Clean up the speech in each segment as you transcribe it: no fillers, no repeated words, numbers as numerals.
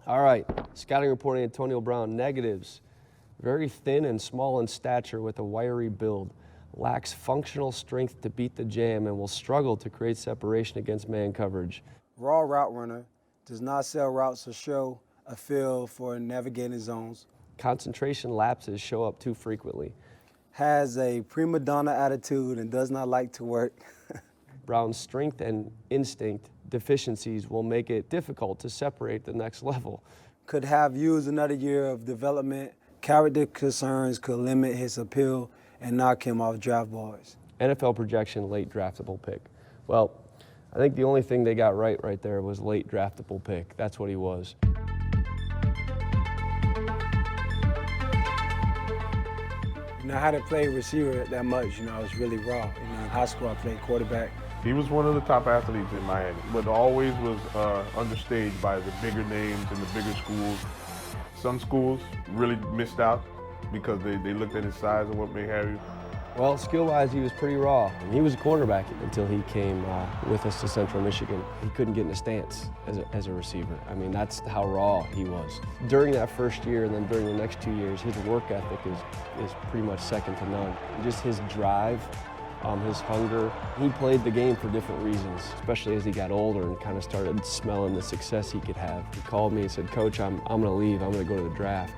All right, scouting reporting Antonio Brown, negatives. Very thin and small in stature with a wiry build. Lacks functional strength to beat the jam and will struggle to create separation against man coverage. Raw route runner, does not sell routes or show a feel for navigating zones. Concentration lapses show up too frequently. Has a prima donna attitude and does not like to work. Brown's strength and instinct deficiencies will make it difficult to separate the next level. Could have used another year of development. Character concerns could limit his appeal and knock him off draft boards. NFL projection, late draftable pick. Well, I think the only thing they got right there was late draftable pick. That's what he was. You know, I hadn't played receiver that much. I was really raw. In high school, I played quarterback. He was one of the top athletes in Miami, but always was understaged by the bigger names and the bigger schools. Some schools really missed out because they looked at his size and what may have you. Well, skill-wise, he was pretty raw. He was a quarterback until he came with us to Central Michigan. He couldn't get in a stance as a receiver. I mean, that's how raw he was. During that first year and then during the next 2 years, his work ethic is pretty much second to none. Just his drive, his hunger. He played the game for different reasons, especially as he got older and kind of started smelling the success he could have. He called me and said, "Coach, I'm going to leave. I'm going to go to the draft."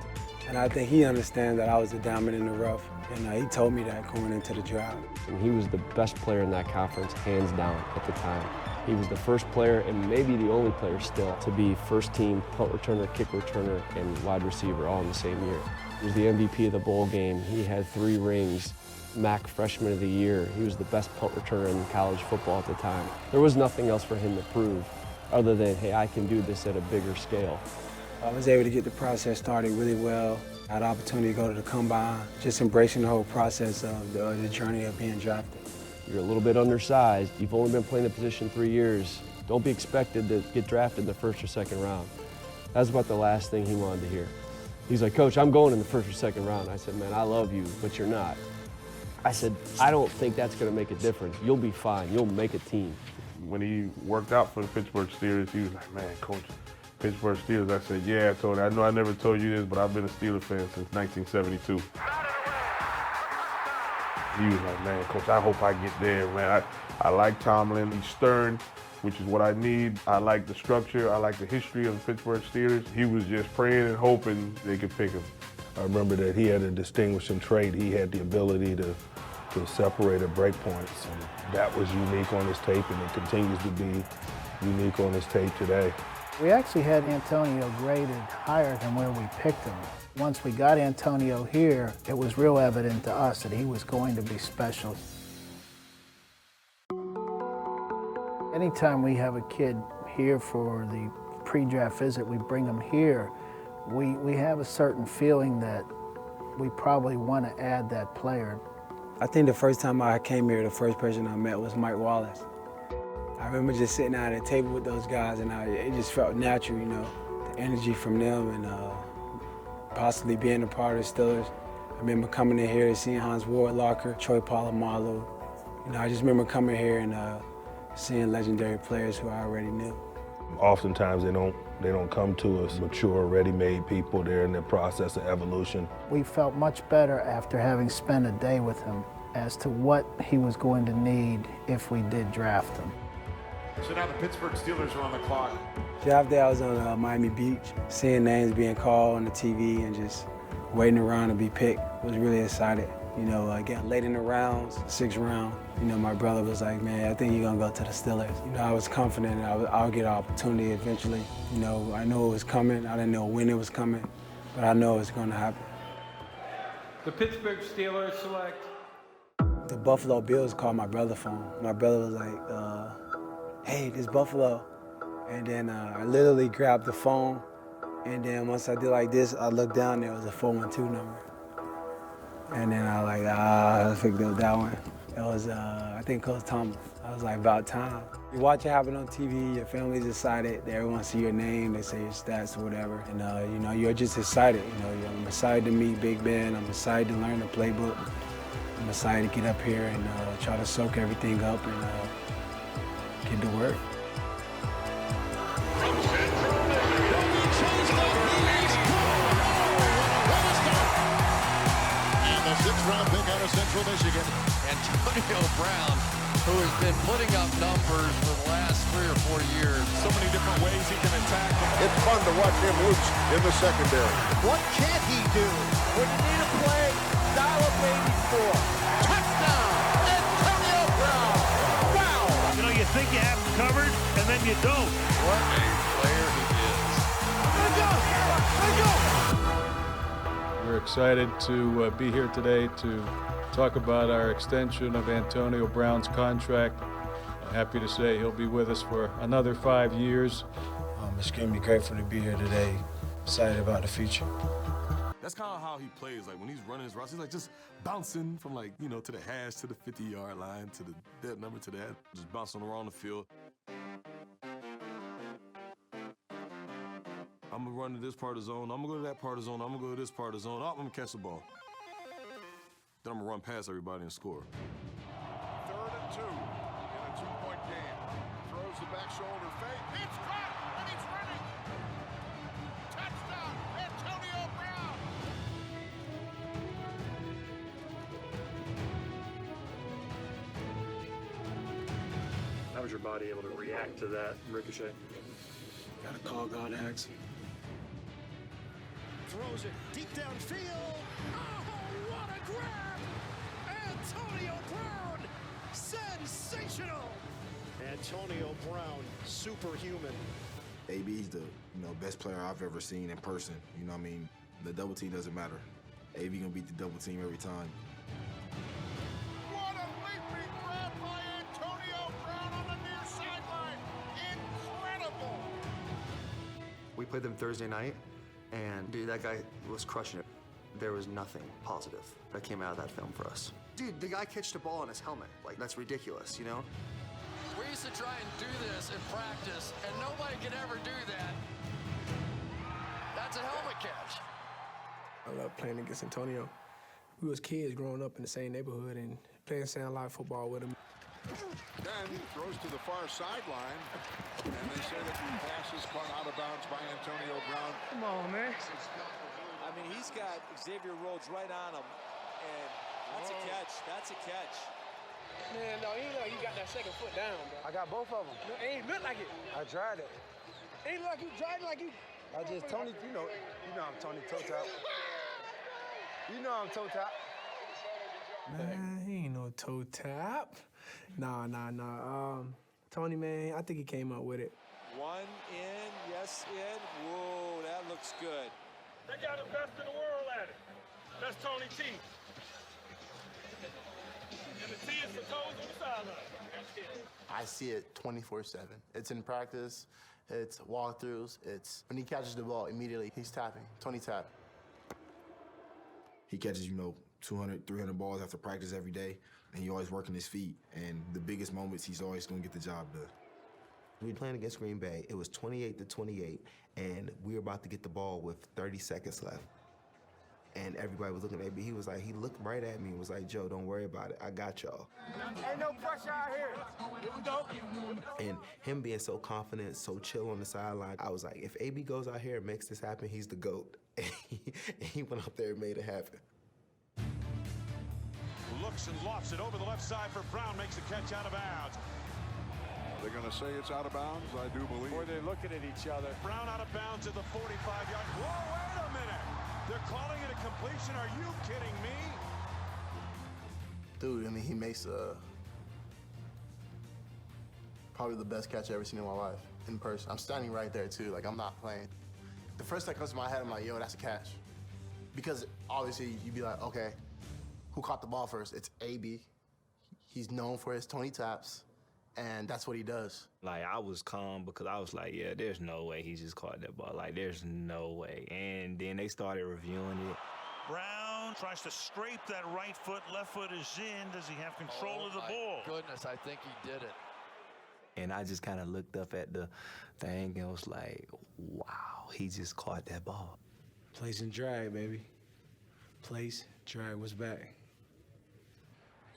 And I think he understands that I was a diamond in the rough. And he told me that going into the draft. And he was the best player in that conference, hands down, at the time. He was the first player, and maybe the only player still, to be first team punt returner, kick returner, and wide receiver all in the same year. He was the MVP of the bowl game. He had 3 rings. MAC Freshman of the Year. He was the best punt returner in college football at the time. There was nothing else for him to prove other than, hey, I can do this at a bigger scale. I was able to get the process started really well. I had the opportunity to go to the combine, just embracing the whole process of the journey of being drafted. You're a little bit undersized. You've only been playing the position 3 years. Don't be expected to get drafted in the first or second round. That's about the last thing he wanted to hear. He's like, "Coach, I'm going in the first or second round." I said, "Man, I love you, but you're not." I said, "I don't think that's going to make a difference. You'll be fine. You'll make a team." When he worked out for the Pittsburgh Steelers, he was like, "Man, Coach, Pittsburgh Steelers." I said, "Yeah, Tony, I know I never told you this, but I've been a Steelers fan since 1972. He was like, "Man, Coach, I hope I get there, man. I like Tomlin. He's stern, which is what I need. I like the structure. I like the history of the Pittsburgh Steelers." He was just praying and hoping they could pick him. I remember that he had a distinguishing trait. He had the ability to separate at break points, and that was unique on his tape, and it continues to be unique on his tape today. We actually had Antonio graded higher than where we picked him. Once we got Antonio here, it was real evident to us that he was going to be special. Anytime we have a kid here for the pre-draft visit, we bring him here, we have a certain feeling that we probably want to add that player. I think the first time I came here, the first person I met was Mike Wallace. I remember just sitting down at a table with those guys, and it just felt natural, you know, the energy from them, and possibly being a part of the Steelers. I remember coming in here and seeing Hans Wardlocker, Troy Polamalu. You know, I just remember coming here and seeing legendary players who I already knew. Oftentimes they don't come to us mature, ready-made people. They're in the process of evolution. We felt much better after having spent a day with him as to what he was going to need if we did draft him. So now the Pittsburgh Steelers are on the clock. Draft day, I was on Miami Beach, seeing names being called on the TV and just waiting around to be picked. I was really excited. You know, again, late in the rounds, 6th round, you know, my brother was like, man, I think you're gonna go to the Steelers. You know, I was confident I'll get an opportunity eventually. You know, I knew it was coming. I didn't know when it was coming, but I know it was gonna happen. The Pittsburgh Steelers select. The Buffalo Bills called my brother phone. My brother was like, hey, this Buffalo. And then I literally grabbed the phone, and then once I did like this, I looked down, there was a 412 number. And then I picked up that one. It was, I think, Coach Thomas. I was like, about time. You watch it happen on TV, your family's excited, everyone see your name, they say your stats or whatever. And, you know, you're just excited. You know, I'm excited to meet Big Ben. I'm excited to learn the playbook. I'm excited to get up here and try to soak everything up and get to work. Sixth-round pick out of Central Michigan. Antonio Brown, who has been putting up numbers for the last 3 or 4 years. So many different ways he can attack. It's fun to watch him loose in the secondary. What can't he do? When you need a play, dial up 84. Touchdown, Antonio Brown. Wow. You know, you think you have him covered, and then you don't. What a player he is. Let's go. Let's go. We're excited to be here today to talk about our extension of Antonio Brown's contract. Happy to say he'll be with us for another 5 years. I'm extremely grateful to be here today. Excited about the future. That's kind of how he plays. Like when he's running his routes, he's like just bouncing from like, you know, to the hash, to the 50-yard line, to the that number, to that, just bouncing around the field. I'm gonna run to this part of the zone. I'm gonna go to that part of the zone. I'm gonna go to this part of the zone. Oh, I'm gonna catch the ball. Then I'm gonna run past everybody and score. 3rd and 2 in a 2-point game. Throws the back shoulder fake. It's caught, and he's running. Touchdown, Antonio Brown. How was your body able to react to that ricochet? Got to call God and ask him. Throws it deep downfield. Oh, what a grab! Antonio Brown, sensational! Antonio Brown, superhuman. AB's the best player I've ever seen in person. You know what I mean? The double team doesn't matter. AB gonna beat the double team every time. What a leaping grab by Antonio Brown on the near sideline. Incredible! We played them Thursday night, and dude, that guy was crushing it. There was nothing positive that came out of that film for us. Dude, the guy catched a ball on his helmet. Like, that's ridiculous, you know? We used to try and do this in practice, and nobody could ever do that. That's a helmet catch. I love playing against Antonio. We was kids growing up in the same neighborhood and playing Sand Lot football with him. Then throws to the far sideline, and they say that the pass is caught out of bounds by Antonio Brown. Come on, man. I mean, he's got Xavier Rhodes right on him, and that's a catch. That's a catch. Man, no, you know you got that second foot down, bro. I got both of them. No, it ain't look like it. I tried it. Ain't look like you tried like you. I just, Tony, you know I'm Tony Toe Top. You know I'm Toe Top. Man, he ain't no toe tap. Nah. Tony, man, I think he came up with it. One in, yes in. Whoa, that looks good. They got the best in the world at it. That's Tony T. And the T is the toes on the sideline. I see it 24/7. It's in practice, it's walkthroughs, it's when he catches the ball, immediately he's tapping. Tony tap. He catches, 200, 300 balls after practice every day, and he always working his feet. And the biggest moments, he's always going to get the job done. We were playing against Green Bay. It was 28-28, and we were about to get the ball with 30 seconds left. And everybody was looking at me. He looked right at me and was like, Joe, don't worry about it. I got y'all. Ain't no pressure out here. Here we go. And him being so confident, so chill on the sideline, I was like, if AB goes out here and makes this happen, he's the GOAT. And he went out there and made it happen. Looks and lofts it over the left side for Brown, makes the catch out of bounds. They're going to say it's out of bounds, I do believe. Or they're looking at each other. Brown out of bounds at the 45-yard. Whoa, wait a minute. They're calling it a completion. Are you kidding me? Dude, he makes probably the best catch I've ever seen in my life, in person. I'm standing right there, too. I'm not playing. The first thing that comes to my head, I'm like, yo, that's a catch. Because obviously, you'd be like, okay, who caught the ball first? It's AB. He's known for his Tony taps, and that's what he does. I was calm because I was like, yeah, there's no way he just caught that ball. There's no way. And then they started reviewing it. Brown tries to scrape that right foot. Left foot is in. Does he have control of the ball? Goodness, I think he did it. And I just kind of looked up at the thing and was like, wow, he just caught that ball. Place and drag, baby. Place, drag was back.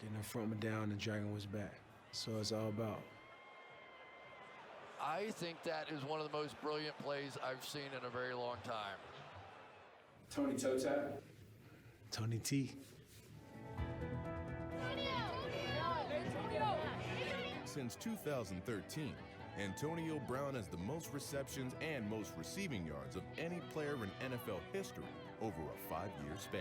Getting the front one down and dragging was back. So it's all about. I think that is one of the most brilliant plays I've seen in a very long time. Tony toe tap. Tony T. Since 2013, Antonio Brown has the most receptions and most receiving yards of any player in NFL history over a 5-year span.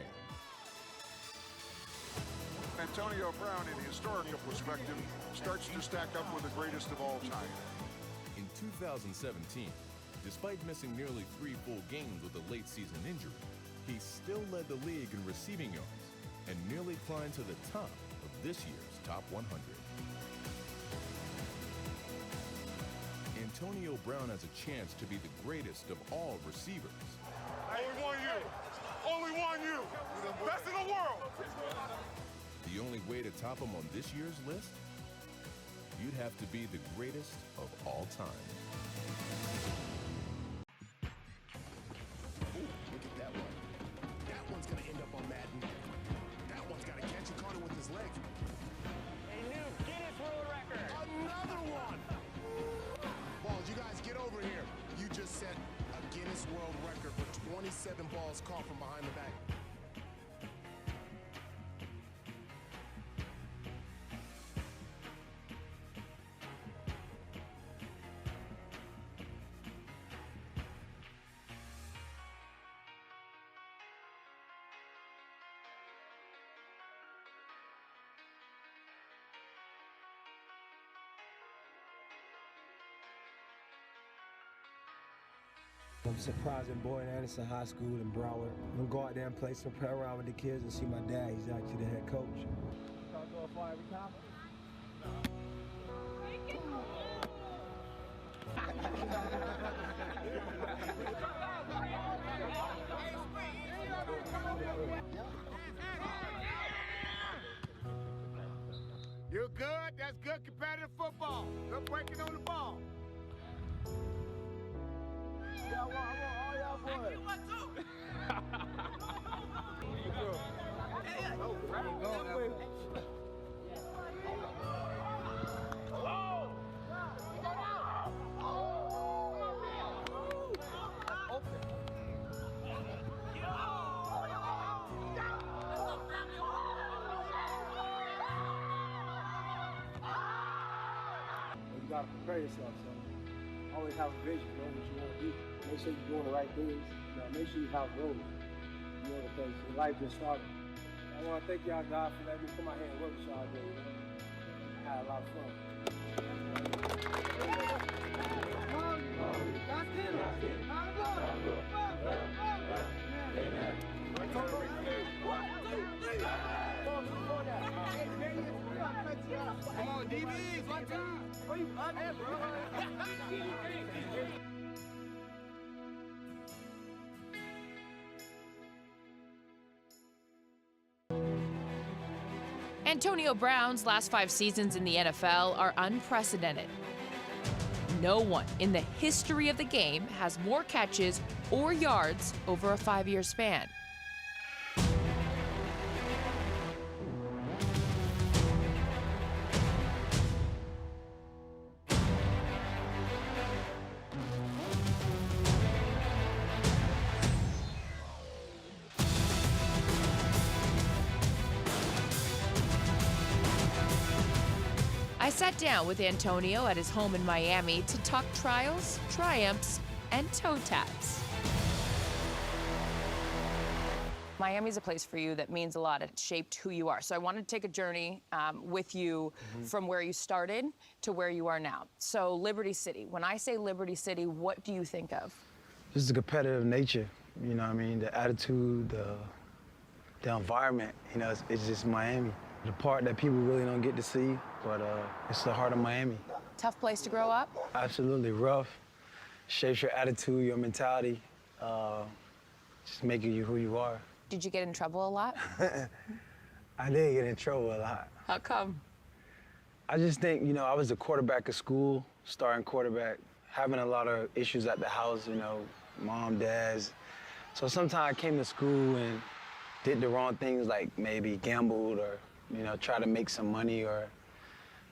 Antonio Brown, in the historical perspective, starts to stack up with the greatest of all time. In 2017, despite missing nearly 3 full games with a late season injury, he still led the league in receiving yards and nearly climbed to the top of this year's top 100. Antonio Brown has a chance to be the greatest of all receivers. Only one you. Only one you. Best in the world. The only way to top him on this year's list? You'd have to be the greatest of all time. Ooh, look at that one. That one's gonna end up on Madden. That one's got to catch and caught it with his leg. A new Guinness World Record. Another one. Balls, you guys get over here. You just set a Guinness World Record for 27 balls caught from behind the back. I'm surprised in Boyd Anderson High School in Broward. I'm gonna go out there and play some play around with the kids and see my dad. He's actually the head coach. Start going far every time. You're good. That's good competitive football. Good breaking on the ball. I want all y'all boys. You want too. You gotta prepare yourself, son. Always have a vision, know what you want to do. Make sure you're doing the right things. Make sure you have goals. Because your life just started. I want to thank y'all, God, for letting me come out here and work with y'all today. I had a lot of fun. Come on, DBs, one time. Oh, you bro. Antonio Brown's last 5 seasons in the NFL are unprecedented. No one in the history of the game has more catches or yards over a 5-year span. I sat down with Antonio at his home in Miami to talk trials, triumphs, and toe taps. Miami's a place for you that means a lot. It shaped who you are. So I wanted to take a journey with you from where you started to where you are now. So Liberty City. When I say Liberty City, what do you think of? Just the competitive nature, you know what I mean? The attitude, the environment, you know, it's just Miami. The part that people really don't get to see, but it's the heart of Miami. Tough place to grow up? Absolutely rough. Shapes your attitude, your mentality, just making you who you are. Did you get in trouble a lot? I did get in trouble a lot. How come? I just think, you know, I was a quarterback of school, starting quarterback, having a lot of issues at the house, you know, mom, dads. So sometimes I came to school and did the wrong things, like maybe gambled or, you know, try to make some money or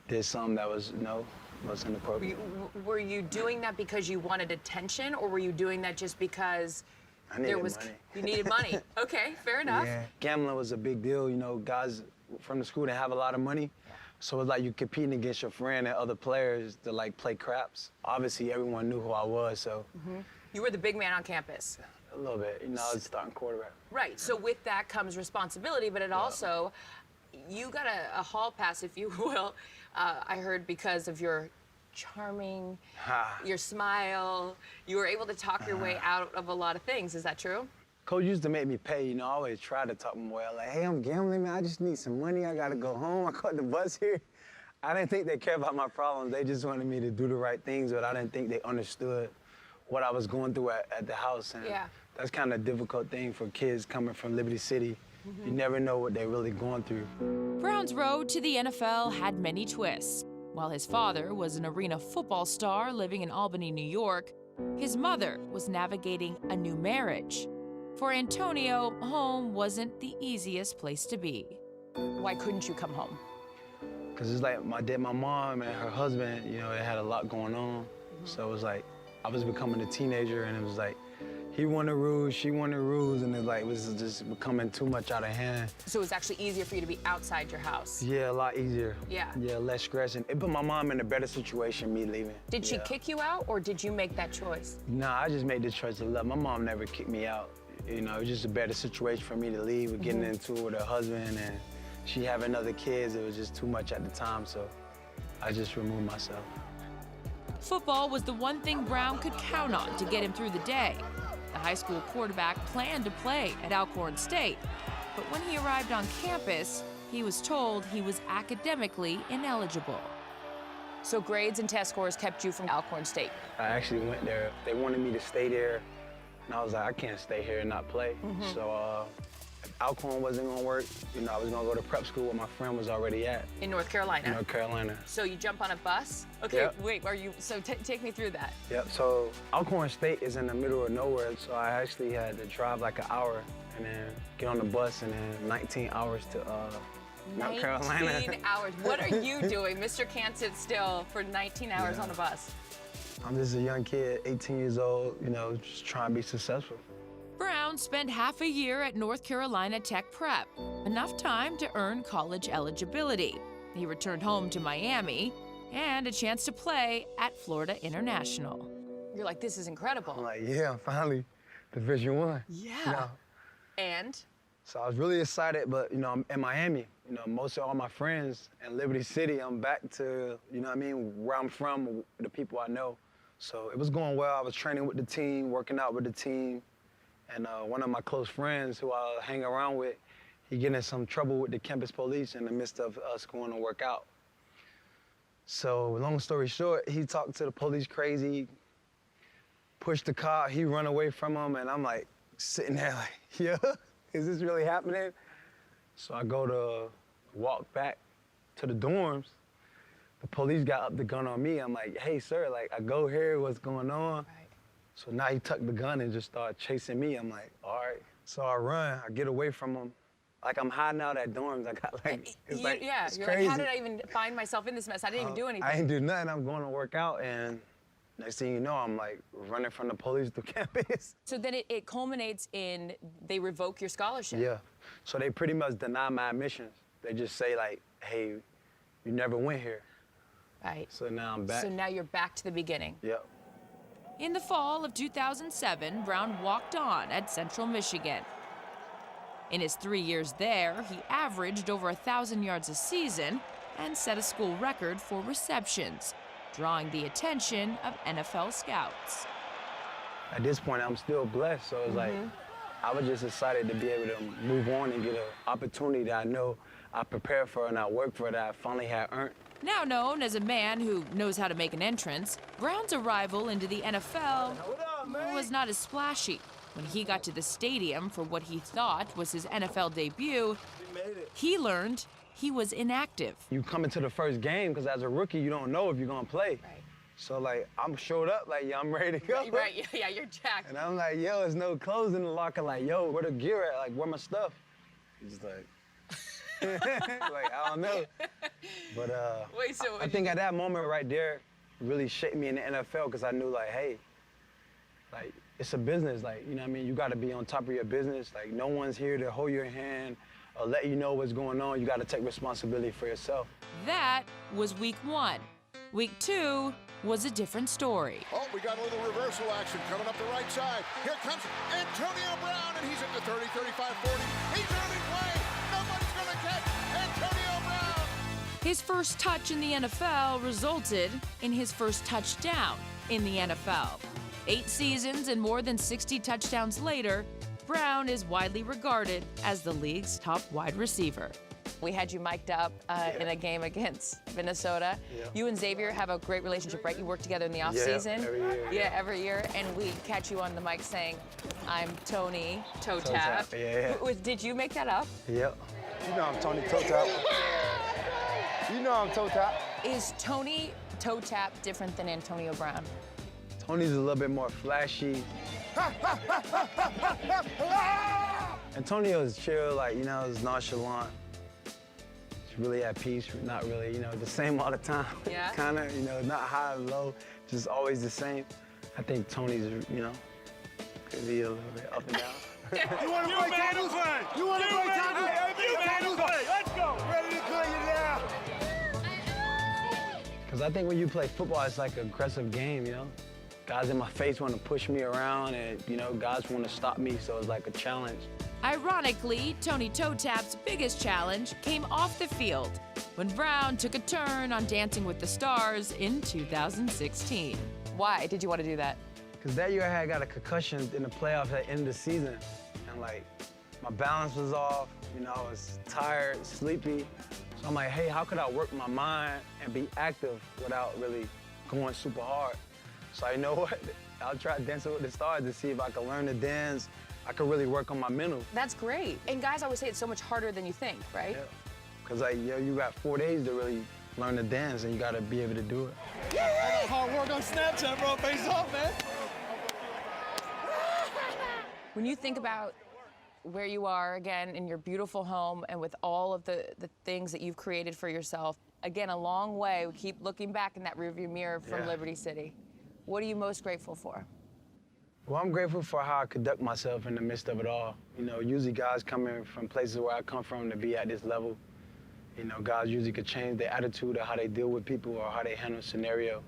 did something that was, you know, wasn't appropriate. Were you doing that because you wanted attention, or were you doing that just because there was money. You needed money? Okay, fair enough. Yeah. Gambling was a big deal. You know, guys from the school that have a lot of money. So it's like you competing against your friend and other players to like play craps. Obviously, everyone knew who I was, so. You were the big man on campus. A little bit. You know, I was starting quarterback. Right, so with that comes responsibility, but it also, you got a hall pass, if you will, I heard, because of your charming, your smile. You were able to talk your way out of a lot of things. Is that true? Coach used to make me pay, you know, I always try to talk my way out, like, hey, I'm gambling, man, I just need some money, I gotta go home, I caught the bus here. I didn't think they cared about my problems, they just wanted me to do the right things, but I didn't think they understood what I was going through at the house, and that's kind of a difficult thing for kids coming from Liberty City. You never know what they're really going through. Brown's road to the NFL had many twists. While his father was an arena football star living in Albany, New York, his mother was navigating a new marriage. For Antonio, home wasn't the easiest place to be. Why couldn't you come home? Because it's like my mom and her husband, you know, they had a lot going on. So it was like, I was becoming a teenager, and it was like, he wanted rules, she wanted rules, and it was just becoming too much out of hand. So it was actually easier for you to be outside your house? Yeah, a lot easier. Yeah. Yeah, less stressing. It put my mom in a better situation, me leaving. Did she kick you out, or did you make that choice? Nah, I just made the choice to love. My mom never kicked me out. You know, it was just a better situation for me to leave, with getting into it with her husband, and she having other kids. It was just too much at the time, so I just removed myself. Football was the one thing Brown could count on to get him through the day. The high school quarterback planned to play at Alcorn State, but when he arrived on campus, he was told he was academically ineligible. So grades and test scores kept you from Alcorn State? I actually went there. They wanted me to stay there, and I was like, I can't stay here and not play. So if Alcorn wasn't gonna work, you know, I was gonna go to prep school where my friend was already at. In North Carolina? In North Carolina. So you jump on a bus? Okay, Yep. wait, so take me through that. Yep, so Alcorn State is in the middle of nowhere, so I actually had to drive like an hour and then get on the bus, and then 19 hours to North Carolina. 19 hours. What are you doing? Mr. Can't sit still for 19 hours on a bus. I'm just a young kid, 18 years old, you know, just trying to be successful. Brown spent half a year at North Carolina Tech Prep, enough time to earn college eligibility. He returned home to Miami and a chance to play at Florida International. You're like, this is incredible. I'm like, yeah, finally, Division I. Yeah. You know? And? So I was really excited, but, you know, I'm in Miami. You know, most of all my friends in Liberty City, I'm back to, you know what I mean, where I'm from, the people I know. So it was going well. I was training with the team, working out with the team. And one of my close friends who I hang around with, he get in some trouble with the campus police in the midst of us going to work out. So long story short, he talked to the police crazy, pushed the car, he run away from him, and I'm like sitting there like, yeah, is this really happening? So I go to walked back to the dorms, the police got up the gun on me. I'm like, hey, sir, like, I go here, what's going on? Right. So now he tucked the gun and just started chasing me. I'm like, all right. So I run, I get away from him. Like, I'm hiding out at dorms. I got like, it's like, yeah, it's you're crazy. like, how did I even find myself in this mess? I didn't even do anything. I didn't do nothing. I'm going to work out, and next thing you know, I'm like running from the police to campus. So then it culminates in they revoke your scholarship. Yeah. So they pretty much deny my admissions. They just say like, hey, you never went here. Right. So now I'm back. So now you're back to the beginning. Yep. In the fall of 2007, Brown walked on at Central Michigan. In his 3 years there, he averaged over 1,000 yards a season and set a school record for receptions, drawing the attention of NFL scouts. At this point, I'm still blessed, so it's like, I was just excited to be able to move on and get an opportunity that I know I prepared for and I worked for, that I finally had earned. Now known as a man who knows how to make an entrance, Brown's arrival into the NFL was not as splashy. When he got to the stadium for what he thought was his NFL debut, he learned he was inactive. You come into the first game, because as a rookie, you don't know if you're going to play. Right. So, like, I'm showed up, like, yeah, I'm ready to go. Right, yeah, you're jacked. And I'm like, yo, there's no clothes in the locker. Like, yo, where the gear at? Like, where my stuff? He's just like, like, I don't know. But wait, so I think at that moment right there really shaped me in the NFL, because I knew, like, hey, like, it's a business. Like, you know what I mean? You got to be on top of your business. Like, no one's here to hold your hand or let you know what's going on. You got to take responsibility for yourself. That was week 1. Week 2 was a different story. Oh, we got a little reversal action coming up the right side. Here comes Antonio Brown, and he's at the 30, 35, 40. He's running play. Nobody's going to catch Antonio Brown. His first touch in the NFL resulted in his first touchdown in the NFL. 8 seasons and more than 60 touchdowns later, Brown is widely regarded as the league's top wide receiver. We had you mic'd up in a game against Minnesota. Yeah. You and Xavier have a great relationship, right? You work together in the offseason. Every year. Yeah, every year. And we catch you on the mic saying, I'm Tony Toe Tap. Yeah. Did you make that up? Yep. You know I'm Tony Toe Tap. You know I'm Toe Tap. Is Tony Toe Tap different than Antonio Brown? Tony's a little bit more flashy. Antonio's chill, like, you know, is nonchalant. He's really at peace, not really, you know, the same all the time. Yeah. Kind of, you know, not high or low, just always the same. I think Tony's, you know, could be a little bit up and down. You want to play tackles? You want to play tackles? You made him play. Let's go. Ready to play you now. Because I think when you play football, it's like an aggressive game, you know? Guys in my face want to push me around, and, you know, guys want to stop me, so it's like a challenge. Ironically, Tony Toe Tap's biggest challenge came off the field when Brown took a turn on Dancing with the Stars in 2016. Why did you want to do that? Because that year I had got a concussion in the playoffs at the end of the season, and, like, my balance was off, you know, I was tired, sleepy. So I'm like, hey, how could I work my mind and be active without really going super hard? So you know what? I'll try Dancing with the Stars to see if I can learn to dance. I can really work on my mental. That's great. And guys always say it's so much harder than you think, right? Yeah. Because, like, yo, you got 4 days to really learn to dance, and you got to be able to do it. Yeah, hard work on Snapchat, bro. Face off, man. When you think about where you are, again, in your beautiful home and with all of the things that you've created for yourself, again, a long way. We keep looking back in that rearview mirror from Liberty City. What are you most grateful for? Well, I'm grateful for how I conduct myself in the midst of it all. You know, usually guys coming from places where I come from to be at this level, you know, guys usually could change their attitude or how they deal with people or how they handle a scenario.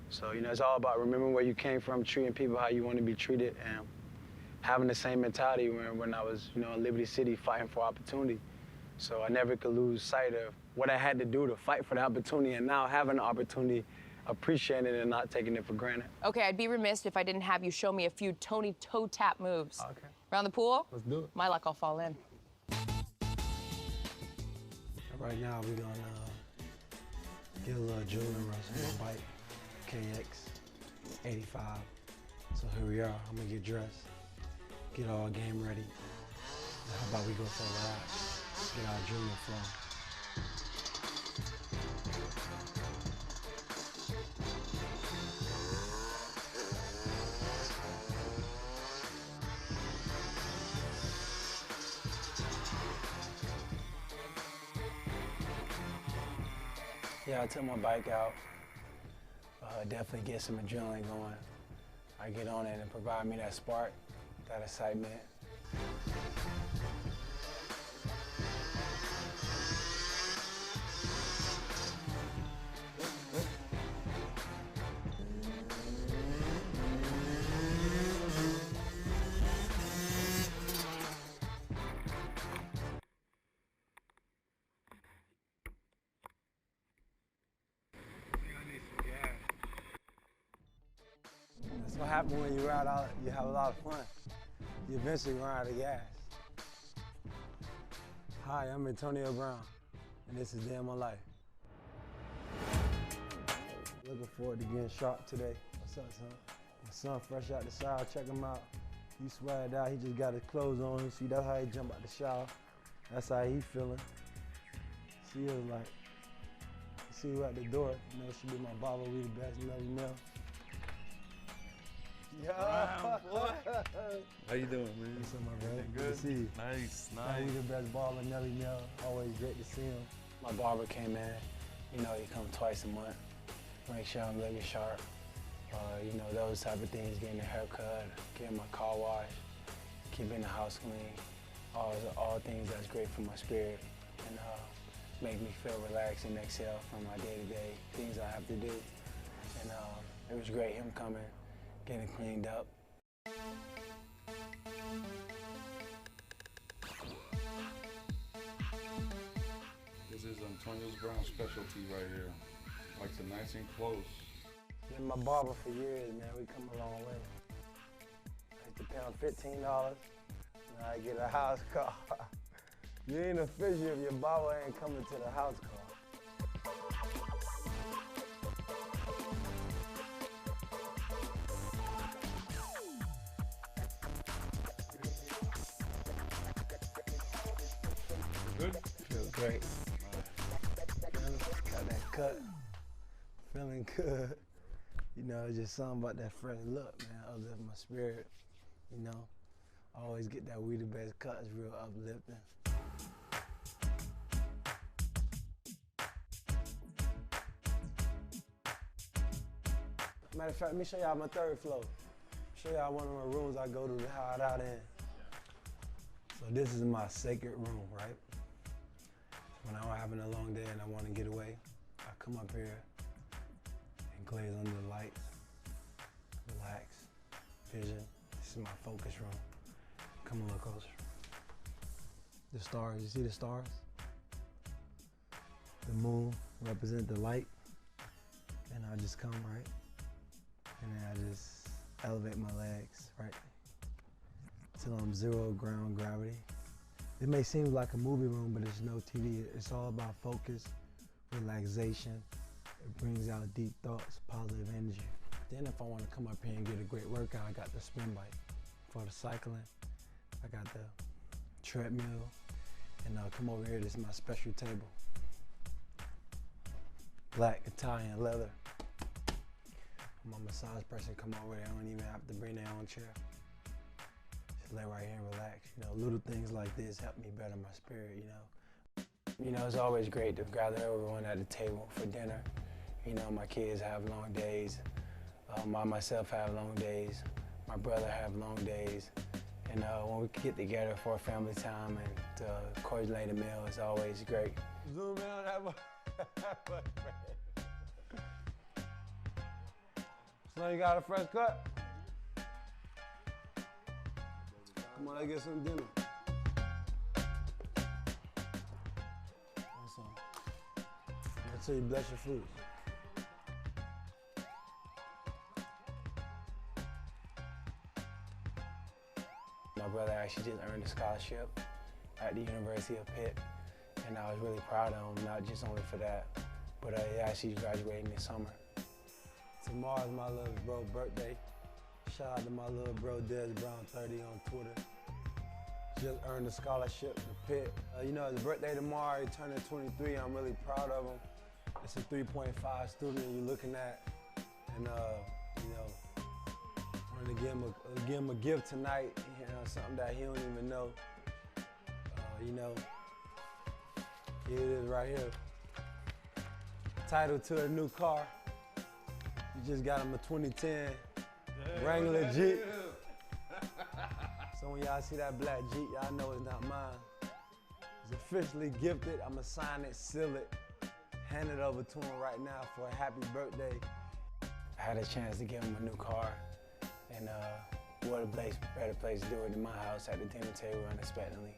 So, you know, it's all about remembering where you came from, treating people how you want to be treated, and having the same mentality when I was, you know, in Liberty City fighting for opportunity. So I never could lose sight of what I had to do to fight for the opportunity, and now having the opportunity, appreciating it and not taking it for granted. Okay, I'd be remiss if I didn't have you show me a few Tony Toe Tap moves. Okay. Around the pool? Let's do it. My luck, I'll fall in. Right now, we're gonna get a little adrenaline rush on my bike, KX 85. So here we are. I'm gonna get dressed, get all game ready. How about we go for a ride, get our adrenaline flowing. Yeah, I took my bike out. Definitely get some adrenaline going. I get on it and provide me that spark, that excitement. That's what happens when you ride out, you have a lot of fun. You eventually run out of gas. Hi, I'm Antonio Brown, and this is Day of My Life. Looking forward to getting sharp today. What's up, son? My son fresh out the shower, check him out. He sweated out, he just got his clothes on. See, that's how he jump out the shower. That's how he feeling. See, it was like, see you at the door. You know, she be my barber, we the best, Nelly Mel. Brown, boy. How you doing, man? What's up, my brother? Good to see you. Nice, Now nice. we the best barber, Nelly Mel. Always great to see him. My barber came in. You know, he comes twice a month. Make sure I'm looking sharp. You know, those type of things, getting a haircut, getting my car washed, keeping the house clean. All things that's great for my spirit and make me feel relaxed and exhale from my day-to-day things I have to do. And it was great, him coming, getting cleaned up. This is Antonio Brown specialty right here. Likes it nice and close. Been my barber for years, man. We come a long way. I used to pay him $15. Now I get a house car. You ain't official if your barber ain't coming to the house car. Good? Feels great. Got that cut. Feeling good. You know, it's just something about that fresh look, man. Uplift my spirit. You know, I always get that We the Best cut. It's real uplifting. Matter of fact, let me show y'all my third floor. Show y'all one of my rooms I go to hide out in. So this is my sacred room, right? When I'm having a long day and I want to get away, I come up here and glaze under the lights, relax, vision. This is my focus room. Come a little closer. The stars, you see the stars? The moon represent the light. And I just come, right? And then I just elevate my legs, right? Till I'm zero ground gravity. It may seem like a movie room, but it's no TV. It's all about focus, relaxation. It brings out deep thoughts, positive energy. Then if I want to come up here and get a great workout, I got the spin bike. For the cycling, I got the treadmill. And come over here, this is my special table. Black Italian leather. My massage person come over there, I don't even have to bring their own chair. Just lay right here and relax. You know, little things like this help me better my spirit, you know. You know, it's always great to gather everyone at the table for dinner. You know, my kids have long days. I myself have long days. My brother have long days. And when we get together for a family time and coordinate a meal, it's always great. Zoom in on that one. So you got a fresh cut? Come on, let's get some dinner. Awesome. Make sure you bless your food. My brother actually just earned a scholarship at the University of Pitt, and I was really proud of him, not just only for that, but he actually graduating this summer. Tomorrow's my little bro's birthday. Shout out to my little bro, Des Brown 30 on Twitter. just earned a scholarship to Pitt. You know, his birthday tomorrow, he's turning 23. I'm really proud of him. It's a 3.5 student you're looking at. And, you know, I'm gonna give him a gift tonight, you know, something that he don't even know. You know, here it is right here. Title to a new car. You just got him a 2010 Wrangler Jeep. So when y'all see that black Jeep, y'all know it's not mine. It's officially gifted. I'ma sign it, seal it, hand it over to him right now for a happy birthday. I had a chance to give him a new car, and what a better place to do it than my house at the dinner table unexpectedly.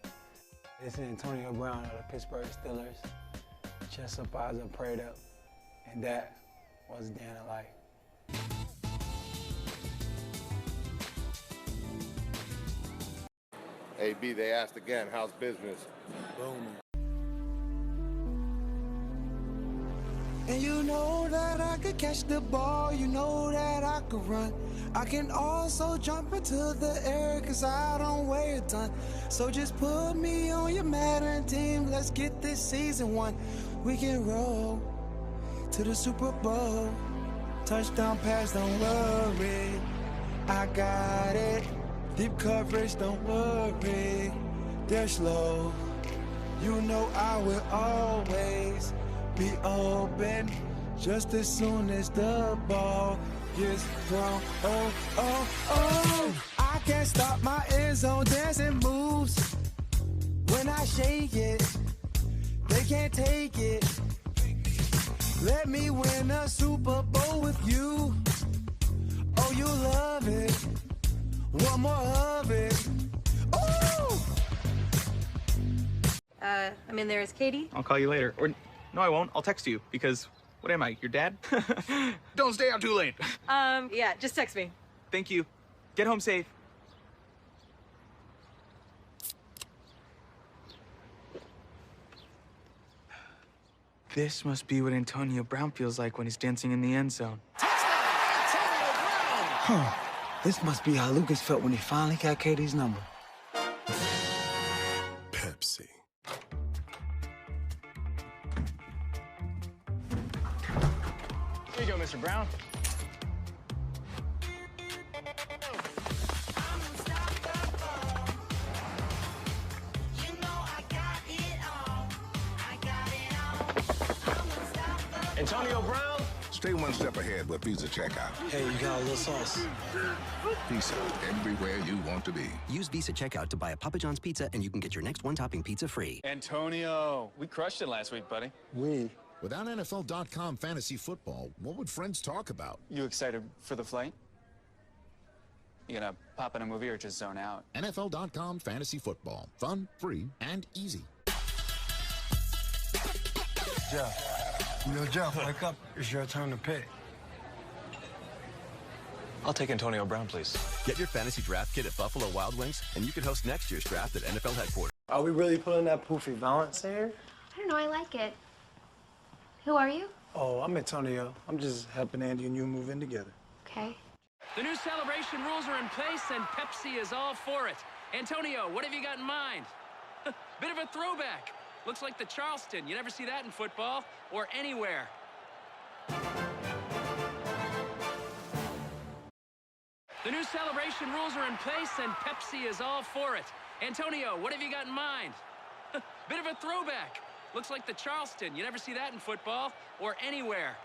This is Antonio Brown of the Pittsburgh Steelers. Chest up, eyes up, prayed up, and that was a day in life. Hey, B, they asked again, how's business? Booming. And you know that I could catch the ball, you know that I could run. I can also jump into the air cause I don't weigh a ton. So just put me on your Madden team, let's get this season one. We can roll to the Super Bowl. Touchdown pass, don't worry, I got it. Deep coverage, don't worry, they're slow. You know I will always be open just as soon as the ball gets thrown. Oh, oh, oh. I can't stop my end zone dancing moves. When I shake it, they can't take it. Let me win a Super Bowl with you. Oh, you love it. One more of it. Ooh! I'm in there as Katie. I'll call you later. Or, no, I won't. I'll text you because, what am I, your dad? Don't stay out too late. Yeah, just text me. Thank you. Get home safe. This must be what Antonio Brown feels like when he's dancing in the end zone. Huh. This must be how Lucas felt when he finally got Katie's number. Pepsi. Here you go, Mr. Brown. Antonio Brown. Stay one step ahead with Visa Checkout. Hey, you got a little sauce. Visa, everywhere you want to be. Use Visa Checkout to buy a Papa John's pizza, and you can get your next one-topping pizza free. Antonio, we crushed it last week, buddy. Without NFL.com fantasy football, what would friends talk about? You excited for the flight? You gonna pop in a movie or just zone out? NFL.com fantasy football. Fun, free, and easy. Jeff. Yo, Jeff, wake up. It's your turn to pick. I'll take Antonio Brown, please. Get your fantasy draft kit at Buffalo Wild Wings, and you can host next year's draft at NFL headquarters. Are we really pulling that poofy balance here? I don't know, I like it. Who are you? Oh, I'm Antonio. I'm just helping Andy and you move in together. Okay. The new celebration rules are in place, and Pepsi is all for it. Antonio, what have you got in mind? Bit of a throwback. Looks like the Charleston. You never see that in football or anywhere. The new celebration rules are in place, and Pepsi is all for it. Antonio, what have you got in mind? Bit of a throwback. Looks like the Charleston. You never see that in football or anywhere.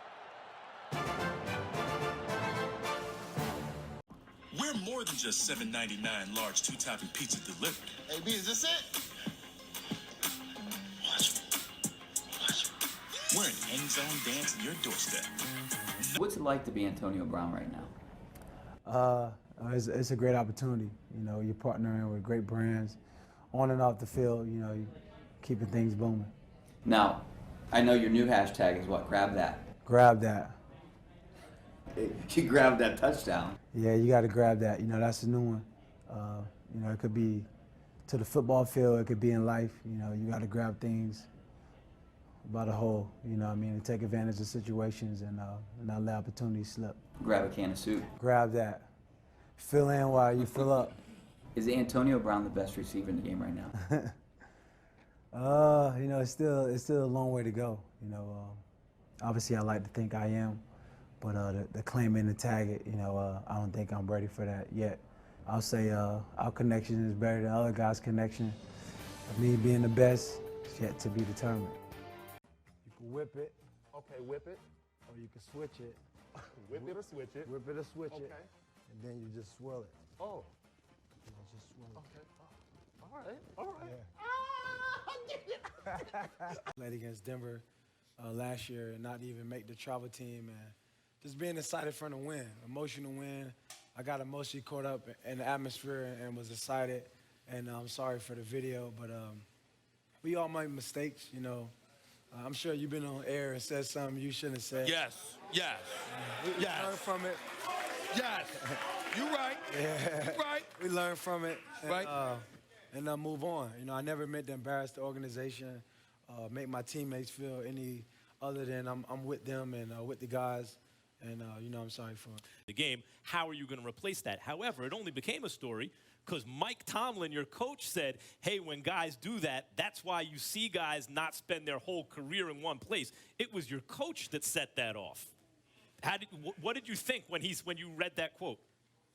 We're more than just $7.99 large two-topping pizza delivered. Hey, B, is this it? We're an end zone dance on your doorstep. What's it like to be Antonio Brown right now? It's a great opportunity. You know, you're partnering with great brands, on and off the field. You know, you're keeping things booming. Now, I know your new hashtag is what? Grab that. Grab that. You grabbed that touchdown. Yeah, you got to grab that. You know, that's a new one. You know, it could be to the football field. It could be in life. You know, you got to grab things by the whole, you know what I mean, and take advantage of situations and not let opportunities slip. Grab a can of soup. Grab that. Fill in while you fill up. Is Antonio Brown the best receiver in the game right now? You know, it's still a long way to go. You know, obviously I like to think I am, but the claim and the tag it, you know, I don't think I'm ready for that yet. I'll say our connection is better than other guys' connection. Me being the best is yet to be determined. You can whip it. Okay, whip it. Or you can switch it. Whip it or switch it. Whip it or switch it. Okay. And then you just swirl it. Oh. You know, just swirl it. Okay. All right. Played against Denver last year and not even make the travel team, and just being excited for the win, emotional win. I got emotionally caught up in the atmosphere and was excited, and I'm sorry for the video, but we all make mistakes, you know. I'm sure you've been on air and said something you shouldn't have said. Yes. We learn from it. Yes. You're right. Yeah. You're right. We learn from it. And, Right. And move on. You know, I never meant to embarrass the organization, make my teammates feel any other than I'm with them and with the guys. And, you know, I'm sorry for it. The game, how are you going to replace that? However, it only became a story because Mike Tomlin, your coach, said, hey, when guys do that, that's why you see guys not spend their whole career in one place. It was your coach that set that off. What did you think when you read that quote?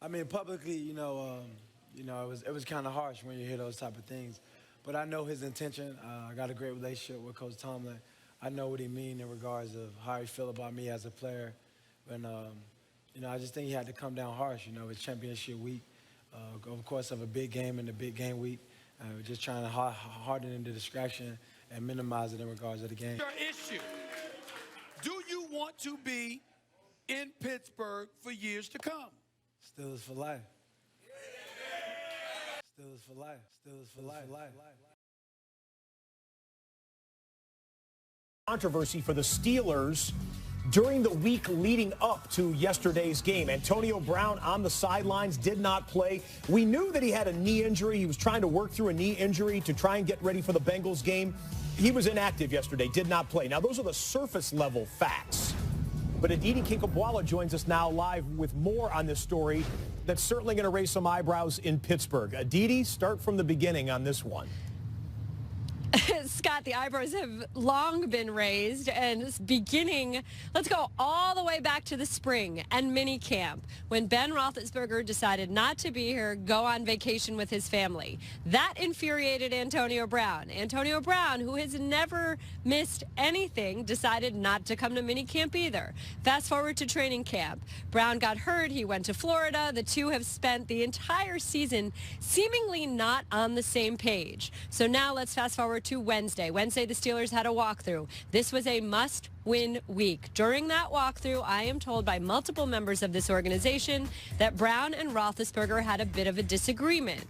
I mean, publicly, you know, it was kind of harsh when you hear those type of things. But I know his intention. I got a great relationship with Coach Tomlin. I know what he means in regards of how he feel about me as a player. And, you know, I just think he had to come down harsh. You know, it's championship week, of course, of a big game and a big game week. We're just trying to harden in the distraction and minimize it in regards to the game. Your issue. Do you want to be in Pittsburgh for years to come? Steelers for life. Steelers for life. Steelers for life. Controversy for the Steelers during the week leading up to yesterday's game. Antonio Brown on the sidelines, did not play. We knew that he had a knee injury. He was trying to work through a knee injury to try and get ready for the Bengals game. He was inactive yesterday, did not play. Now, those are the surface level facts. But Aditi Kinkhabwala joins us now live with more on this story that's certainly going to raise some eyebrows in Pittsburgh. Aditi, start from the beginning on this one. Scott, the eyebrows have long been raised, and it's beginning, let's go all the way back to the spring and mini camp when Ben Roethlisberger decided not to be here, go on vacation with his family. That infuriated Antonio Brown. Antonio Brown, who has never missed anything, decided not to come to mini camp either. Fast forward to training camp. Brown got hurt. He went to Florida. The two have spent the entire season seemingly not on the same page. So now let's fast forward to Wednesday. Wednesday, the Steelers had a walkthrough. This was a must-win week. During that walkthrough, I am told by multiple members of this organization that Brown and Roethlisberger had a bit of a disagreement.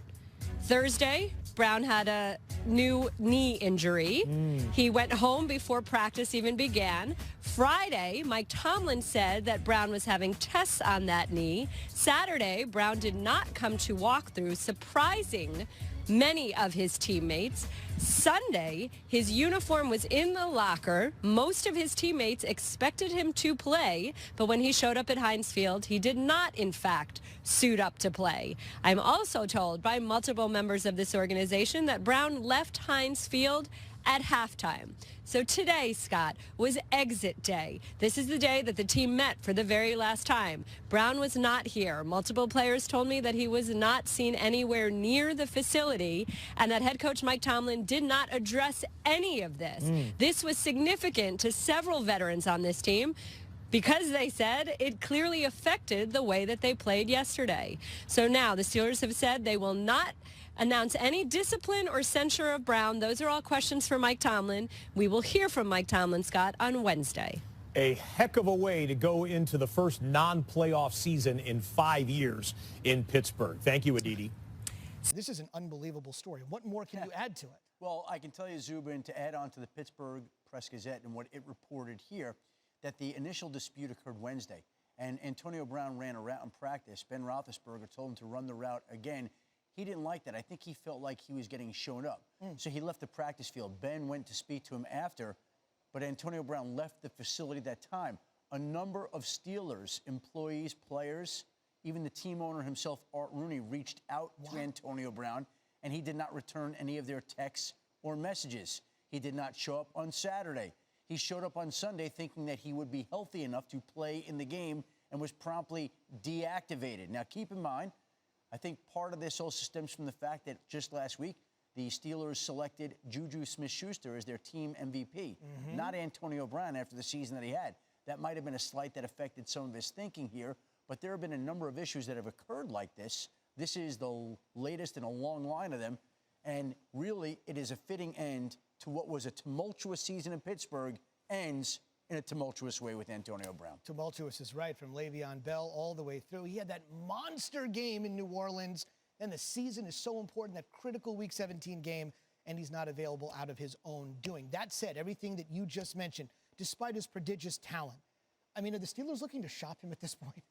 Thursday, Brown had a new knee injury. He went home before practice even began. Friday, Mike Tomlin said that Brown was having tests on that knee. Saturday, Brown did not come to walkthrough, surprising many of his teammates. Sunday, his uniform was in the locker. Most of his teammates expected him to play, but when he showed up at Heinz Field, he did not, in fact, suit up to play. I'm also told by multiple members of this organization that Brown left Heinz Field at halftime. So today, Scott, was exit day. This is the day that the team met for the very last time. Brown was not here. Multiple players told me that he was not seen anywhere near the facility and that head coach Mike Tomlin did not address any of this. This was significant to several veterans on this team because they said it clearly affected the way that they played yesterday. So now the Steelers have said they will not announce any discipline or censure of Brown. Those are all questions for Mike Tomlin. We will hear from Mike Tomlin, Scott, on Wednesday. A heck of a way to go into the first non-playoff season in 5 years in Pittsburgh. Thank you, Aditi. This is an unbelievable story. What more can you add to it? Well, I can tell you, Zubin, to add on to the Pittsburgh Press-Gazette and what it reported here, that the initial dispute occurred Wednesday, and Antonio Brown ran a route in practice. Ben Roethlisberger told him to run the route again. He didn't like that. I think he felt like he was getting shown up. So he left the practice field. Ben went to speak to him after, but Antonio Brown left the facility that time. A number of Steelers employees, players, Even the team owner himself, Art Rooney, reached out to Antonio Brown, and he did not return any of their texts or messages. He did not show up on Saturday. He showed up on Sunday thinking that he would be healthy enough to play in the game and was promptly deactivated. Now, keep in mind, I think part of this also stems from the fact that just last week, the Steelers selected Juju Smith-Schuster as their team MVP, not Antonio Brown after the season that he had. That might have been a slight that affected some of his thinking here, but there have been a number of issues that have occurred like this. This is the latest in a long line of them, and really it is a fitting end to what was a tumultuous season in Pittsburgh ends in a tumultuous way with Antonio Brown. Tumultuous is right, from Le'Veon Bell all the way through. He had that monster game in New Orleans, and the season is so important, that critical Week 17 game, and he's not available out of his own doing. That said, everything that you just mentioned, despite his prodigious talent, I mean, are the Steelers looking to shop him at this point?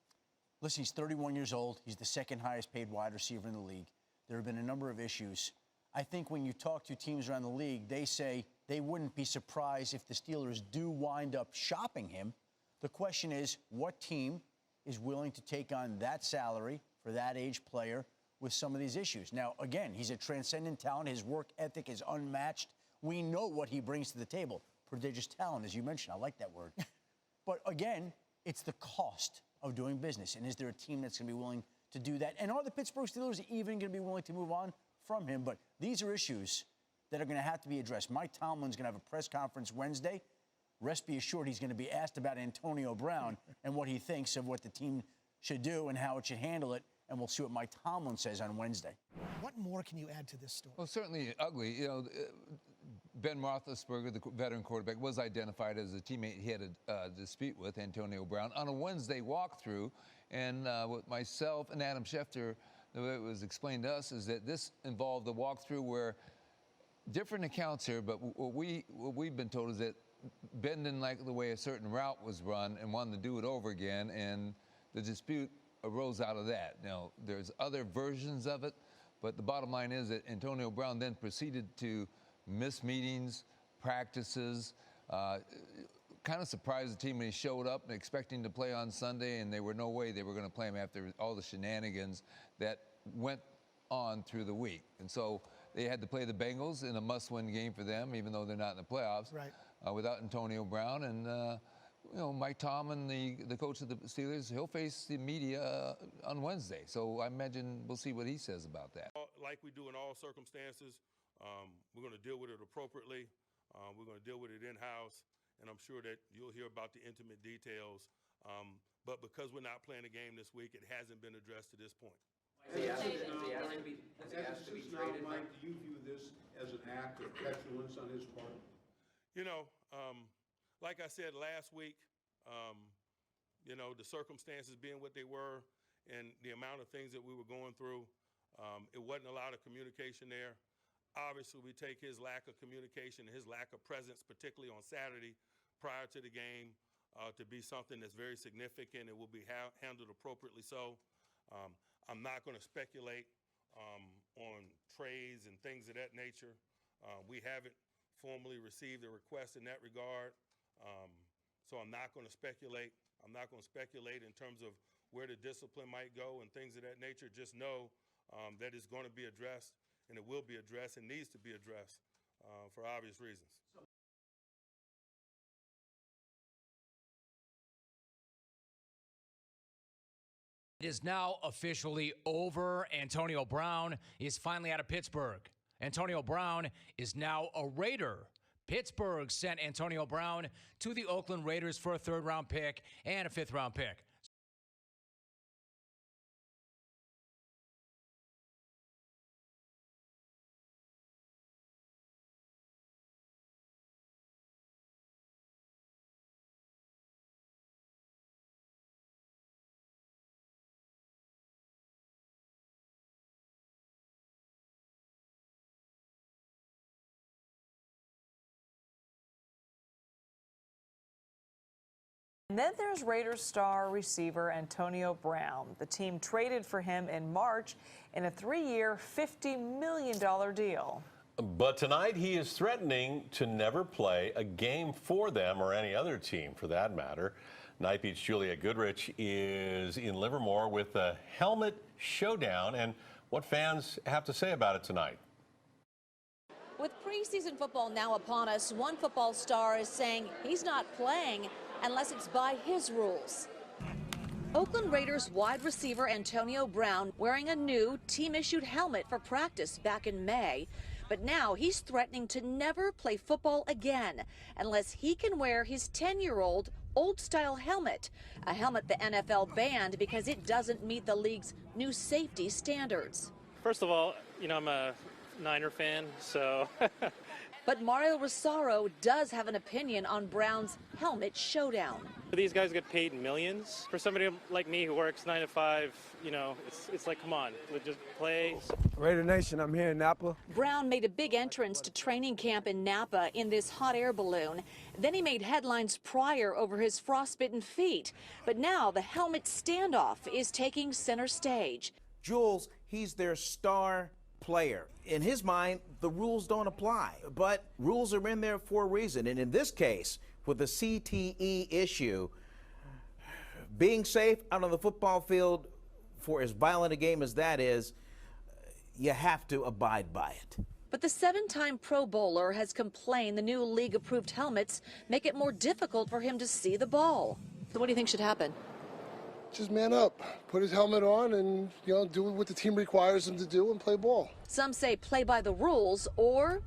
Listen, he's 31 years old. He's the second highest paid wide receiver in the league. There have been a number of issues. I think when you talk to teams around the league, they say they wouldn't be surprised if the Steelers do wind up shopping him. The question is, what team is willing to take on that salary for that age player with some of these issues? Now, again, he's a transcendent talent. His work ethic is unmatched. We know what he brings to the table. Prodigious talent, as you mentioned. I like that word. But again, it's the cost of doing business. And is there a team that's going to be willing to do that? And are the Pittsburgh Steelers even going to be willing to move on from him? But these are issues that are going to have to be addressed. Mike Tomlin's going to have a press conference Wednesday. Rest be assured he's going to be asked about Antonio Brown and what he thinks of what the team should do and how it should handle it. And we'll see what Mike Tomlin says on Wednesday. What more can you add to this story? Well, certainly ugly. You know, Ben Roethlisberger, the veteran quarterback, was identified as a teammate he had a dispute with, Antonio Brown, on a Wednesday walkthrough. And with myself and Adam Schefter, the way it was explained to us is that this involved a walkthrough where different accounts here, but what we've been told is that Ben didn't like the way a certain route was run and wanted to do it over again, and the dispute arose out of that. Now, there's other versions of it, but the bottom line is that Antonio Brown then proceeded to miss meetings, practices, kind of surprised the team when he showed up and expecting to play on Sunday, and there were no way they were going to play him after all the shenanigans that went on through the week. And so they had to play the Bengals in a must-win game for them, even though they're not in the playoffs, without Antonio Brown. And, you know, Mike Tomlin, the coach of the Steelers, he'll face the media on Wednesday. So I imagine we'll see what he says about that. Like we do in all circumstances, we're going to deal with it appropriately. We're going to deal with it in-house. And I'm sure that you'll hear about the intimate details. But because we're not playing a game this week, it hasn't been addressed to this point. Mike, do you view this as an act of petulance on his part? You know, like I said last week, you know, the circumstances being what they were and the amount of things that we were going through, it wasn't a lot of communication there. Obviously, we take his lack of communication and his lack of presence, particularly on Saturday prior to the game, to be something that's very significant and will be handled appropriately so. I'm not going to speculate on trades and things of that nature. We haven't formally received a request in that regard, so I'm not going to speculate. I'm not going to speculate in terms of where the discipline might go and things of that nature. Just know that it's going to be addressed, and it will be addressed and needs to be addressed for obvious reasons. It is now officially over. Antonio Brown is finally out of Pittsburgh. Antonio Brown is now a Raider. Pittsburgh sent Antonio Brown to the Oakland Raiders for a third-round pick and a fifth-round pick. And then there's Raiders star receiver Antonio Brown. The team traded for him in March in a 3-year, $50 million deal. But tonight he is threatening to never play a game for them or any other team for that matter. Night Beat's Juliette Goodrich is in Livermore with the helmet showdown and what fans have to say about it tonight. With preseason football now upon us, one football star is saying he's not playing unless it's by his rules. Oakland Raiders wide receiver Antonio Brown wearing a new team-issued helmet for practice back in May. But now he's threatening to never play football again unless he can wear his 10-year-old old-style helmet, a helmet the NFL banned because it doesn't meet the league's new safety standards. First of all, I'm a Niner fan, so. But Mario Rosario does have an opinion on Brown's helmet showdown. These guys get paid millions. For somebody like me who works 9 to 5, it's like, come on, just play. Raider Nation, I'm here in Napa. Brown made a big entrance to training camp in Napa in this hot air balloon. Then he made headlines prior over his frostbitten feet. But now the helmet standoff is taking center stage. Jules, he's their star player. In his mind, the rules don't apply, but rules are in there for a reason. And in this case, with the CTE issue, being safe out on the football field for as violent a game as that is, you have to abide by it. But the 7-time Pro Bowler has complained the new league-approved helmets make it more difficult for him to see the ball. So what do you think should happen? Just man up, put his helmet on and, do what the team requires him to do and play ball. Some say play by the rules or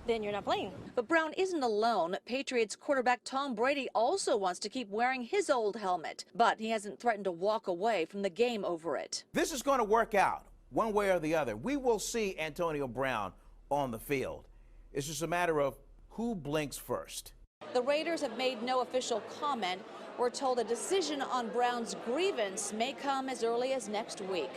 then you're not playing. But Brown isn't alone. Patriots quarterback Tom Brady also wants to keep wearing his old helmet, but he hasn't threatened to walk away from the game over it. This is going to work out one way or the other. We will see Antonio Brown on the field. It's just a matter of who blinks first. The Raiders have made no official comment. We're told a decision on Brown's grievance may come as early as next week.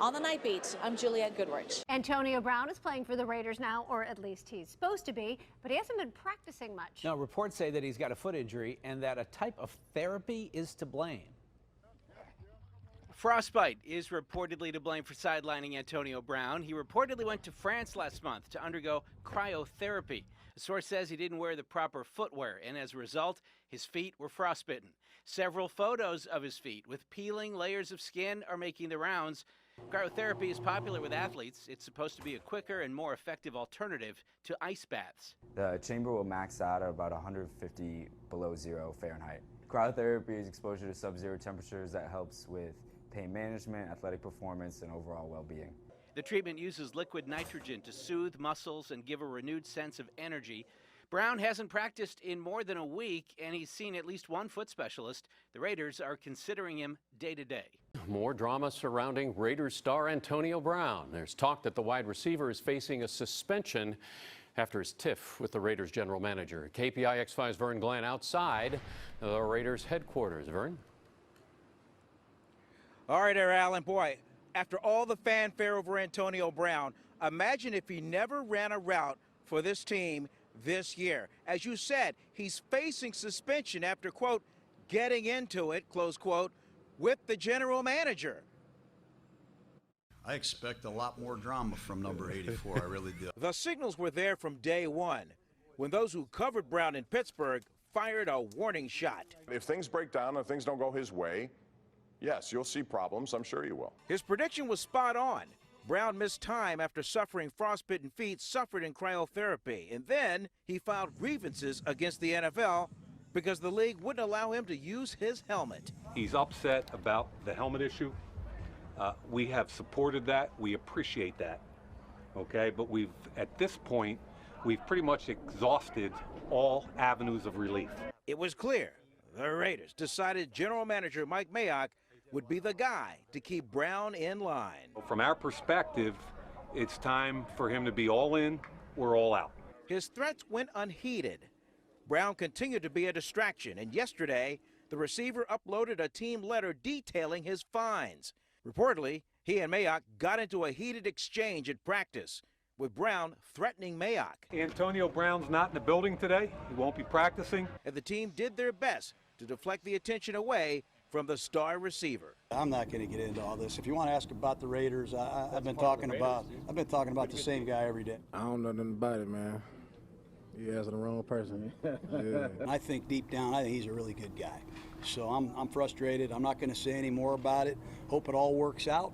On the Night Beat, I'm Juliette Goodrich. Antonio Brown is playing for the Raiders now, or at least he's supposed to be, but he hasn't been practicing much. No, reports say that he's got a foot injury and that a type of therapy is to blame. Frostbite is reportedly to blame for sidelining Antonio Brown. He reportedly went to France last month to undergo cryotherapy. A source says he didn't wear the proper footwear, and as a result, his feet were frostbitten. Several photos of his feet with peeling layers of skin are making the rounds. Cryotherapy is popular with athletes. It's supposed to be a quicker and more effective alternative to ice baths. The chamber will max out at about 150 below zero Fahrenheit. Cryotherapy is exposure to sub-zero temperatures that helps with pain management, athletic performance, and overall well-being. The treatment uses liquid nitrogen to soothe muscles and give a renewed sense of energy. Brown hasn't practiced in more than a week, and he's seen at least one foot specialist. The Raiders are considering him day to day. More drama surrounding Raiders star Antonio Brown. There's talk that the wide receiver is facing a suspension after his tiff with the Raiders general manager. KPIX5's Vern Glenn outside the Raiders headquarters. Vern? All right, there, Alan. Boy, after all the fanfare over Antonio Brown, imagine if he never ran a route for this team this year. As you said, he's facing suspension after, quote, getting into it, close quote, with the general manager. I expect a lot more drama from number 84, I really do. The signals were there from day one when those who covered Brown in Pittsburgh fired a warning shot. If things break down and things don't go his way, yes, you'll see problems. I'm sure you will. His prediction was spot on. Brown missed time after suffering frostbitten feet suffered in cryotherapy. And then he filed grievances against the NFL because the league wouldn't allow him to use his helmet. He's upset about the helmet issue. We have supported that. We appreciate that. Okay, but at this point, we've pretty much exhausted all avenues of relief. It was clear the Raiders decided general manager Mike Mayock would be the guy to keep Brown in line. From our perspective, it's time for him to be all in or all out. His threats went unheeded. Brown continued to be a distraction, and yesterday, the receiver uploaded a team letter detailing his fines. Reportedly, he and Mayock got into a heated exchange at practice, with Brown threatening Mayock. Antonio Brown's not in the building today. He won't be practicing. And the team did their best to deflect the attention away from the star receiver. I'm not going to get into all this. If you want to ask about the Raiders, I've been talking about the same guy every day. I don't know nothing about it, man. You're asking the wrong person. Yeah. I think deep down, I think he's a really good guy. So I'm frustrated. I'm not going to say any more about it. Hope it all works out.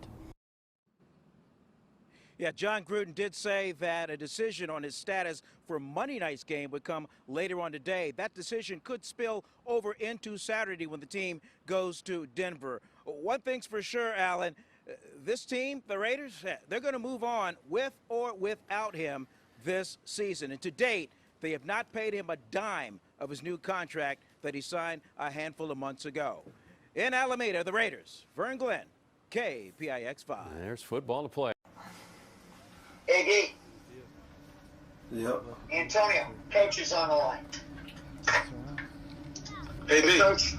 Yeah, John Gruden did say that a decision on his status for Monday night's game would come later on today. That decision could spill over into Saturday when the team goes to Denver. One thing's for sure, Alan, this team, the Raiders, they're going to move on with or without him this season. And to date, they have not paid him a dime of his new contract that he signed a handful of months ago. In Alameda, the Raiders, Vern Glenn, KPIX5. There's football to play. Iggy. Yep. Antonio, coach is on the line. Hey, B. Coach.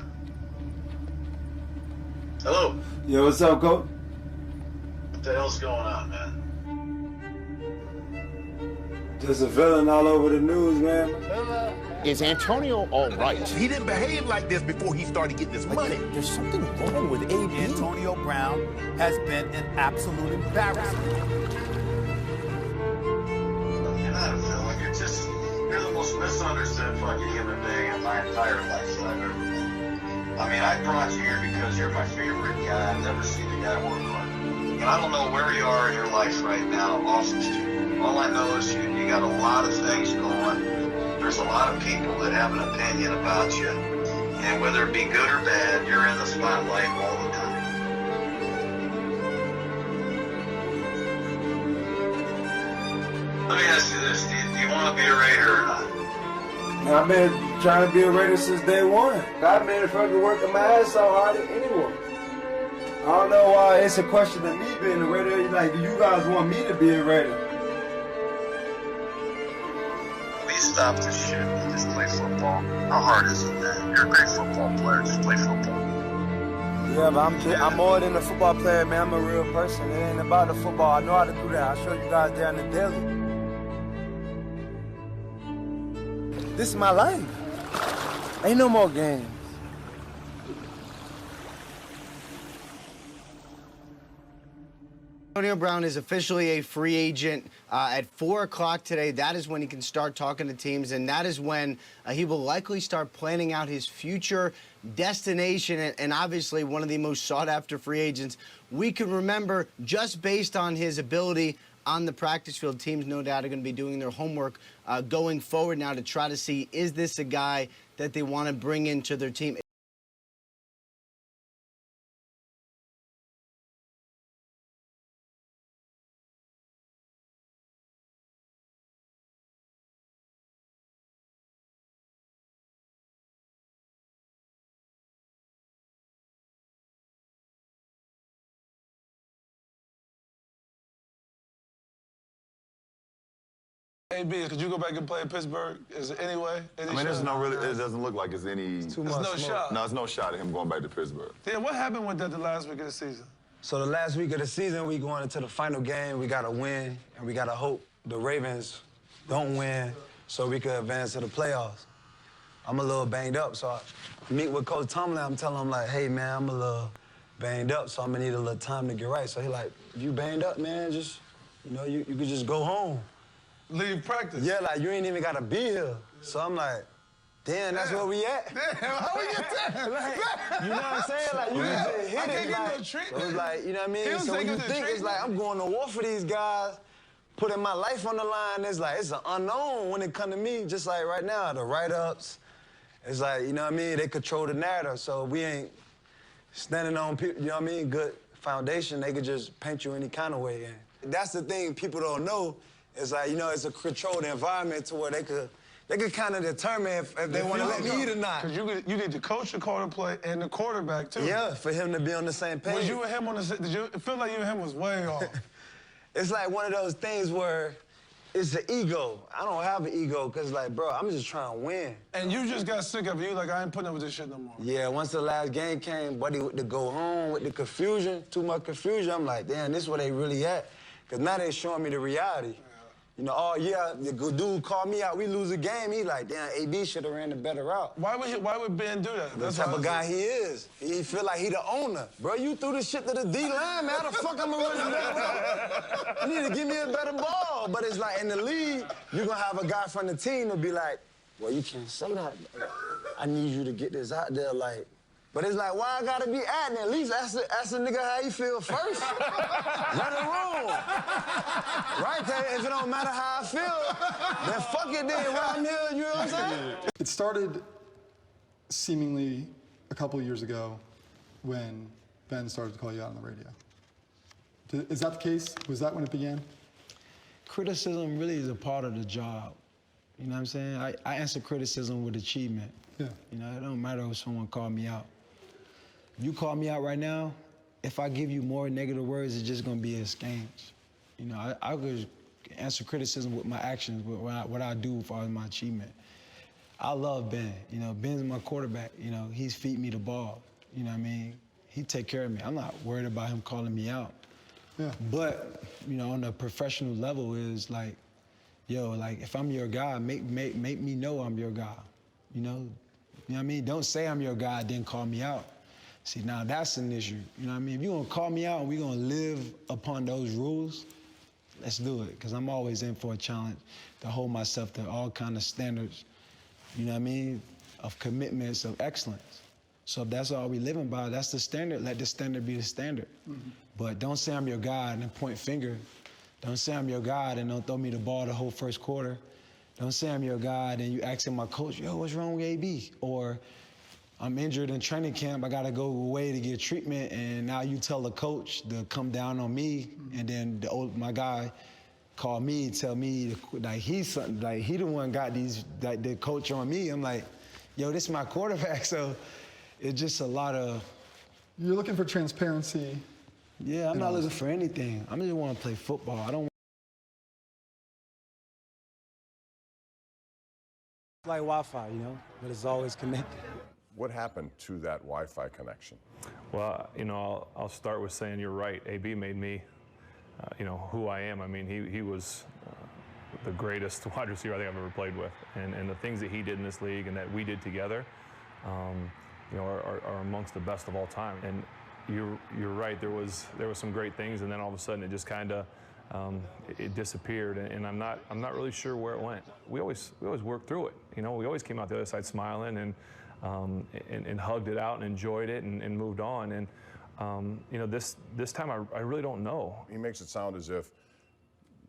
Hello. Yo, what's up, coach? What the hell's going on, man? Just a villain all over the news, man. Is Antonio all right? He didn't behave like this before he started getting this money. There's something wrong with AB. Antonio Brown has been an absolute embarrassment. You're not a villain. You're the most misunderstood fucking human being in my entire life that I've ever met. I mean, I brought you here because you're my favorite guy. I've never seen a guy work hard. And I don't know where you are in your life right now off the street. All I know is you got a lot of things going. There's a lot of people that have an opinion about you. And whether it be good or bad, you're in the spotlight all the time. Let me ask you this, do you want to be a Raider or not? I've been trying to be a Raider since day one. I've been fucking working my ass so hard at anyone. I don't know why it's a question of me being a Raider. Like, do you guys want me to be a Raider? Will you stop this shit and just play football? How hard is it, man? You're a great football player. Just play football. Yeah, but I'm more than a football player, man. I'm a real person. It ain't about the football. I know how to do that. I'll show you guys there on the daily. This is my life. Ain't no more games. Antonio Brown is officially a free agent at 4 o'clock today. That is when he can start talking to teams, and that is when he will likely start planning out his future destination, and obviously one of the most sought-after free agents we can remember, just based on his ability on the practice field. Teams, no doubt, are going to be doing their homework going forward now to try to see, is this a guy that they want to bring into their team? Hey, B, could you go back and play in Pittsburgh? Is it any way? I mean, there's no really, it doesn't look like it's any... There's no shot. No, it's no shot of him going back to Pittsburgh. Yeah, what happened with that the last week of the season? So the last week of the season, we going into the final game. We got to win, and we got to hope the Ravens don't win so we can advance to the playoffs. I'm a little banged up, so I meet with Coach Tomlin. I'm telling him, like, hey, man, I'm a little banged up, so I'm going to need a little time to get right. So he like, if you banged up, man, just, you know, you could just go home. Leave practice? Yeah, like, you ain't even got to be here. So I'm like, damn, that's where we at. Damn, how we get there? Like, you know what I'm saying? Like, you just hit I it. can't get Like, no treatment. so it's like, you know what I mean? He was So when taking you the think it's treatment. like, I'm going to war for these guys, putting my life on the line, it's like, it's an unknown when it come to me, just like right now, the write-ups. It's like, you know what I mean? They control the narrative, so we ain't standing on, you know what I mean, good foundation. They could just paint you any kind of way. And that's the thing people don't know. It's like, you know, it's a controlled environment to where they could kind of determine if they want to let me eat or not. Because you need to coach the quarterback and the quarterback, too. Yeah, for him to be on the same page. Was you and him on the same... Did you feel like you and him was way off? It's like one of those things where it's the ego. I don't have an ego because, like, bro, I'm just trying to win. And you just got sick of it. You like, I ain't putting up with this shit no more. Yeah, once the last game came, buddy, with the go home, with the confusion, too much confusion, I'm like, damn, this is where they really at. Because now they showing me the reality. Yeah. You know, oh, yeah, the good dude called me out. We lose a game. He like, damn, AB should have ran the better route. Why would Ben do that? That's the type of guy he is. He feel like he the owner. Bro, you threw this shit to the D-line, man. How the fuck I'm gonna run the better route? You need to give me a better ball. But it's like, in the league, you're gonna have a guy from the team to be like, well, you can't say that. I need you to get this out there, like, But it's like, why I gotta be acting? At least ask the nigga how he feel first. Let it roll. Right? 'Cause if it don't matter how I feel, then fuck it then. Why I'm here, you know what I'm saying? It started seemingly a couple of years ago when Ben started to call you out on the radio. Is that the case? Was that when it began? Criticism really is a part of the job. You know what I'm saying? I answer criticism with achievement. Yeah. You know, it don't matter if someone called me out. You call me out right now, if I give you more negative words, it's just gonna be a scams. You know, I could answer criticism with my actions, with what I do as far as my achievement. I love Ben. You know, Ben's my quarterback. You know, he's feeding me the ball. You know what I mean? He take care of me. I'm not worried about him calling me out. Yeah. But, you know, on a professional level is like, yo, like if I'm your guy, make me know I'm your guy. You know what I mean? Don't say I'm your guy, then call me out. See, now that's an issue. You know what I mean? If you're gonna call me out and we're gonna live upon those rules, let's do it. Because I'm always in for a challenge to hold myself to all kind of standards, you know what I mean, of commitments, of excellence. So if that's all we living by, that's the standard. Let the standard be the standard. Mm-hmm. But don't say I'm your guy and then point finger. Don't say I'm your guy and don't throw me the ball the whole first quarter. Don't say I'm your guy and you asking my coach, yo, what's wrong with AB? Or I'm injured in training camp, I gotta go away to get treatment, and now you tell the coach to come down on me, and then my guy call me, tell me like he's something, like he the one got these, like the coach on me. I'm like, yo, this is my quarterback, so it's just a lot of. You're looking for transparency. Yeah, I'm not looking for anything. I just want to play football. I don't. It's like Wi-Fi, you know, but it's always connected. What happened to that Wi-Fi connection? Well, you know, I'll start with saying you're right. AB made me, you know, who I am. I mean, he was the greatest wide receiver I think I've ever played with. And the things that he did in this league and that we did together, you know, are amongst the best of all time. And you're right. There was some great things, and then all of a sudden it just kind of it disappeared. And I'm not really sure where it went. We always worked through it. You know, we always came out the other side smiling and hugged it out and enjoyed it and moved on. And you know, this time I really don't know. He makes it sound as if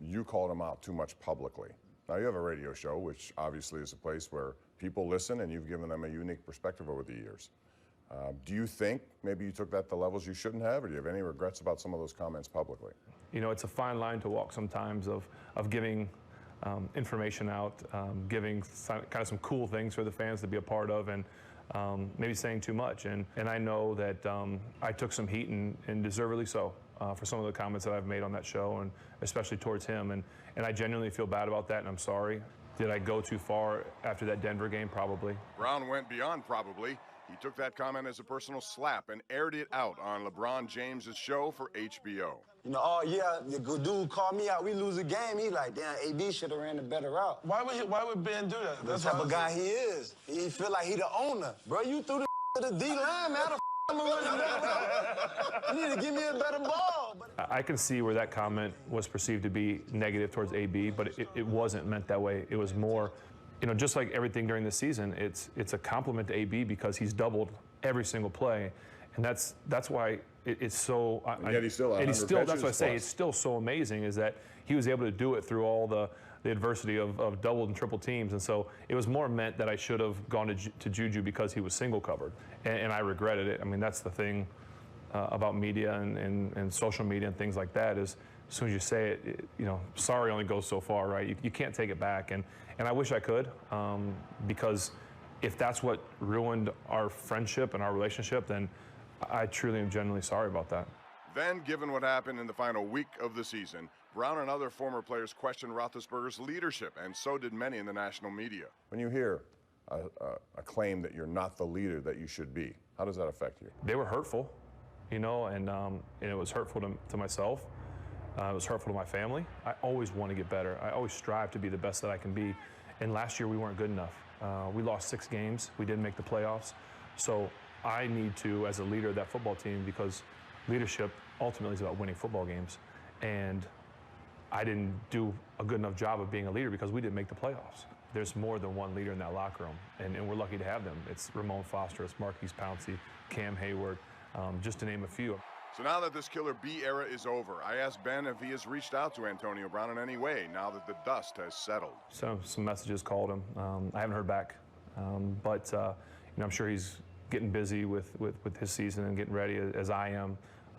you called him out too much publicly. Now you have a radio show, which obviously is a place where people listen, and you've given them a unique perspective over the years. Do you think maybe you took that to levels you shouldn't have, or do you have any regrets about some of those comments publicly? You know, it's a fine line to walk sometimes of giving information out, giving kind of some cool things for the fans to be a part of, and maybe saying too much. And I know that I took some heat, and deservedly so, for some of the comments that I've made on that show, and especially towards him. And I genuinely feel bad about that, and I'm sorry. Did I go too far after that Denver game? Probably. Brown went beyond probably. He took that comment as a personal slap and aired it out on LeBron James's show for HBO. You know, oh yeah, the good dude called me out. We lose a game. He like, damn, AB should have ran a better route. Why would Ben do that? That's the type of guy he is. He feel like he the owner. Bro, you threw the to the D line, man. How the I'm gonna run that route? You need to give me a better ball. I can see where that comment was perceived to be negative towards AB, but it wasn't meant that way. It was more, you know, just like everything during the season, it's a compliment to AB because he's doubled every single play, and that's why it's so. And yet he's still that's why I say it's still so amazing is that he was able to do it through all the adversity of double and triple teams, and so it was more meant that I should have gone to Juju because he was single covered, and I regretted it. I mean, that's the thing about media and social media and things like that is as soon as you say it, you know, sorry only goes so far, right? You can't take it back, and I wish I could, because if that's what ruined our friendship and our relationship, then I truly am genuinely sorry about that. Then, given what happened in the final week of the season, Brown and other former players questioned Roethlisberger's leadership, and so did many in the national media. When you hear a claim that you're not the leader that you should be, how does that affect you? They were hurtful, you know, and it was hurtful to myself. It was hurtful to my family. I always want to get better. I always strive to be the best that I can be. And last year we weren't good enough. We lost 6 games. We didn't make the playoffs. So I need to, as a leader of that football team, because leadership ultimately is about winning football games. And I didn't do a good enough job of being a leader because we didn't make the playoffs. there's more than one leader in that locker room, and we're lucky to have them. It's Ramon Foster, it's Marquise Pouncey, Cam Hayward, just to name a few. So now that this Killer B era is over, I asked Ben if he has reached out to Antonio Brown in any way now that the dust has settled. So some messages, called him. I haven't heard back, but I'm sure he's getting busy with his season and getting ready, as I am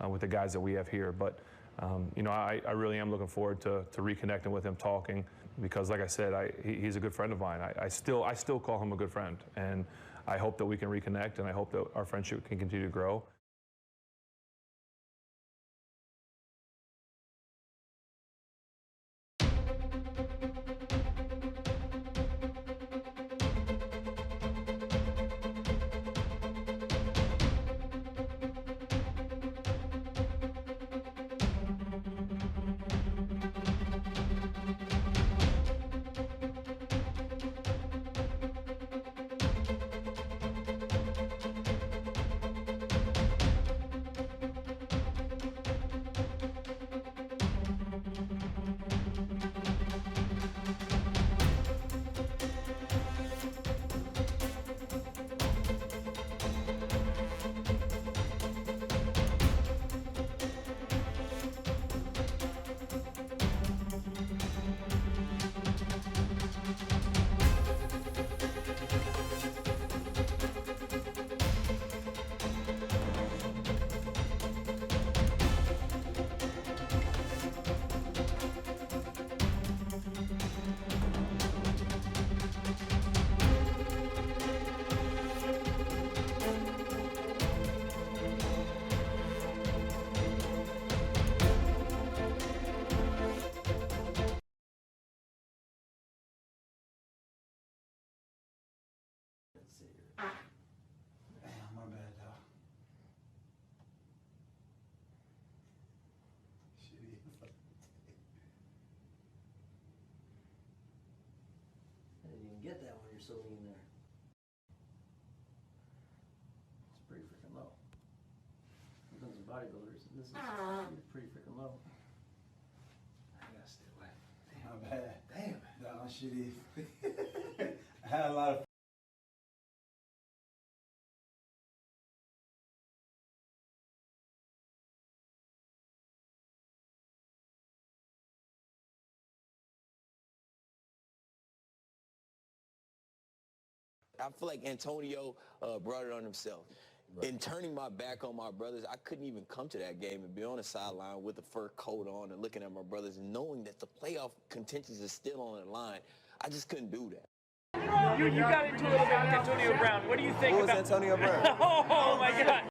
with the guys that we have here. But I really am looking forward to reconnecting with him, talking, because like I said, he's a good friend of mine. I still call him a good friend, and I hope that we can reconnect, and I hope that our friendship can continue to grow. Get that when you're so lean there. It's pretty freaking low. I've done some bodybuilders, and this is pretty freaking low. I gotta stay away. Damn, my bad. Damn. That shitty. I had a lot of. I feel like Antonio brought it on himself. Right. In turning my back on my brothers, I couldn't even come to that game and be on the sideline with a fur coat on and looking at my brothers and knowing that the playoff contention is still on the line. I just couldn't do that. You got into a little bit with Antonio Brown. What do you think about Antonio Brown? Oh my God.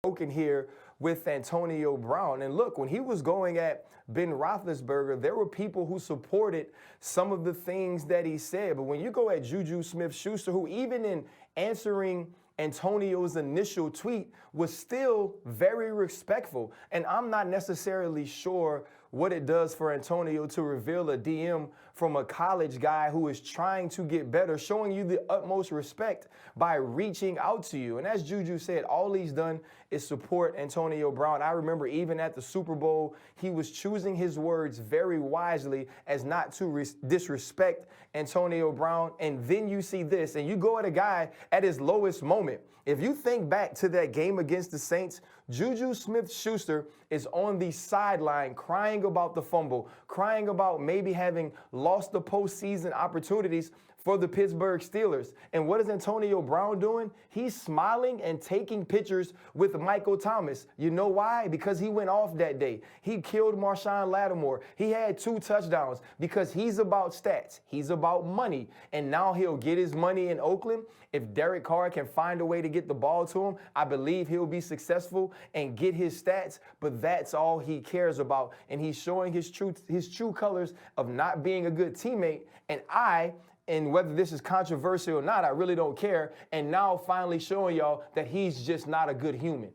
Spoken here with Antonio Brown. And look, when he was going at Ben Roethlisberger, there were people who supported some of the things that he said. But when you go at Juju Smith-Schuster, who even in answering Antonio's initial tweet was still very respectful. And I'm not necessarily sure what it does for Antonio to reveal a DM from a college guy who is trying to get better, showing you the utmost respect by reaching out to you. And as Juju said, all he's done is support Antonio Brown. I remember even at the Super Bowl, he was choosing his words very wisely as not to disrespect Antonio Brown. And then you see this, and you go at a guy at his lowest moment. If you think back to that game against the Saints, Juju Smith-Schuster is on the sideline crying about the fumble, crying about maybe having lost the postseason opportunities for the Pittsburgh Steelers. And what is Antonio Brown doing? He's smiling and taking pictures with Michael Thomas. You know why? Because he went off that day. He killed Marshawn Lattimore. He had 2 touchdowns because he's about stats. He's about money. And now he'll get his money in Oakland. If Derek Carr can find a way to get the ball to him, I believe he'll be successful and get his stats. But that's all he cares about. And he's showing his true colors of not being a good teammate. And whether this is controversial or not, I really don't care. And now finally showing y'all that he's just not a good human.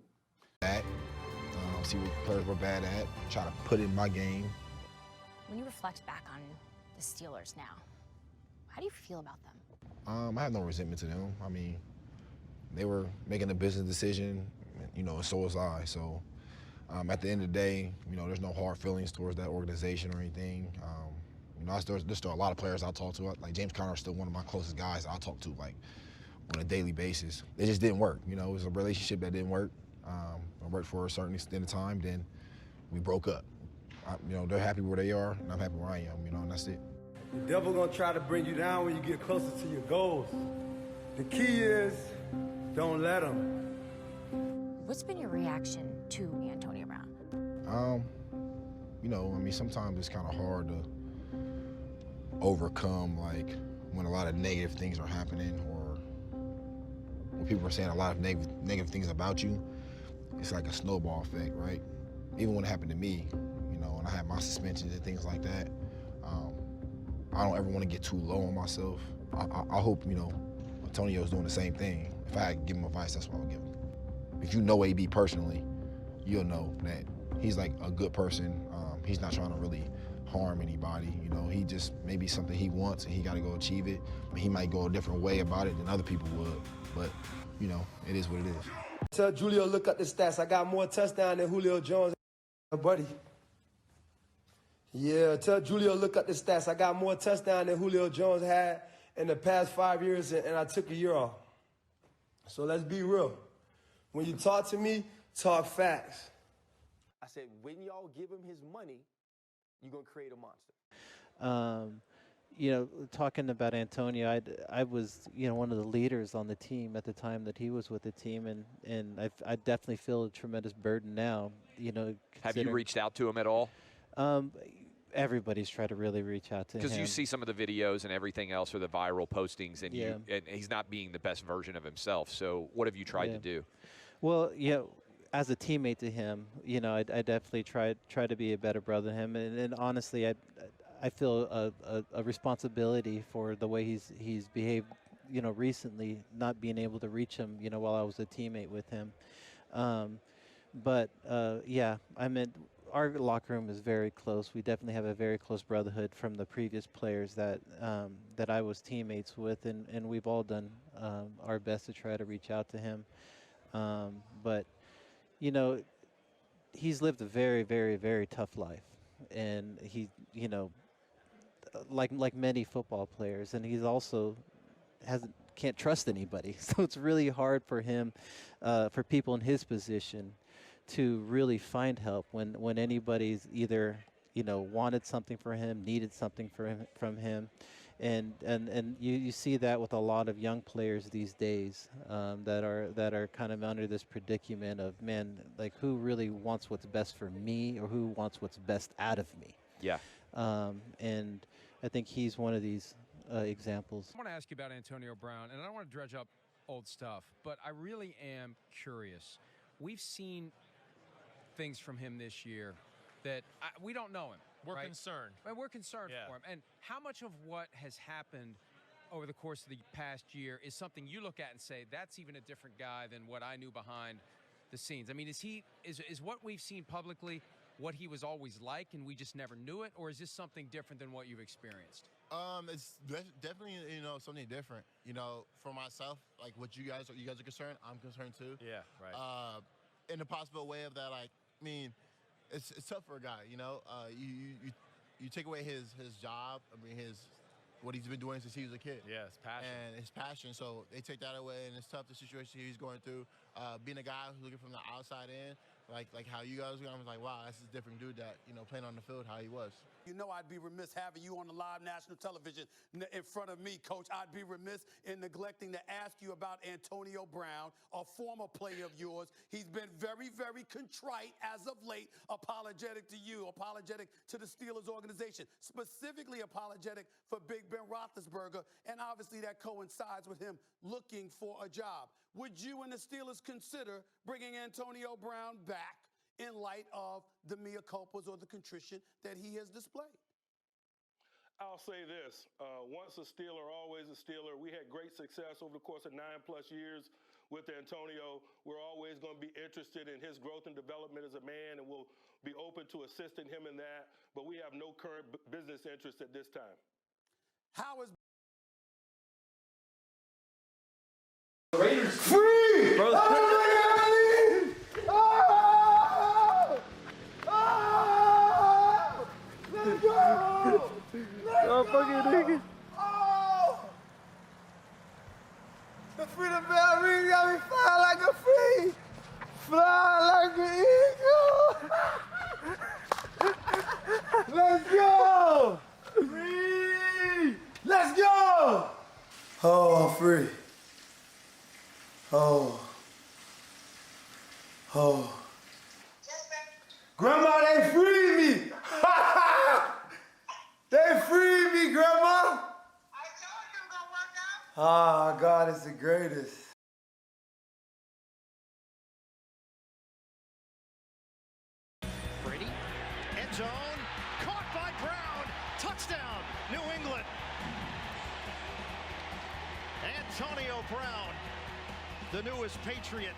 See what players were bad at, try to put it in my game. When you reflect back on the Steelers now, how do you feel about them? I have no resentment to them. I mean, they were making a business decision, you know, and so was I. So At the end of the day, you know, there's no hard feelings towards that organization or anything. You know, there's still a lot of players I talk to. Like James Conner is still one of my closest guys I talk to, like, on a daily basis. It just didn't work. You know, it was a relationship that didn't work. I worked for a certain extent of time, then we broke up. You know, they're happy where they are, and I'm happy where I am, you know, and that's it. The devil gonna try to bring you down when you get closer to your goals. The key is, don't let him. What's been your reaction to Antonio Brown? You know, I mean, sometimes it's kind of hard to overcome, like, when a lot of negative things are happening, or when people are saying a lot of negative things about you. It's like a snowball effect, right? Even when it happened to me, you know, and I had my suspensions and things like that, I don't ever want to get too low on myself. I hope, you know, Antonio's doing the same thing. If I had to give him advice, that's what I would give him. If you know AB personally, you'll know that he's like a good person. He's not trying to really harm anybody. You know, he just, maybe something he wants and he got to go achieve it. But he might go a different way about it than other people would. But, you know, it is what it is. Tell Julio, look up the stats. I got more touchdowns than Julio Jones, buddy. Yeah, tell Julio, look up the stats. I got more touchdowns than Julio Jones had in the past 5 years, and I took a year off. So let's be real. When you talk to me, talk facts. I said, when y'all give him his money, you're going to create a monster. You know, talking about Antonio, I was, you know, one of the leaders on the team at the time that he was with the team, and I definitely feel a tremendous burden now, you know. Have you reached out to him at all? Everybody's tried to really reach out to him. Because you see some of the videos and everything else, or the viral postings, and and he's not being the best version of himself. So what have you tried to do? Well, yeah, as a teammate to him, you know, I definitely try to be a better brother to him, and honestly, I feel a responsibility for the way he's behaved, you know, recently, not being able to reach him, you know, while I was a teammate with him. Yeah, I mean, our locker room is very close. We definitely have a very close brotherhood from the previous players that I was teammates with, and we've all done our best to try to reach out to him. But, you know, he's lived a very, very, very tough life, and he, you know, like many football players, and he's also can't trust anybody. So it's really hard for him, for people in his position, to really find help when anybody's either, you know, wanted something for him, needed something from him, and you see that with a lot of young players these days that are kind of under this predicament of, man, like, who really wants what's best for me, or who wants what's best out of me? Yeah. And I think he's one of these examples. I want to ask you about Antonio Brown, and I don't want to dredge up old stuff, but I really am curious. We've seen things from him this year that we don't know him. We're right? concerned. And we're concerned for him. And how much of what has happened over the course of the past year is something you look at and say, that's even a different guy than what I knew behind the scenes? I mean, is what we've seen publicly what he was always like and we just never knew it, or is this something different than what you've experienced? It's definitely, you know, something different. You know, for myself, like what you guys are concerned, I'm concerned too. Yeah, right. In a possible way of that, like, I mean, it's tough for a guy, you know. You take away his job. I mean, what he's been doing since he was a kid. Yeah, his passion. And his passion. So they take that away, and it's tough, the situation he's going through. Being a guy who's looking from the outside in, like how you guys, I was like, wow, that's a different dude that, you know, playing on the field how he was. You know, I'd be remiss having you on the live national television in front of me, Coach. I'd be remiss in neglecting to ask you about Antonio Brown, a former player of yours. He's been very, very contrite as of late, apologetic to you, apologetic to the Steelers organization, specifically apologetic for Big Ben Roethlisberger, and obviously that coincides with him looking for a job. Would you and the Steelers consider bringing Antonio Brown back in light of the mea culpas or the contrition that he has displayed? I'll say this, once a Steeler, always a Steeler. We had great success over the course of 9+ years with Antonio. We're always going to be interested in his growth and development as a man, and we'll be open to assisting him in that, but we have no current business interest at this time. How is Raiders free! Bro. Oh! the freedom bell ring, got me flying like a free, flying like an eagle. Let's go! Free! Let's go! Oh, I'm free. Oh. Oh. Grandma, they freed me! They freed me, Grandma! Ah, God is the greatest. Brady, end zone, caught by Brown, touchdown, New England. Antonio Brown, the newest Patriot.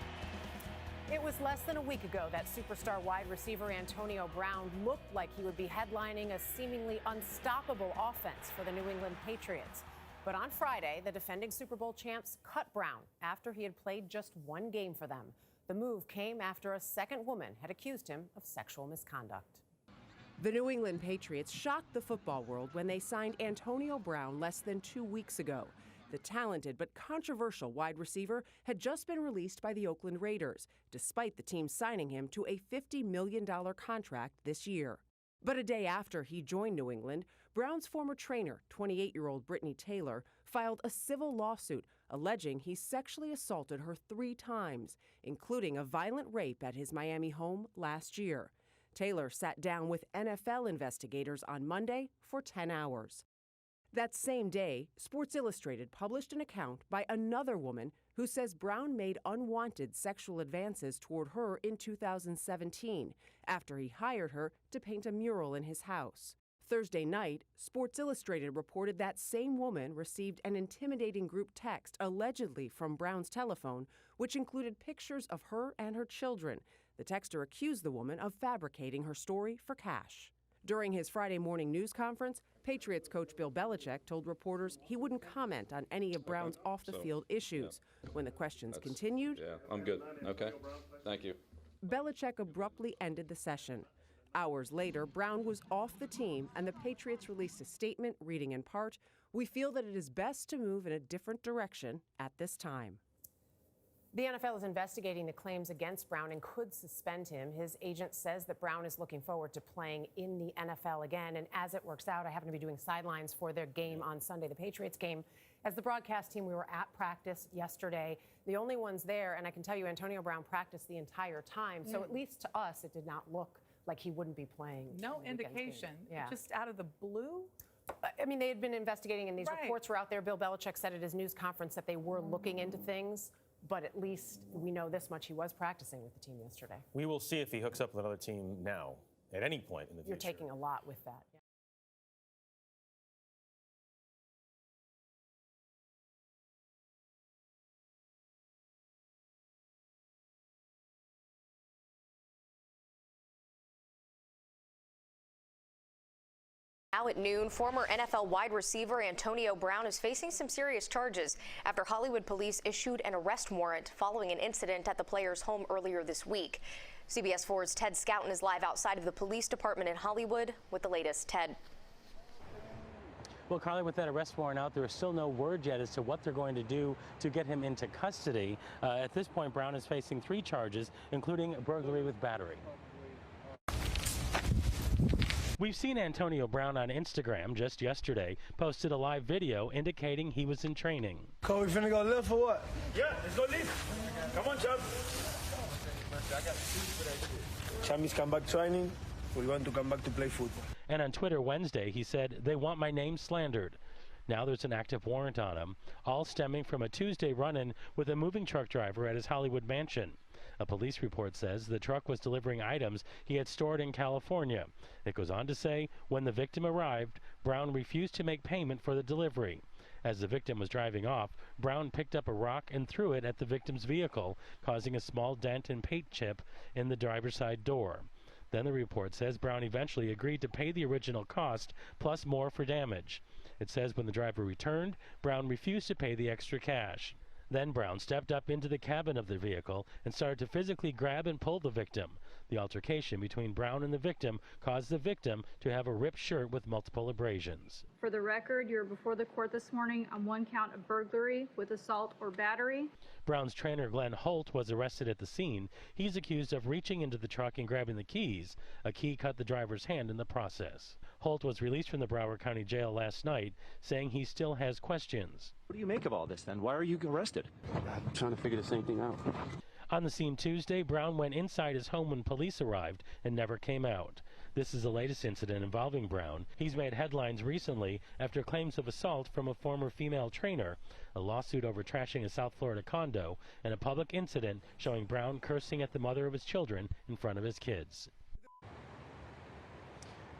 It was less than a week ago that superstar wide receiver Antonio Brown looked like he would be headlining a seemingly unstoppable offense for the New England Patriots. But on Friday, the defending Super Bowl champs cut Brown after he had played just one game for them. The move came after a second woman had accused him of sexual misconduct. The New England Patriots shocked the football world when they signed Antonio Brown less than 2 weeks ago. The talented but controversial wide receiver had just been released by the Oakland Raiders, despite the team signing him to a $50 million contract this year. But a day after he joined New England, Brown's former trainer, 28-year-old Brittany Taylor, filed a civil lawsuit alleging he sexually assaulted her 3 times, including a violent rape at his Miami home last year. Taylor sat down with NFL investigators on Monday for 10 hours. That same day, Sports Illustrated published an account by another woman who says Brown made unwanted sexual advances toward her in 2017 after he hired her to paint a mural in his house. Thursday night, Sports Illustrated reported that same woman received an intimidating group text allegedly from Brown's telephone, which included pictures of her and her children. The texter accused the woman of fabricating her story for cash. During his Friday morning news conference, Patriots coach Bill Belichick told reporters he wouldn't comment on any of Brown's off-the-field issues. When the questions continued, Yeah, I'm good. Okay. Thank you. Belichick abruptly ended the session. Hours later, Brown was off the team, and the Patriots released a statement reading in part, "We feel that it is best to move in a different direction at this time." The NFL is investigating the claims against Brown and could suspend him. His agent says that Brown is looking forward to playing in the NFL again. And as it works out, I happen to be doing sidelines for their game on Sunday, the Patriots game. As the broadcast team, we were at practice yesterday, the only ones there. And I can tell you, Antonio Brown practiced the entire time. So at least to us, it did not look like he wouldn't be playing. No indication. Yeah. Just out of the blue? I mean, they had been investigating, and these reports were out there. Bill Belichick said at his news conference that they were looking into things, but at least we know this much. He was practicing with the team yesterday. We will see if he hooks up with another team now, at any point in the future. You're taking a lot with that. Yeah. Now at noon, former NFL wide receiver Antonio Brown is facing some serious charges after Hollywood police issued an arrest warrant following an incident at the player's home earlier this week. CBS 4's Ted Scouten is live outside of the police department in Hollywood with the latest. Ted. Well, Carly, with that arrest warrant out, there is still no word yet as to what they're going to do to get him into custody. At this point, Brown is facing 3 charges, including burglary with battery. We've seen Antonio Brown on Instagram just yesterday, posted a live video indicating he was in training. Cole, we finna go lift or what? Yeah, let's go lift. Come on, Chubb. Chammy's come back training. We want to come back to play football. And on Twitter Wednesday, he said, "They want my name slandered." Now there's an active warrant on him, all stemming from a Tuesday run-in with a moving truck driver at his Hollywood mansion. A police report says the truck was delivering items he had stored in California. It goes on to say when the victim arrived, Brown refused to make payment for the delivery. As the victim was driving off, Brown picked up a rock and threw it at the victim's vehicle, causing a small dent and paint chip in the driver's side door. Then the report says Brown eventually agreed to pay the original cost plus more for damage. It says when the driver returned, Brown refused to pay the extra cash. Then Brown stepped up into the cabin of the vehicle and started to physically grab and pull the victim. The altercation between Brown and the victim caused the victim to have a ripped shirt with multiple abrasions. For the record, you're before the court this morning on one count of burglary with assault or battery. Brown's trainer, Glenn Holt, was arrested at the scene. He's accused of reaching into the truck and grabbing the keys. A key cut the driver's hand in the process. Holt was released from the Broward County Jail last night, saying he still has questions. What do you make of all this, then? Why are you arrested? I'm trying to figure the same thing out. On the scene Tuesday, Brown went inside his home when police arrived and never came out. This is the latest incident involving Brown. He's made headlines recently after claims of assault from a former female trainer, a lawsuit over trashing a South Florida condo, and a public incident showing Brown cursing at the mother of his children in front of his kids.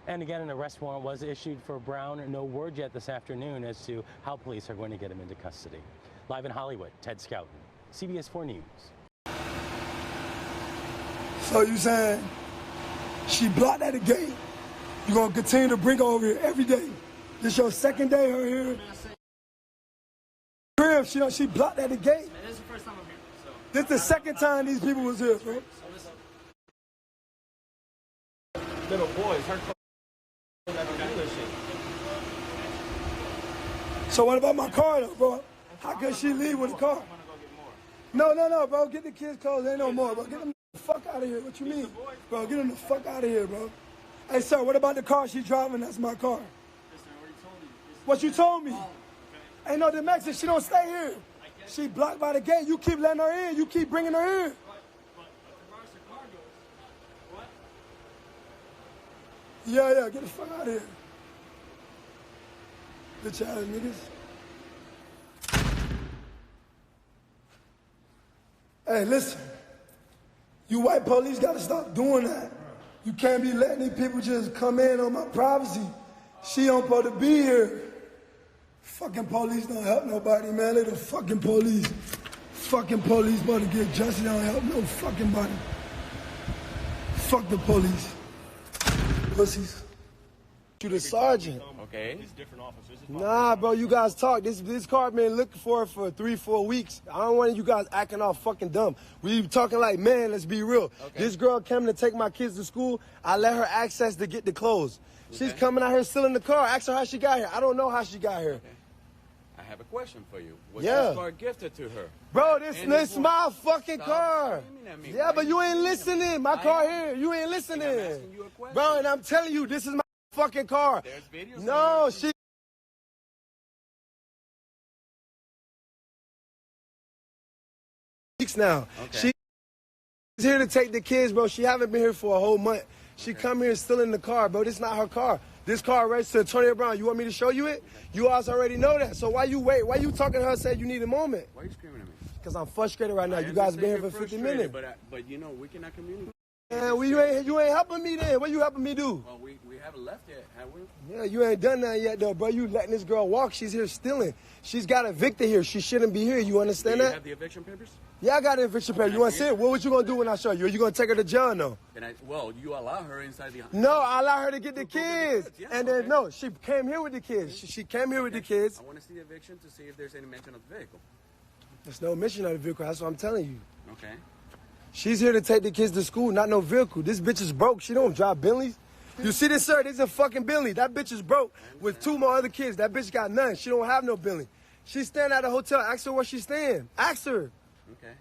And again, an arrest warrant was issued for Brown. No word yet this afternoon as to how police are going to get him into custody. Live in Hollywood, Ted Scouten, CBS 4 News. So you saying she blocked at the gate? You gonna continue to bring her over here every day? This your second day her here? Crib, she blocked at the gate. This is the first time I'm here. So. This is the second time these people was here, bro. Little boys, her. So what about my car though, bro? How could she leave with the car? No, bro. Get the kids' clothes. Ain't no more, bro. Get them the fuck out of here. What you mean? Bro, get them the fuck out of here, bro. Hey, sir, what about the car she's driving? That's my car. What you told me? Ain't no Mexican. She don't stay here. She blocked by the gate. You keep letting her in. You keep bringing her in. Yeah, get the fuck out of here. Bitch ass niggas. Hey, listen. You white police gotta stop doing that. You can't be letting these people just come in on my privacy. She don't supposed to be here. Fucking police don't help nobody, man. They the fucking police. Fucking police about to get justice. Don't help no fucking body. Fuck the police. Pussies. You the sergeant. Okay. Nah, bro, you guys talk. This car been looking for it for 3-4 weeks. I don't want you guys acting all fucking dumb. We talking like, man, let's be real. Okay. This girl came to take my kids to school. I let her access to get the clothes. Okay. She's coming out here still in the car. Ask her how she got here. I don't know how she got here. Okay. I have a question for you. Was this car gifted to her? Bro, this my fucking car. Yeah, but you ain't listening. My car here. You ain't listening. Bro, and I'm telling you, this is my fucking car. No, she. Weeks now. Okay. She's here to take the kids, bro. She haven't been here for a whole month. She come here still in the car, bro. This is not her car. This car registered to Antonio Brown. You want me to show you it? You guys already know that. So why you wait? Why you talking to her and say you need a moment? Why are you screaming at me? Because I'm frustrated right now. You guys been here for 50 minutes. But you know, we cannot communicate. Man, you ain't helping me then. What you helping me do? Well, we haven't left yet, have we? Yeah, you ain't done that yet, though, bro. You letting this girl walk. She's here stealing. She's got evicted here. She shouldn't be here. You understand that? You have the eviction papers? Yeah, I got the eviction papers. You want to see it? What you going to do when I show you? Are you going to take her to jail, no? Well, you allow her inside the house. No, I allow her to get the kids. Yeah, and then, no, she came here with the kids. She came here with the kids. I want to see the eviction to see if there's any mention of the vehicle. There's no mention of the vehicle. That's what I'm telling you. Okay. She's here to take the kids to school, not no vehicle. This bitch is broke. She don't drive Bentleys. You see this, sir? This is a fucking Bentley. That bitch is broke with 2 more other kids. That bitch got none. She don't have no Bentley. She's staying at a hotel. Ask her where she's staying. Ask her. Okay.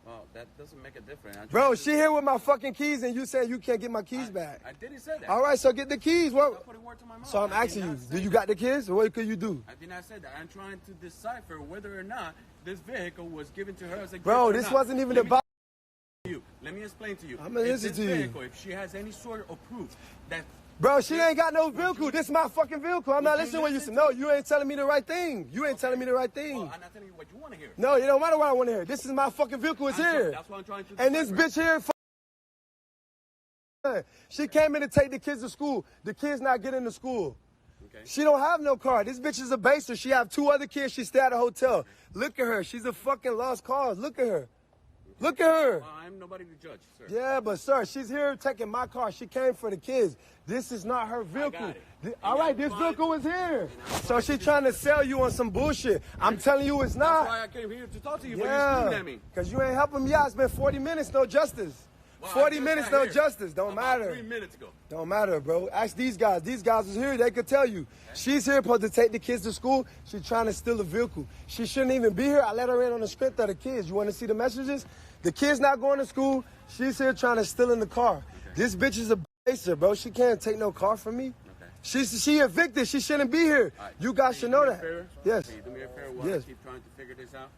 Well, that doesn't make a difference. Bro, she here with my fucking keys and you saying you can't get my keys back. I didn't say that. All right, so get the keys. What? Putting word to my mouth. So I'm asking you, do you got the kids? Or what could you do? I did not say that. I'm trying to decipher whether or not this vehicle was given to her as a gift. Bro, this wasn't even about you. Let me explain to you. I'm gonna listen to you. If she has any sort of proof that. Bro, she ain't got no vehicle. This is my fucking vehicle. I'm not listening when you say, no, you ain't telling me the right thing. You ain't telling me the right thing. Well, I'm not telling you what you want to hear. No, it don't matter what I want to hear. This is my fucking vehicle. It's here. That's what I'm trying to and this bitch here, she came in to take the kids to school. The kids not getting to school. Okay. She don't have no car. This bitch is a baser. She have 2 other kids. She stay at a hotel. Look at her. She's a fucking lost cause. Look at her. Look at her. Well, I'm nobody to judge, sir. Yeah, but sir, she's here taking my car. She came for the kids. This is not her vehicle. All right, this vehicle is here. So she's trying to sell you on some bullshit. I'm telling you it's not. That's why I came here to talk to you, but you're screaming at me. Because you ain't helping me out. It's been 40 minutes, no justice. Well, 40 I just minutes, got no here justice. Don't about matter. 3 minutes ago. Don't matter, bro. Ask these guys. These guys was here. They could tell you. She's here supposed to take the kids to school. She's trying to steal a vehicle. She shouldn't even be here. I let her in on the script of the kids. You want to see the messages? The kid's not going to school. She's here trying to steal in the car. Okay. This bitch is a baser, bro. She can't take no car from me. Okay. She evicted. She shouldn't be here. Right. You guys should know that. Yes. Can you do me a favor while I keep trying to figure this out?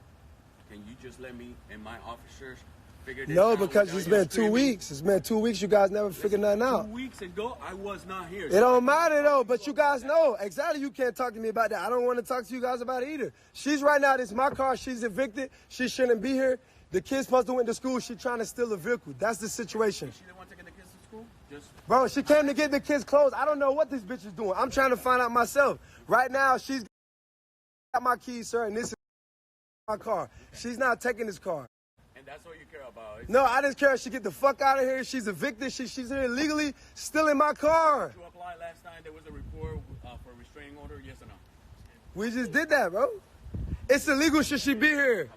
Can you just let me and my officers figure this out? No, because it's been 2 weeks. It's been 2 weeks. You guys never figured nothing out. 2 weeks ago, I was not here. It don't matter, though, but you guys know. Exactly, you can't talk to me about that. I don't want to talk to you guys about it either. She's right now, this is my car. She's evicted. She shouldn't be here. The kid's supposed to went to school. She's trying to steal a vehicle. That's the situation. She didn't want to take the kids to school? Bro, she came to get the kids clothes. I don't know what this bitch is doing. I'm trying to find out myself. Right now, she's got my keys, sir, and this is my car. She's not taking this car. And that's all you care about? No, I just care she get the fuck out of here. She's evicted. She's here illegally stealing my car. Did you apply last time? There was a report for a restraining order, yes or no? We just did that, bro. It's illegal. Should she be here?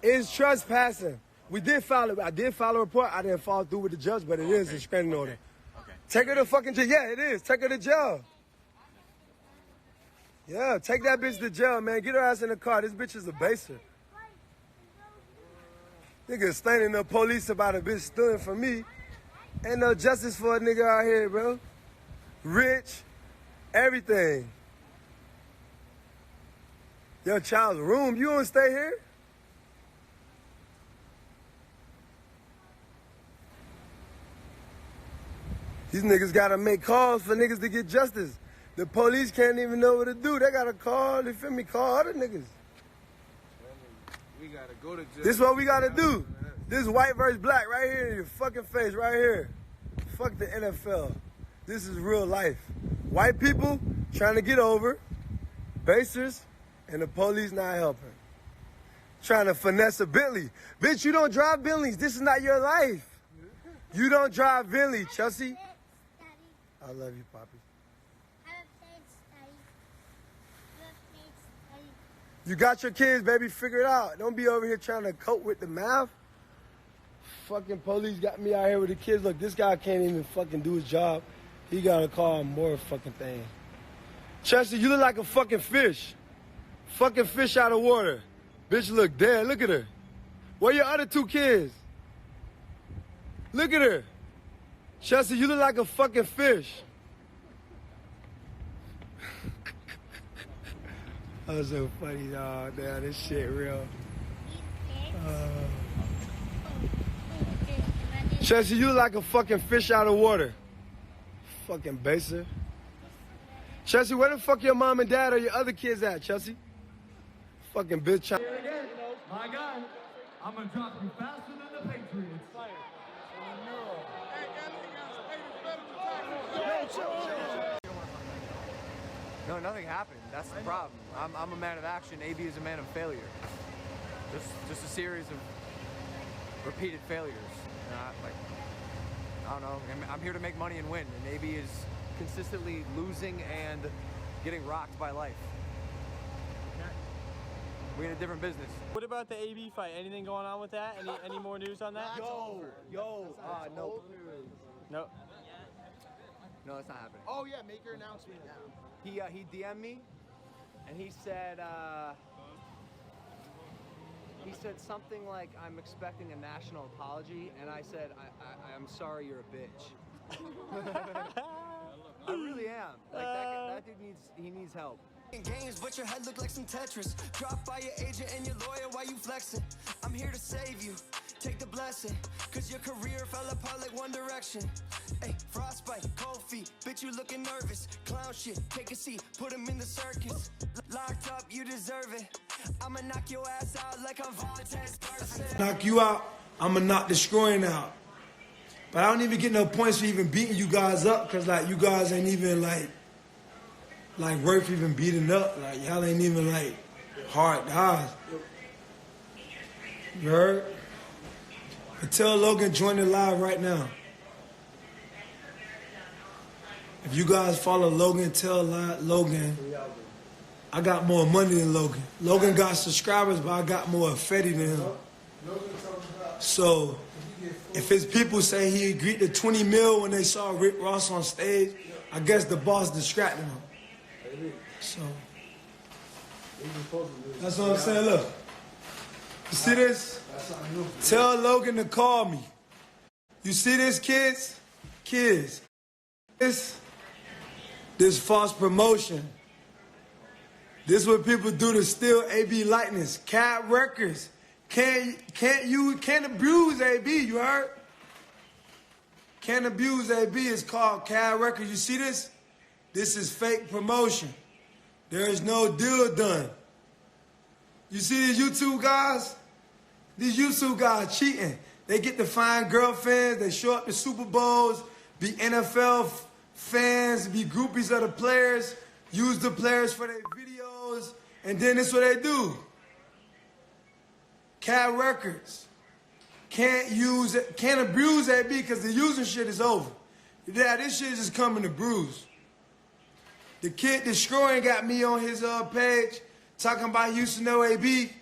It's trespassing. We did file it. I did file a report. I didn't follow through with the judge, but it is a restraining order. Okay. Take her to fucking jail. Yeah, it is. Take her to jail. Yeah, take that bitch to jail, man. Get her ass in the car. This bitch is a baser. Nigga explaining to the police about a bitch stealing from me. Ain't no justice for a nigga out here, bro. Rich, everything. Your child's room, you don't stay here? These niggas gotta make calls for niggas to get justice. The police can't even know what to do. They gotta call, you feel me, call other niggas. We gotta go to jail. This is what we gotta do. This is white versus black right here in your fucking face, right here. Fuck the NFL. This is real life. White people trying to get over, basers, and the police not helping. Trying to finesse a Bentley. Bitch, you don't drive Bentleys. This is not your life. You don't drive Bentley, Chelsea. I love you, Poppy. You got your kids, baby. Figure it out. Don't be over here trying to cope with the math. Fucking police got me out here with the kids. Look, this guy can't even fucking do his job. He gotta call more fucking things. Chelsea, you look like a fucking fish. Fucking fish out of water. Bitch look dead. Look at her. Where your other two kids? Look at her. Chelsea, you look like a fucking fish. That was so funny, dog. Damn, this shit real. Chelsea, you look like a fucking fish out of water. Fucking baser. Chelsea, where the fuck your mom and dad or your other kids at, Chelsea? Fucking bitch. Here again, my guy. I'm gonna drop you faster than the Patriots. No, nothing happened. That's the problem. I'm a man of action. AB is a man of failure. Just a series of repeated failures. I don't know. I'm here to make money and win, and AB is consistently losing and getting rocked by life. We're in a different business. What about the AB fight? Anything going on with that? Any more news on that? No. No. No, it's not happening. Oh yeah, make your announcement now. He DM'd me, and he said something like, I'm expecting a national apology, and I said, I'm sorry you're a bitch. I really am. Like that dude needs help. Games, but your head look like some Tetris. Dropped by your agent and your lawyer while you flexing. I'm here to save you. Take the blessing, cause your career fell apart like One Direction. Hey, frostbite, cold feet, bitch you looking nervous. Clown shit, take a seat, put him in the circus. Locked up, you deserve it. I'ma knock your ass out like I'm Vontaze Burfict. Knock you out, I'ma knock Destroying out. But I don't even get no points for even beating you guys up, cause like you guys ain't even like worth even beating up. Like y'all ain't even like hard guys. You heard? But tell Logan join the live right now. If you guys follow Logan, tell Logan I got more money than Logan. Logan got subscribers, but I got more Fetty than him. Logan talking about So if his people say he agreed to 20 mil when they saw Rick Ross on stage, I guess the boss distracted him. So that's what I'm saying. Look, you see this? Tell Logan to call me. You see this, kids? Kids. This false promotion. This is what people do to steal AB likeness. Cat Records. Can't abuse AB, you heard? Can't abuse AB. It's called Cat Records. You see this? This is fake promotion. There is no deal done. You see these YouTube guys? These YouTube guys cheating. They get to find girlfriends, they show up to Super Bowls, be NFL fans, be groupies of the players, use the players for their videos, and then this is what they do. Cat Records. Can't abuse AB because the using shit is over. Yeah, this shit is just coming to bruise. The kid Destroying got me on his page talking about he used to know AB.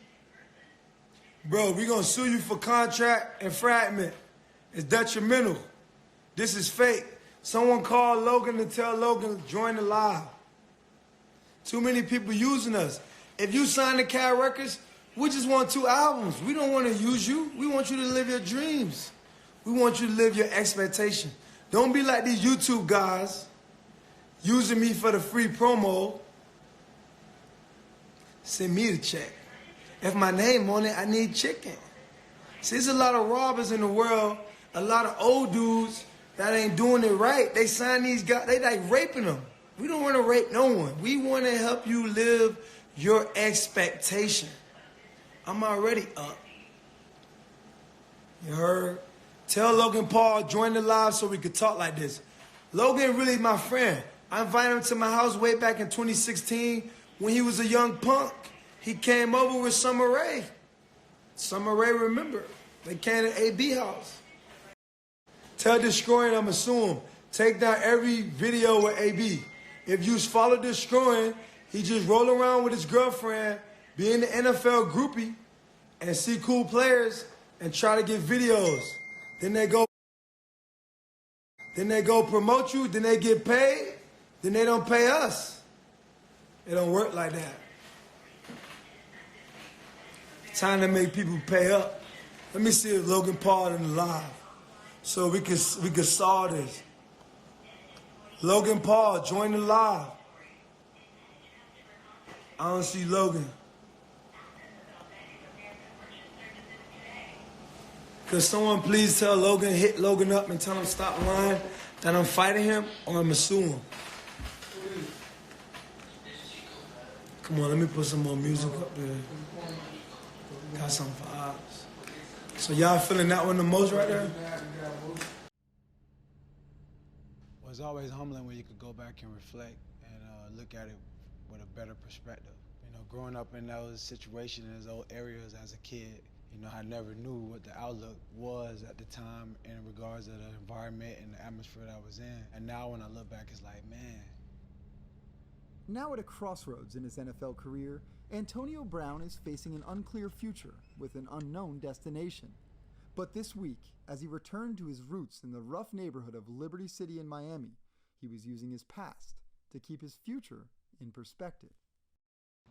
Bro, we gonna sue you for contract infringement. It's detrimental. This is fake. Someone called Logan to tell Logan to join the live. Too many people using us. If you sign to Cat Records, we just want 2 albums. We don't want to use you. We want you to live your dreams. We want you to live your expectation. Don't be like these YouTube guys using me for the free promo. Send me the check. If my name on it, I need chicken. See, there's a lot of robbers in the world, a lot of old dudes that ain't doing it right. They sign these guys, they like raping them. We don't want to rape no one. We want to help you live your expectation. I'm already up. You heard? Tell Logan Paul, join the live so we could talk like this. Logan really my friend. I invited him to my house way back in 2016 when he was a young punk. He came over with Summer Rae. Summer Rae, remember? They came to AB house. Tell Destroying I'ma sue him. Take down every video with AB. If you follow Destroying, he just roll around with his girlfriend, be in the NFL groupie, and see cool players and try to get videos. Then they go promote you, then they get paid, then they don't pay us. It don't work like that. Time to make people pay up. Let me see if Logan Paul in the live, so we can solve this. Logan Paul, join the live. I don't see Logan. Could someone please tell Logan, hit Logan up and tell him stop lying that I'm fighting him or I'm sue him? Come on, let me put some more music up there. Got some vibes. So y'all feeling that one the most right there? Well, it's always humbling when you could go back and reflect and look at it with a better perspective. You know, growing up in those situations, in those areas as a kid, you know, I never knew what the outlook was at the time in regards to the environment and the atmosphere that I was in. And now when I look back, it's like, man. Now at a crossroads in his NFL career, Antonio Brown is facing an unclear future with an unknown destination. But this week, as he returned to his roots in the rough neighborhood of Liberty City in Miami, he was using his past to keep his future in perspective.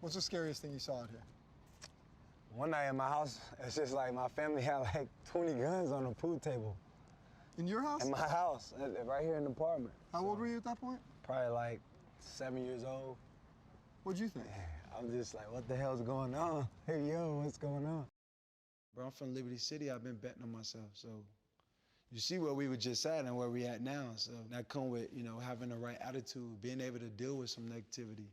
What's the scariest thing you saw out here? One night in my house, it's just like my family had like 20 guns on the pool table. In your house? In my house, right here in the apartment. How old were you at that point? Probably like 7 years old. What'd you think? I'm just like, what the hell's going on? Hey, yo, what's going on? Bro, I'm from Liberty City. I've been betting on myself. So you see where we were just at and where we at now. So that come with, you know, having the right attitude, being able to deal with some negativity.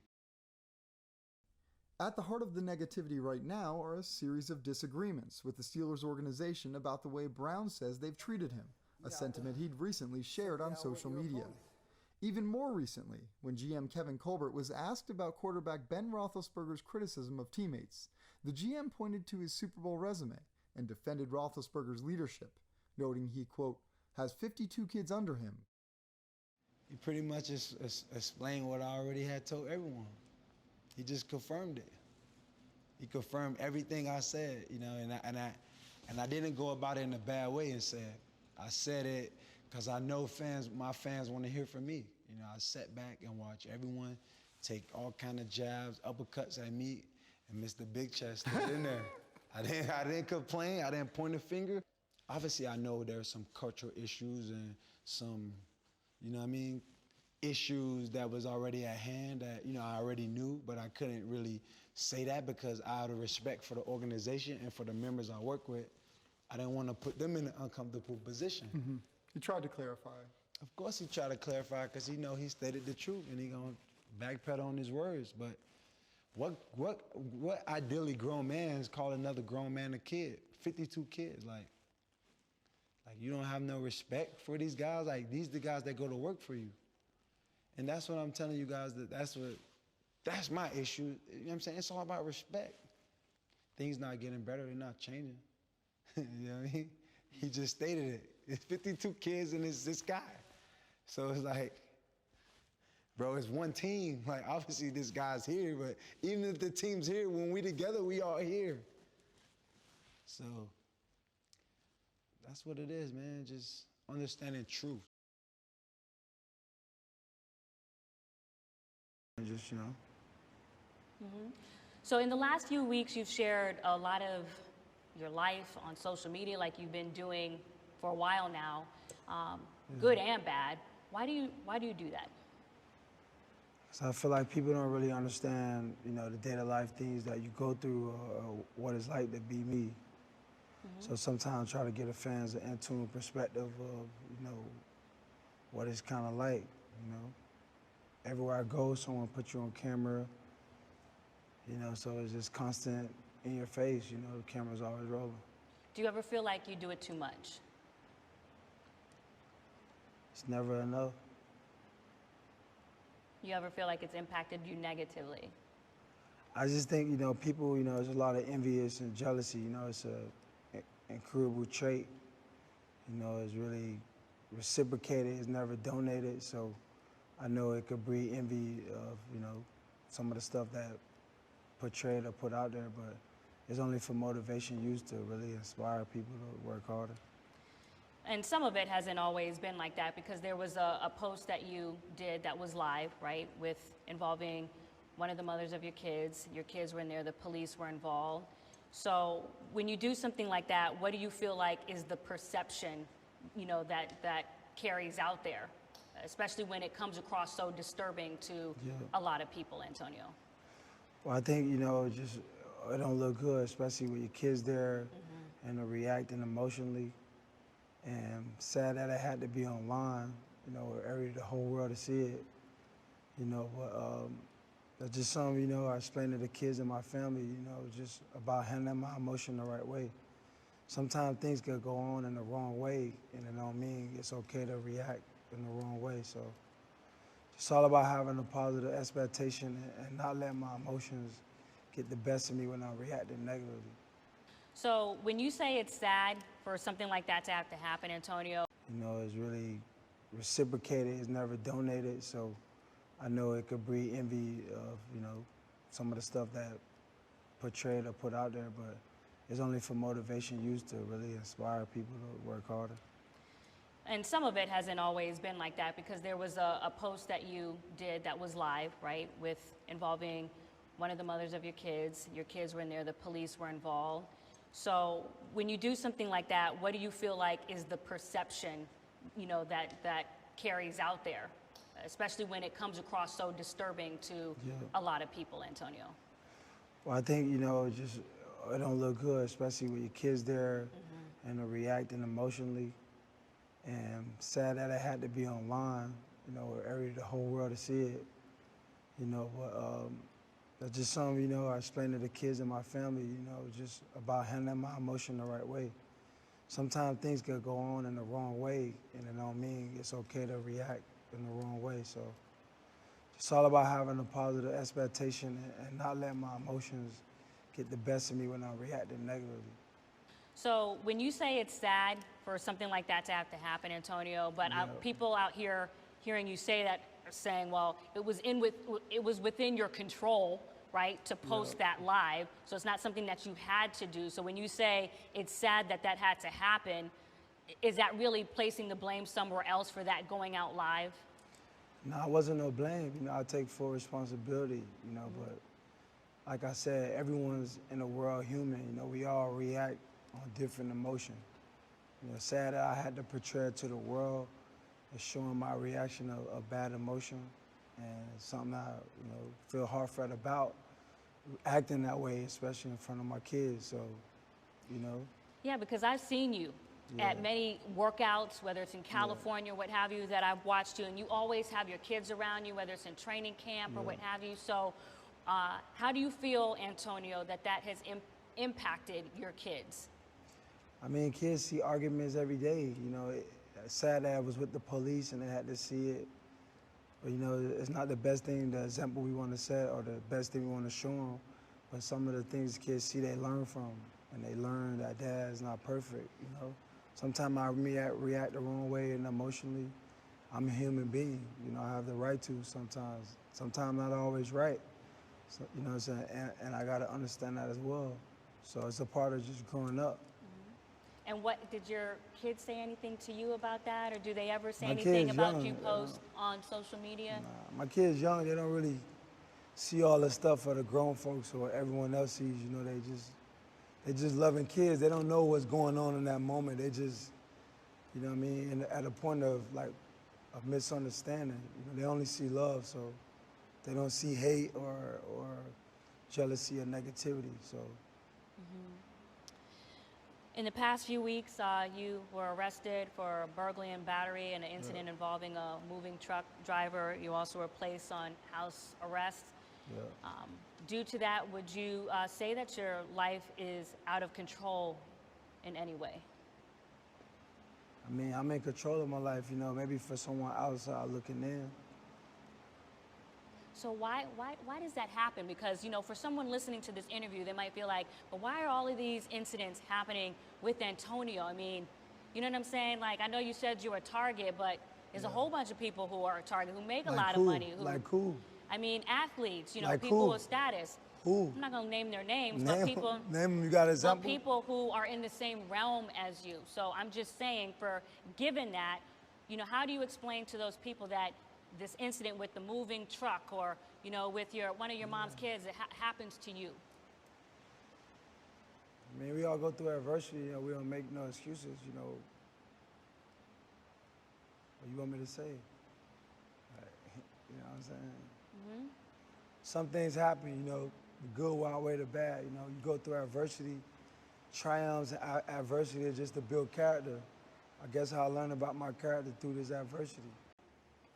At the heart of the negativity right now are a series of disagreements with the Steelers organization about the way Brown says they've treated him, a sentiment he'd recently shared on social media. Even more recently, when GM Kevin Colbert was asked about quarterback Ben Roethlisberger's criticism of teammates, the GM pointed to his Super Bowl resume and defended Roethlisberger's leadership, noting he, quote, has 52 kids under him. He pretty much explained what I already had told everyone. He just confirmed it. He confirmed everything I said, you know, and And I didn't go about it in a bad way and say it. I said it because I know my fans want to hear from me. You know, I sat back and watched everyone take all kind of jabs, uppercuts at me, and Mr. Big Chest stayed in there. I didn't complain, I didn't point a finger. Obviously, I know there's some cultural issues and some, you know what I mean, issues that was already at hand that, you know, I already knew, but I couldn't really say that because out of respect for the organization and for the members I work with, I didn't want to put them in an uncomfortable position. Mm-hmm. You tried to clarify. Of course he tried to clarify because he know he stated the truth and he gonna backpedal on his words, but what ideally grown man's call another grown man a kid? 52 kids, like you don't have no respect for these guys? Like, these the guys that go to work for you. And that's what I'm telling you guys, that's my issue. You know what I'm saying? It's all about respect. Things not getting better, they're not changing. You know what I mean? He just stated it. It's 52 kids and it's this guy. So it's like, bro, it's one team. Like, obviously this guy's here, but even if the team's here, when we together, we all here. So that's what it is, man. Just understanding truth. And just, you know. Mm-hmm. So in the last few weeks, you've shared a lot of your life on social media, like you've been doing for a while now, good and bad. Why do you do that? So I feel like people don't really understand, you know, the day-to-life things that you go through or what it's like to be me. Mm-hmm. So sometimes I try to give the fans an in-tune perspective of, you know, what it's kind of like, you know. Everywhere I go, someone puts you on camera, you know, so it's just constant in your face, you know, the camera's always rolling. Do you ever feel like you do it too much? It's never enough. You ever feel like it's impacted you negatively? I just think, you know, people, you know, there's a lot of envious and jealousy, you know, it's an incurable trait. You know, it's really reciprocated, it's never donated, so I know it could breed envy of, you know, some of the stuff that portrayed or put out there, but it's only for motivation used to really inspire people to work harder. And some of it hasn't always been like that, because there was a post that you did that was live, right, involving one of the mothers of your kids. Your kids were in there, the police were involved. So when you do something like that, what do you feel like is the perception, you know, that carries out there, especially when it comes across so disturbing to a lot of people, Antonio? Well, I think, you know, it don't look good, especially with your kids there and they're reacting emotionally. And sad that it had to be online, you know, the whole world to see it, you know, but that's just something, you know, I explain to the kids and my family, you know, just about handling my emotion the right way. Sometimes things could go on in the wrong way, and it don't mean it's okay to react in the wrong way. So it's all about having a positive expectation and not letting my emotions get the best of me when I'm reacting negatively. So when you say it's sad for something like that to have to happen, Antonio? You know, it's really reciprocated, it's never donated, so I know it could breed envy of, you know, some of the stuff that portrayed or put out there, but it's only for motivation used to really inspire people to work harder. And some of it hasn't always been like that, because there was a post that you did that was live, right, involving one of the mothers of your kids. Your kids were in there, the police were involved. So when you do something like that, what do you feel like is the perception, you know, that carries out there, especially when it comes across so disturbing to a lot of people, Antonio? Well, I think, you know, it don't look good, especially with your kids there and they're reacting emotionally. And sad that it had to be online, you know, the whole world to see it, you know, but that's just something, you know, I explain to the kids and my family, you know, just about handling my emotion the right way. Sometimes things could go on in the wrong way, and it don't mean it's okay to react in the wrong way. So it's all about having a positive expectation and not letting my emotions get the best of me when I'm reacting negatively. So when you say it's sad for something like that to have to happen, Antonio, but people out here hearing you say that are saying, well, it was within your control right, to post that live. So it's not something that you had to do. So when you say it's sad that that had to happen, is that really placing the blame somewhere else for that going out live? No, it wasn't no blame. You know, I take full responsibility, you know, but like I said, everyone's in the world human. You know, we all react on different emotions. You know, sad that I had to portray it to the world is showing my reaction of bad emotion, and something I, you know, feel heartfelt about acting that way, especially in front of my kids. So, you know. Yeah, because I've seen you at many workouts, whether it's in California or what have you, that I've watched you, and you always have your kids around you, whether it's in training camp or what have you. So how do you feel, Antonio, that that has impacted your kids? I mean, kids see arguments every day. You know, it's sad that I was with the police and they had to see it. But, you know, it's not the best thing, the example we want to set or the best thing we want to show them. But some of the things kids see, they learn from. And they learn that dad is not perfect, you know. Sometimes I react the wrong way and emotionally. I'm a human being, you know, I have the right to sometimes. Sometimes not always right, so, you know what I'm saying? And I gotta understand that as well. So it's a part of just growing up. And what, did your kids say anything to you about that? Or do they ever say My anything kids about young, you post on social media? My kids young, they don't really see all the stuff for the grown folks or everyone else sees, you know, they just loving kids. They don't know what's going on in that moment. They just, you know what I mean? And at a point of like a misunderstanding, you know, they only see love, so they don't see hate or jealousy or negativity. So. In the past few weeks, you were arrested for burglary and battery and an incident involving a moving truck driver. You also were placed on house arrest. Due to that, would you say that your life is out of control in any way? I mean, I'm in control of my life, you know, maybe for someone outside looking in. So why does that happen? Because, you know, for someone listening to this interview, they might feel like, well, why are all of these incidents happening with Antonio? I mean, you know what I'm saying? Like, I know you said you're a target, but there's a whole bunch of people who are a target, who make a lot of money. Who, I mean, athletes, you know, people of status. Who? I'm not going to name their names, Name, but people. Name them, you got an example? But people who are in the same realm as you. So I'm just saying, given that, you know, how do you explain to those people that this incident with the moving truck or, you know, with one of your mom's kids, it happens to you? I mean, we all go through adversity, you know, we don't make no excuses, you know. What you want me to say? You know what I'm saying? Some things happen, you know, the good will outweigh the bad, you know. You go through adversity, triumphs and adversity is just to build character. I guess how I learned about my character through this adversity.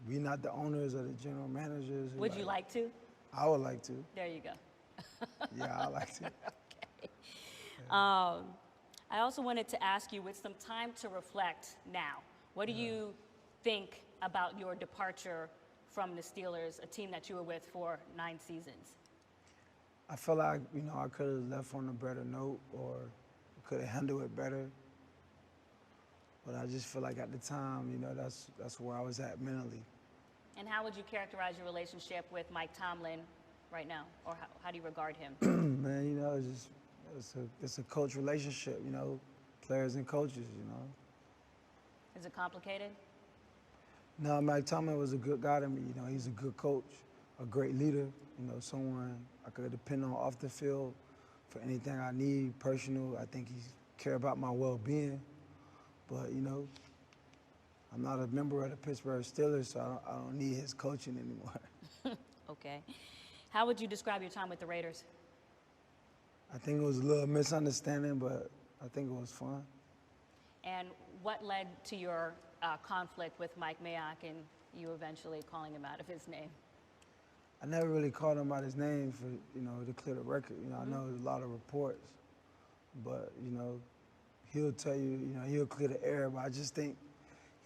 We're not the owners or the general managers. Would you like to? I would like to. There you go. Yeah, I like to. Okay. I also wanted to ask you, with some time to reflect now, what do you think about your departure from the Steelers, a team that you were with for 9 seasons? I feel like, you know, I could have left on a better note or could have handled it better. But I just feel like at the time, you know, that's where I was at mentally. And how would you characterize your relationship with Mike Tomlin right now? Or how do you regard him? Man, you know, it's a coach relationship, you know, players and coaches, you know. Is it complicated? No, Mike Tomlin was a good guy to me, you know. He's a good coach, a great leader, you know, someone I could depend on off the field for anything I need, personal. I think he cares about my well-being. But, you know, I'm not a member of the Pittsburgh Steelers, so I don't need his coaching anymore. Okay. How would you describe your time with the Raiders? I think it was a little misunderstanding, but I think it was fun. And what led to your conflict with Mike Mayock and you eventually calling him out of his name? I never really called him out his name for, you know, to clear the record. You know, I know there's a lot of reports, but, you know, he'll tell you, you know, he'll clear the air, but I just think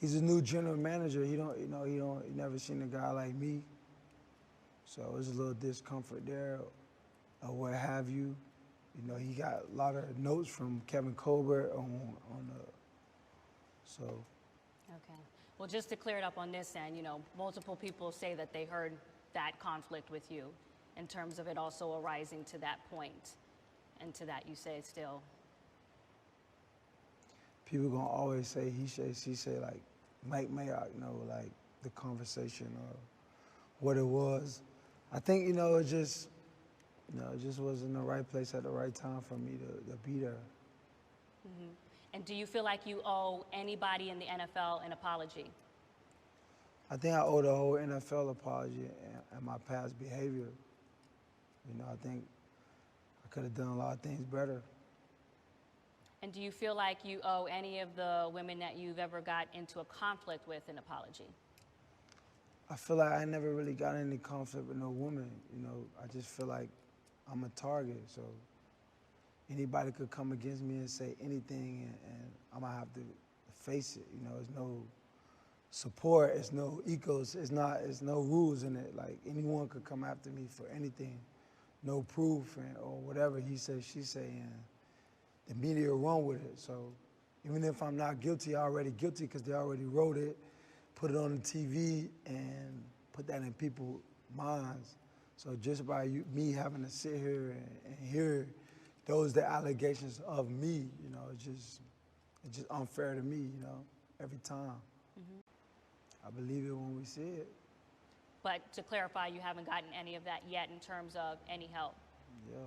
he's a new general manager. He never seen a guy like me. So there's a little discomfort there or what have you. You know, he got a lot of notes from Kevin Colbert so. Okay. Well, just to clear it up on this end, you know, multiple people say that they heard that conflict with you in terms of it also arising to that point? And to that you say still. People gonna always say he say, she say, like Mike Mayock, you know, like the conversation or what it was. I think, you know, it just was in the right place at the right time for me to be there. Mm-hmm. And do you feel like you owe anybody in the NFL an apology? I think I owe the whole NFL apology and my past behavior. You know, I think I could have done a lot of things better. And do you feel like you owe any of the women that you've ever got into a conflict with an apology? I feel like I never really got any conflict with no woman. You know, I just feel like I'm a target, so anybody could come against me and say anything, and I'm gonna have to face it. You know, there's no support, it's no ecos, it's no rules in it. Like anyone could come after me for anything, no proof or whatever he say, she say, and the media run with it. So even if I'm not guilty, I'm already guilty because they already wrote it, put it on the TV, and put that in people's minds. So just by me having to sit here and hear those the allegations of me, you know, it's just unfair to me, you know, every time. Mm-hmm. I believe it when we see it. But to clarify, you haven't gotten any of that yet in terms of any help. Yeah.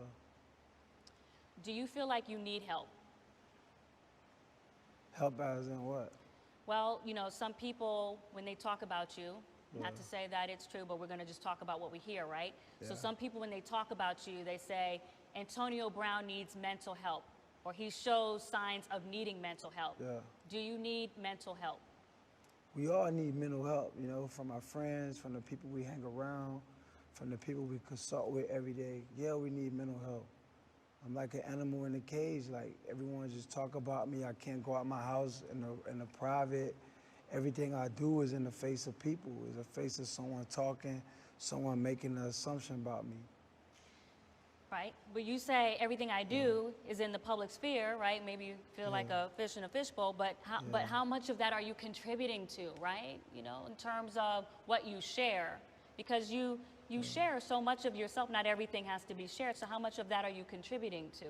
Do you feel like you need help? Help as in what? Well, you know, some people, when they talk about you, not Yeah. to say that it's true, but we're going to just talk about what we hear, right? So Yeah. some people, when they talk about you, they say, Antonio Brown needs mental help, or he shows signs of needing mental help. Yeah. Do you need mental help? We all need mental help, you know, from our friends, from the people we hang around, from the people we consult with every day. Yeah, we need mental help. I'm like an animal in a cage. Like everyone just talk about me. I can't go out my house in the private. Everything I do is in the face of people. Is the face of someone talking, someone making an assumption about me. Right? But you say everything I do is in the public sphere, right? Maybe you feel like a fish in a fishbowl, but how much of that are you contributing to, right? You know, in terms of what you share, because you share so much of yourself. Not everything has to be shared. So how much of that are you contributing to?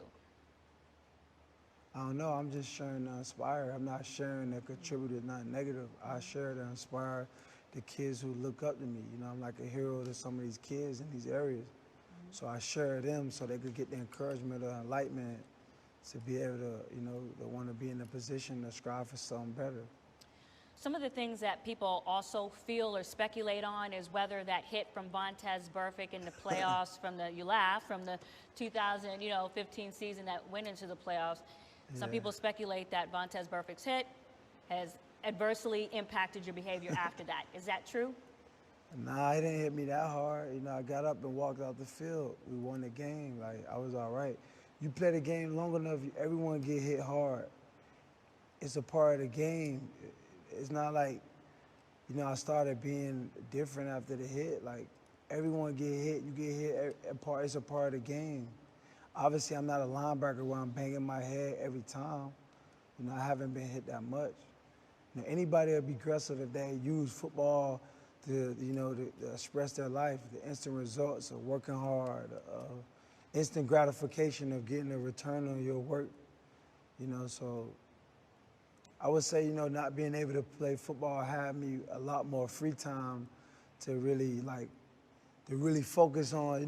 I don't know. I'm just sharing to inspire. I'm not sharing to contribute to nothing negative. I share to inspire the kids who look up to me. You know, I'm like a hero to some of these kids in these areas. So I share them so they could get the encouragement or enlightenment to be able to, you know, to want to be in a position to strive for something better. Some of the things that people also feel or speculate on is whether that hit from Vontaze Burfict in the playoffs from the 2015 season that went into the playoffs. Some people speculate that Vontaze Burfict's hit has adversely impacted your behavior after that. Is that true? Nah, it didn't hit me that hard. You know, I got up and walked out the field. We won the game. Like, I was all right. You play the game long enough, everyone get hit hard. It's a part of the game. It's not like, you know, I started being different after the hit. Like, everyone get hit, you get hit, it's a part of the game. Obviously, I'm not a linebacker where I'm banging my head every time. You know, I haven't been hit that much. You know, anybody would be aggressive if they use football to, you know, to express their life, the instant results of working hard, instant gratification of getting a return on your work. You know, so I would say, you know, not being able to play football had me a lot more free time to really, like, to really focus on,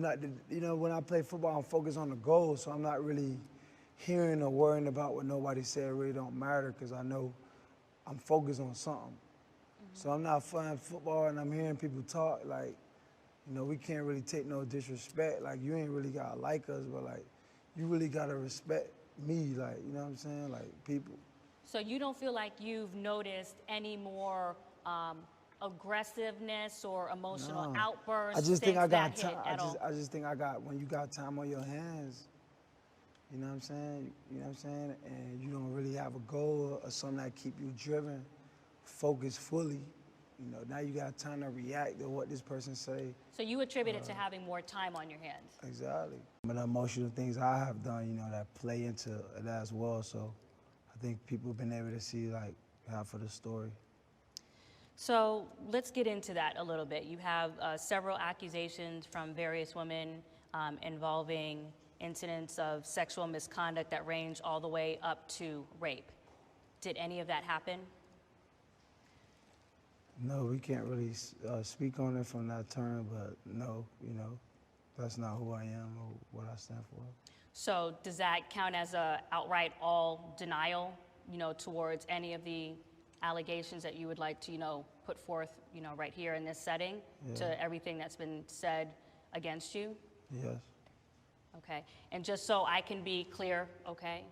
you know, when I play football, I'm focused on the goal, so I'm not really hearing or worrying about what nobody said. It really don't matter because I know I'm focused on something. So I'm not playing football and I'm hearing people talk, like, you know, we can't really take no disrespect. Like, you ain't really gotta like us, but, like, you really gotta respect me, like, you know what I'm saying? Like, people. So you don't feel like you've noticed any more aggressiveness or emotional outbursts? I just think I got time. I just think I got, when you got time on your hands, you know what I'm saying? You know what I'm saying? And you don't really have a goal or something that keep you driven, focused fully. You know, now you got time to react to what this person say. So you attribute it to having more time on your hands? Exactly. But the emotional things I have done, you know, that play into it as well. So I think people have been able to see, like, half of the story. So let's get into that a little bit. You have several accusations from various women involving incidents of sexual misconduct that range all the way up to rape. Did any of that happen? No, we can't really speak on it from that term, but no, that's not who I am or what I stand for. So does that count as a outright all denial, towards any of the allegations that you would like to, put forth, right here in this setting to everything that's been said against you? Yes. Okay. And just so I can be clear, okay,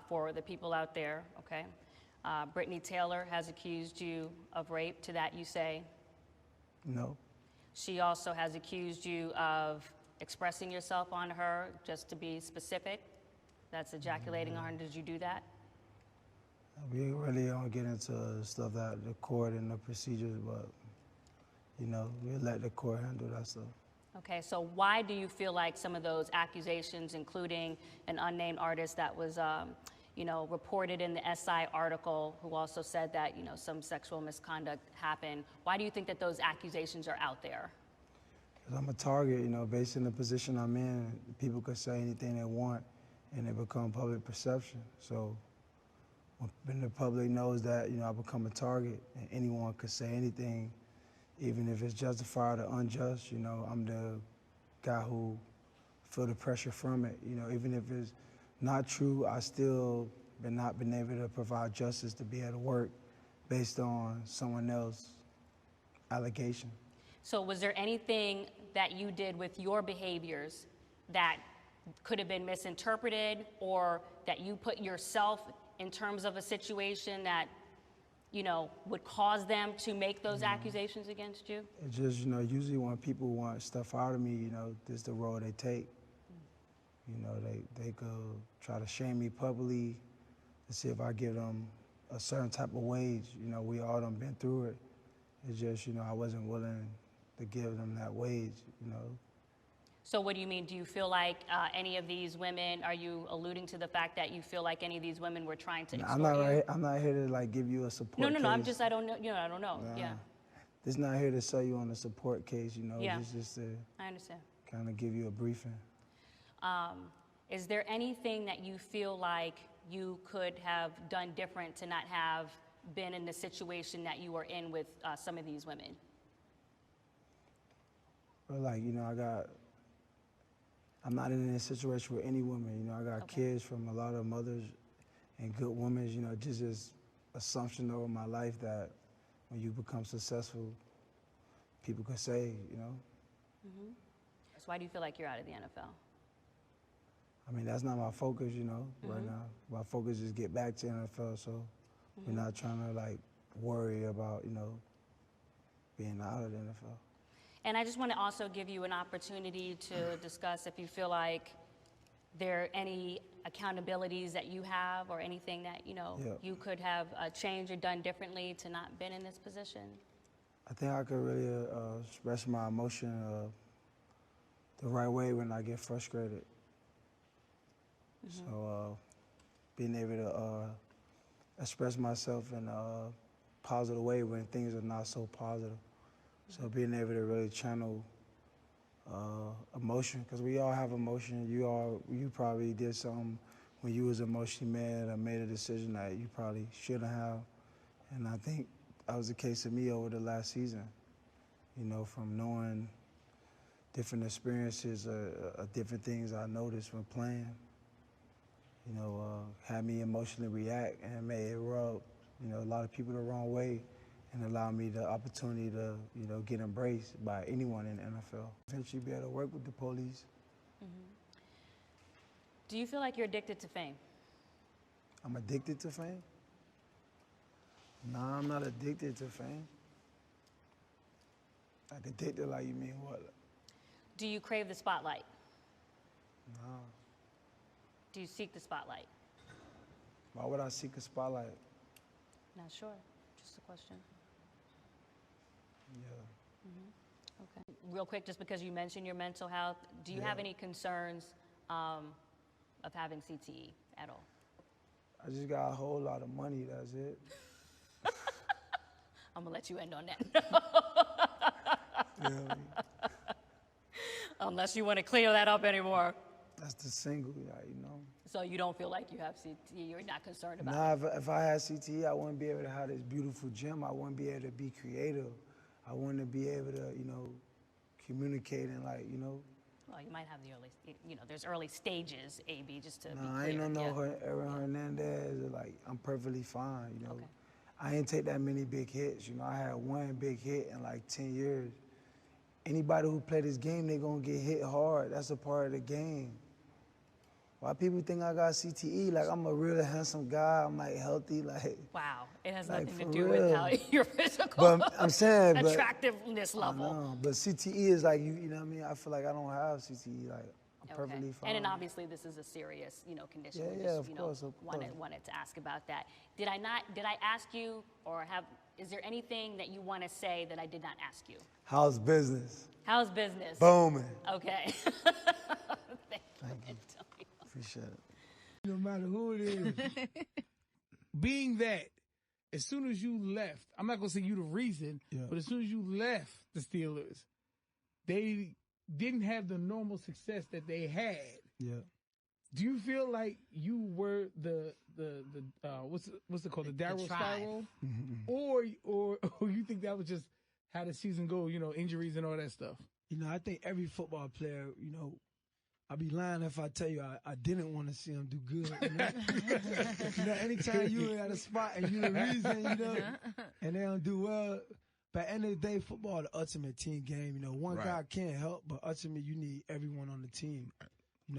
for the people out there, okay, Brittany Taylor has accused you of rape. To that you say? No. She also has accused you of expressing yourself on her, just to be specific. That's ejaculating on her. Did you do that? We really don't get into stuff that the court and the procedures, but, we let the court handle that stuff. Okay, so why do you feel like some of those accusations, including an unnamed artist that was, reported in the SI article, who also said that, some sexual misconduct happened, why do you think that those accusations are out there? Because I'm a target, based on the position I'm in, people could say anything they want, and it become public perception. So when the public knows that, I become a target, and anyone could say anything, even if it's justified or unjust, I'm the guy who feel the pressure from it. Even if it's not true, I still not been able to provide justice to be able to work based on someone else's allegation. So was there anything that you did with your behaviors that could have been misinterpreted, or that you put yourself in terms of a situation that, would cause them to make those accusations against you? It's just, usually when people want stuff out of me, this is the road they take. They could try to shame me publicly to see if I give them a certain type of wage. We all done been through it. It's just, I wasn't willing to give them that wage, So what do you mean? Do you feel like any of these women, are you alluding to the fact that you feel like any of these women were trying to extort you? I'm not here to give you a support case. No, I don't know, I don't know, yeah. This not here to sell you on a support case, Yeah. It's just to I understand. kind of give you a briefing. Is there anything that you feel like you could have done different to not have been in the situation that you were in with some of these women? But I'm not in a situation with any woman. I got kids from a lot of mothers and good women. Just this assumption over my life that when you become successful, people could say, Mm-hmm. So why do you feel like you're out of the NFL? I mean, that's not my focus, right now. My focus is get back to NFL, so we're not trying to worry about, being out of the NFL. And I just want to also give you an opportunity to discuss if you feel like there are any accountabilities that you have, or anything that, you could have changed or done differently to not been in this position. I think I could really express my emotion the right way when I get frustrated. So being able to express myself in a positive way when things are not so positive. So being able to really channel emotion, because we all have emotion. You probably did something when you was emotionally mad or made a decision that you probably shouldn't have. And I think that was the case of me over the last season. From knowing different experiences, different things I noticed when playing. Had me emotionally react and made it rub, a lot of people the wrong way, and allow me the opportunity to, get embraced by anyone in the NFL. Eventually be able to work with the police. Do you feel like you're addicted to fame? I'm addicted to fame? Nah, I'm not addicted to fame. Addicted, you mean what? Do you crave the spotlight? No. Do you seek the spotlight? Why would I seek a spotlight? Not sure. Just a question. Yeah. Okay. Real quick, just because you mentioned your mental health, do you have any concerns of having CTE at all? I just got a whole lot of money, that's it. I'm gonna let you end on that. Yeah, Unless you want to clear that up anymore. that's the single, you know. So you don't feel like you have CTE, you're not concerned about Nah, it? if I had CTE, I wouldn't be able to have this beautiful gym. I wouldn't be able to be creative. I wouldn't be able to, communicate and Well, you might have the early, there's early stages, AB, just to be Nah, I clear. ain't no Yeah. Aaron Hernandez. I'm perfectly fine, Okay. I ain't take that many big hits. I had one big hit in 10 years. Anybody who play this game, they gonna get hit hard. That's a part of the game. Why people think I got CTE? I'm a real handsome guy. I'm healthy. Wow, it has Like, nothing to for do with real. how your physical But I'm saying, attractiveness level. I know, but CTE is you know what I mean? I feel like I don't have CTE. I'm perfectly fine. And then obviously this is a serious, condition. Yeah, We yeah, just, of course. wanted to ask about that. Did I ask you is there anything that you want to say that I did not ask you? How's business? How's business? Booming. Okay. Thank you, Antonio. Appreciate it. No matter who it is. Being that, as soon as you left, I'm not going to say you the reason, but as soon as you left the Steelers, they didn't have the normal success that they had. Yeah. Do you feel like you were the what's it called, the Darryl spiral, or you think that was just how the season go? Injuries and all that stuff. I think every football player, I'd be lying if I tell you I didn't want to see them do good. Anytime you at a spot and you the reason, and they don't do well. But at the end of the day, football is the ultimate team game. One guy can't help, but ultimately you need everyone on the team.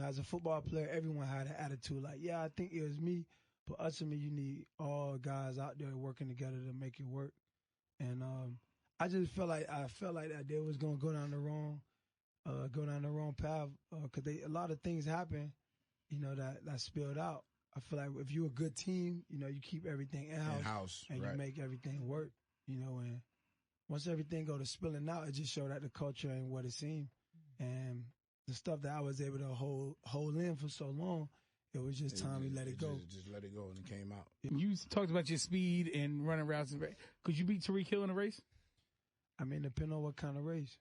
As a football player, everyone had an attitude I think it was me, but ultimately you need all guys out there working together to make it work. And I just felt like that they was gonna go down the wrong path because a lot of things happen, that spilled out. I feel like if you're a good team, you keep everything in-house and you make everything work, and once everything go to spilling out, it just showed that the culture ain't what it seemed. And the stuff that I was able to hold in for so long, it was just time to let it go. Just let it go, and it came out. You talked about your speed and running routes. Could you beat Tyreek Hill in a race? I mean, depending on what kind of race.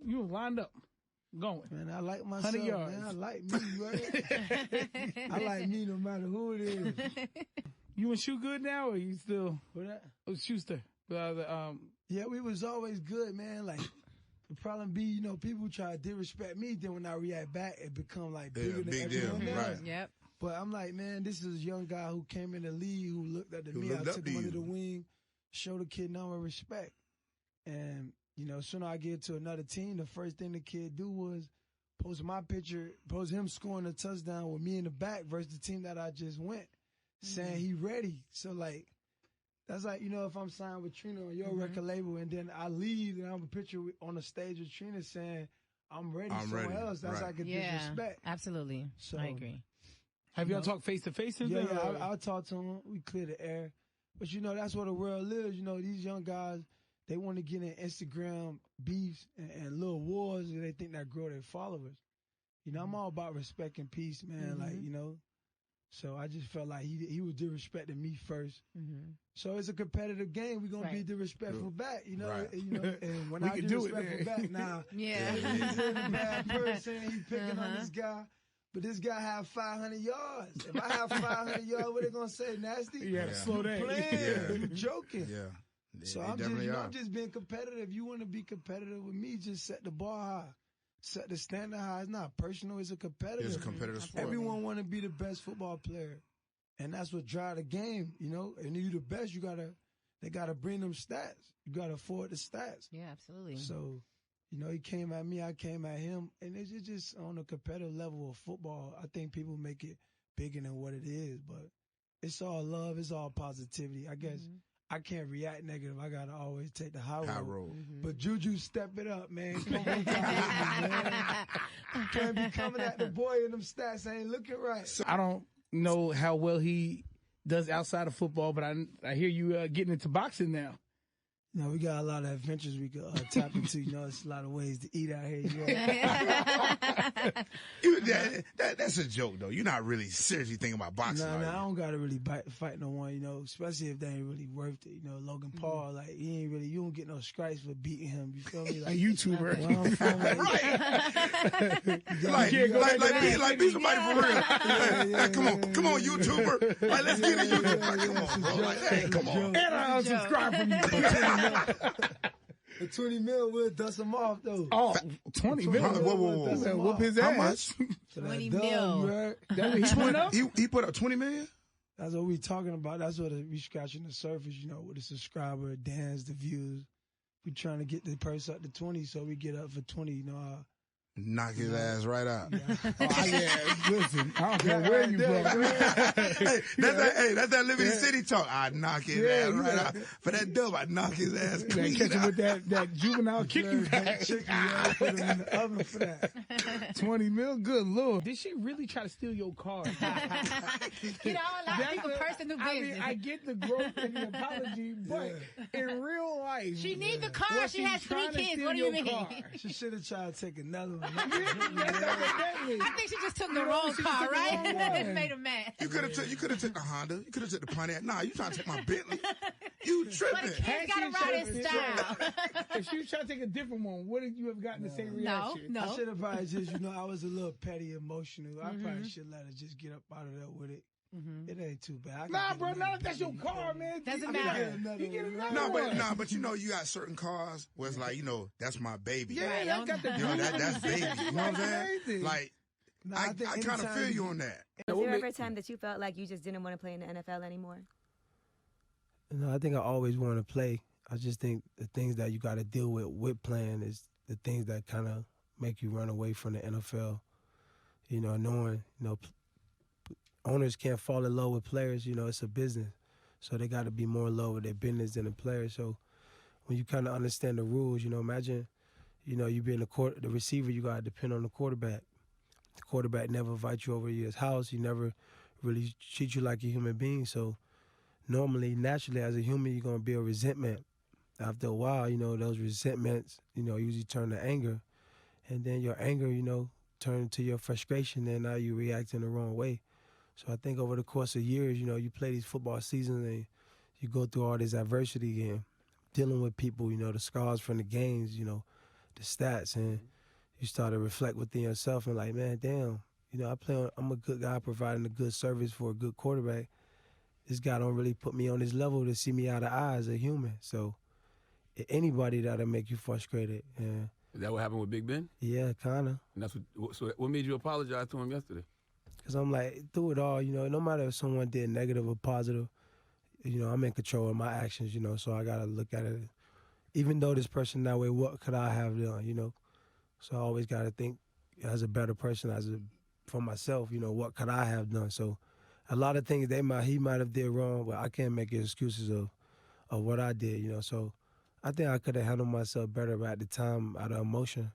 You were lined up, going. Man, I like myself. 100 yards. Man, I like me, right? I like me no matter who it is. You and Shoe good now, or you still? What that? Oh, Schuster. Yeah, we was always good, man. The problem be, people try to disrespect me. Then when I react back, it become bigger than everyone else. Right. Yep. But I'm like, man, this is a young guy who came in the league, who looked up to me. I took him under the wing, showed the kid number respect. And, soon I get to another team, the first thing the kid do was post my picture, post him scoring a touchdown with me in the back versus the team that I just went, saying he ready. So, that's if I'm signed with Trina on your record label and then I leave and I have a picture on the stage with Trina saying, I'm ready somewhere else. That's like a disrespect. Absolutely. So, I agree. Have y'all talked face to face? Yeah, I'll talk to him. We clear the air. But that's what the world is. These young guys, they want to get in Instagram beefs and little wars and they think that grow their followers. I'm all about respect and peace, man. So I just felt like he was disrespecting me first. So it's a competitive game. We're gonna be disrespectful back, And when I disrespectful back, he's a bad person. He's picking on this guy, but this guy have 500 yards. If I have 500 yards, what they gonna say? Nasty? Yeah, slow down. Playing, joking. Yeah. So I'm just being competitive. You want to be competitive with me? Just set the bar high. Set the standard high. It's not personal. It's a competitive. It's a competitive sport. Everyone want to be the best football player, and that's what drive the game. And you the best. They gotta bring them stats. You gotta afford the stats. Yeah, absolutely. So, he came at me. I came at him, and it's just on a competitive level of football. I think people make it bigger than what it is, but it's all love. It's all positivity. I guess. I can't react negative. I gotta always take the high road. But Juju, step it up, man. Come on, man. Can't be coming at the boy in them stats. Ain't looking right. I don't know how well he does outside of football, but I hear you getting into boxing now. You know, we got a lot of adventures we could tap into. You know, it's a lot of ways to eat out here. You know? That's a joke, though. You're not really seriously thinking about boxing. No, are you? I don't gotta really fight no one. You know, especially if they ain't really worth it. You know, Logan Paul, like he ain't really. You don't get no strikes for beating him. You feel me? Like A YouTuber. where I'm from, like be somebody for real. Hey, come on, YouTuber. Like, let's get a YouTuber. Like, come on, bro. Like, hey, come on. And I unsubscribe from you. The 20 mil will dust him off though. Oh, 20 mil. Whoa. Whoop his How ass. much? 20 mil. That he put up? He put up 20 million? That's what we talking about. That's what we scratching the surface, you know, with the subscriber, dance, the views. We trying to get the purse up to 20, so we get up for 20, you know. Knock his ass right out. Listen, I don't care where you from. That's that Liberty City talk. I knock his ass right out. For that dub, I knock his ass clean Catch him out. with that juvenile kicking back. Put him in the oven for that. 20 mil? Good Lord. Did she really try to steal your car? You know, a lot of people personal business. I get the growth and the apology, but in real life. She need the car. was She has 3 trying to kids. steal What do you your mean? car? She should have tried to take another one. I think she just took the wrong car, right? It made her mad. You could have took the Honda. You could have took the Pontiac. Nah, you trying to take my Bentley. You tripping. But kids gotta ride in style. If she was trying to take a different one, would you have gotten the same reaction? No. I should have probably just, you know, I was a little petty emotional. I probably should let her just get up out of there with it. It ain't too bad. Nah, bro, now that's your car, man. Doesn't matter. You get another one. But you know, you got certain cars where it's like, you know, that's my baby. Yeah, that got the You know, that's baby. You know what I'm saying? Like, I kind of feel you on that. Was there ever a time that you felt like you just didn't want to play in the NFL anymore? You know, I think I always want to play. I just think the things that you got to deal with playing is the things that kind of make you run away from the NFL. You know, knowing, you know, owners can't fall in love with players. You know, it's a business. So they got to be more in love with their business than the players. So when you kind of understand the rules, you know, imagine, you know, you being the receiver, you got to depend on the quarterback. The quarterback never invites you over to his house. He never really treats you like a human being. So normally, naturally, as a human, you're going to build resentment. After a while, you know, those resentments, you know, usually turn to anger. And then your anger, you know, turn to your frustration, and now you react in the wrong way. So I think over the course of years, you know, you play these football seasons and you go through all this adversity and dealing with people, you know, the scars from the games, you know, the stats, and you start to reflect within yourself and like, man, damn, you know, I'm a good guy providing a good service for a good quarterback. This guy don't really put me on this level to see me out of eye as a human. So anybody that'll make you frustrated. Yeah. Is that what happened with Big Ben? Yeah, kind of. And that's what made you apologize to him yesterday? Because I'm like, through it all, you know, no matter if someone did negative or positive, you know, I'm in control of my actions, you know, so I got to look at it. Even though this person that way, what could I have done, you know? So I always got to think as a better person, for myself, you know, what could I have done? So a lot of things he might have did wrong, but I can't make excuses of what I did, you know. So I think I could have handled myself better, but at the time, out of emotion,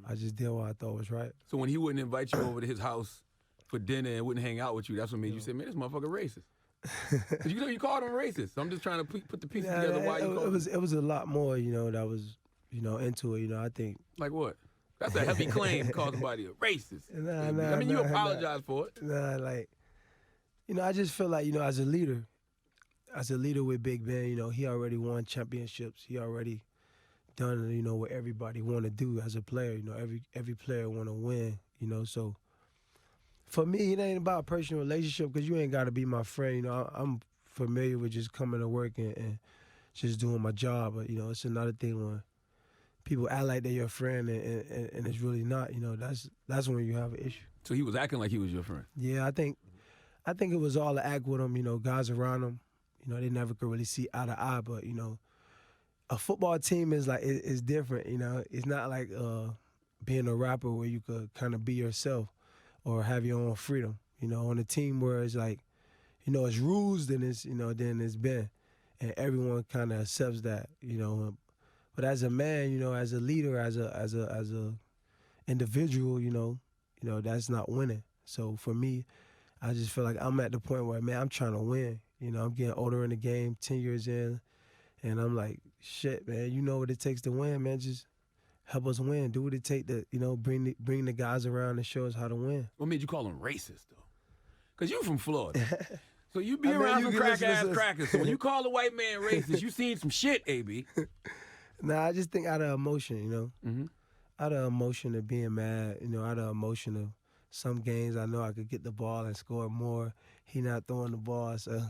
I just did what I thought was right. So when he wouldn't invite you over to his house for dinner and wouldn't hang out with you, that's what made you say, man, this motherfucker racist. You know, you called him racist. So I'm just trying to put the pieces together why you called him. It was a lot more, you know, that was, you know, into it, you know, I think. Like what? That's a heavy claim to call somebody a racist. You apologize for it. Like, you know, I just feel like, you know, as a leader with Big Ben, you know, he already won championships. He already done, you know, what everybody want to do as a player. You know, every player want to win, you know. So for me, it ain't about a personal relationship because you ain't got to be my friend. You know, I'm familiar with just coming to work and just doing my job. But, you know, it's another thing when people act like they're your friend and it's really not. You know, that's when you have an issue. So he was acting like he was your friend? Yeah, I think it was all the act with him. You know, guys around him, you know, they never could really see eye to eye. But, you know, a football team is like, it's different, you know. It's not like being a rapper where you could kind of be yourself or have your own freedom. You know, on a team where it's like, you know, it's rules, then it's Ben. And everyone kind of accepts that, you know. But as a man, you know, as a leader, as a individual, you know, that's not winning. So for me, I just feel like I'm at the point where, man, I'm trying to win. You know, I'm getting older in the game, 10 years in, And I'm like, shit, man, you know what it takes to win, man. Just help us win. Do what it takes to, bring the guys around and show us how to win. What made you call him racist, though? Because you from Florida. So you be I mean, around you some can crack-ass listen to- crackers. So when you call a white man racist, you seen some shit, AB. Nah, I just think out of emotion, out of emotion of being mad, out of emotion of some games I know I could get the ball and score more. He not throwing the ball, so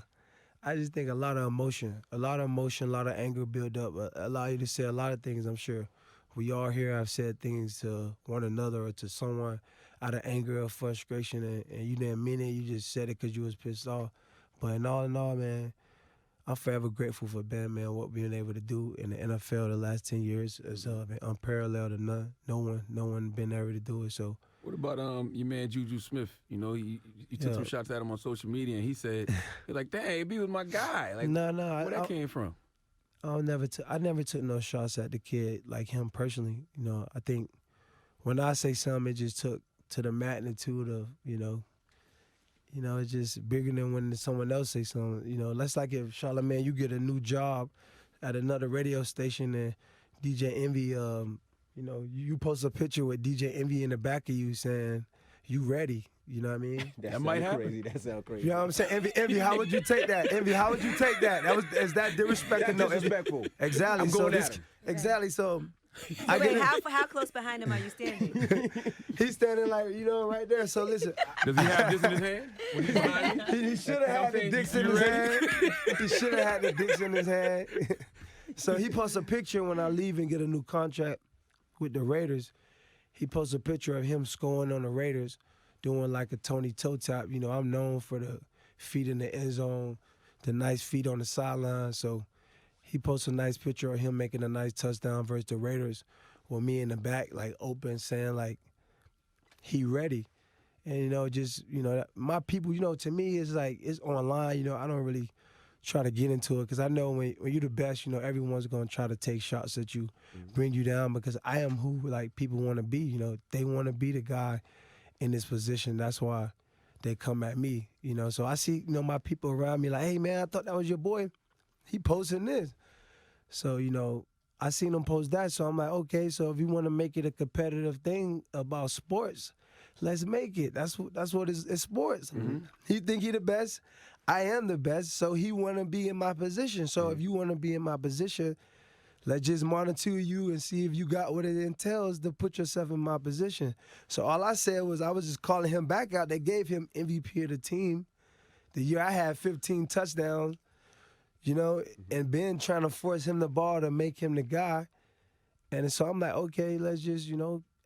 I just think a lot of emotion, a lot of anger build up, allow you to say a lot of things. I'm sure we all here have said things to one another or to someone out of anger or frustration, and you didn't mean it. You just said it because you was pissed off. But in all, man, I'm forever grateful for Ben, man, what we've been able to do in the NFL the last 10 years has been unparalleled to none. No one been able to do it. So. What about your man Juju Smith? You took some shots at him on social media, and he said, "He's like, dang, AB was my guy." Like, no, where that came from? I never took no shots at the kid like him personally. I think when I say something, it just took to the magnitude of it's just bigger than when someone else say something. That's like if Charlamagne, you get a new job at another radio station and DJ Envy, you post a picture with DJ Envy in the back of you saying, you ready. You know what I mean? That might happen. Crazy. That sounds crazy. You know what I'm saying? Envy, how would you take that? Envy, how would you take that? Is that disrespectful? That's disrespectful. Exactly. I'm going at him. Exactly. So Wait, how close behind him are you standing? He's standing like, right there. So listen. Does he have this in his hand? When he's behind you? He should have had the dicks in his hand. He should have had the dicks in his hand. So he posts a picture when I leave and get a new contract with the Raiders. He posts a picture of him scoring on the Raiders, doing like a Tony toe tap. I'm known for the feet in the end zone, the nice feet on the sideline. So he posts a nice picture of him making a nice touchdown versus the Raiders with me in the back, like open, saying like, he ready. And, my people, to me, it's like, it's online. I don't really try to get into it because I know when you're the best, everyone's going to try to take shots at you, bring you down because I am who, like, people want to be. They want to be the guy in this position. That's why they come at me, So I see, my people around me like, hey, man, I thought that was your boy. He posting this. So, I seen him post that. So I'm like, okay, so if you want to make it a competitive thing about sports, let's make it. That's what it's sports. Mm-hmm. He think he the best. I am the best. So he want to be in my position. So if you want to be in my position, let's just monitor you and see if you got what it entails to put yourself in my position. So all I said was I was just calling him back out. They gave him MVP of the team. The year I had 15 touchdowns, and Ben trying to force him the ball to make him the guy. And so I'm like, okay, let's just,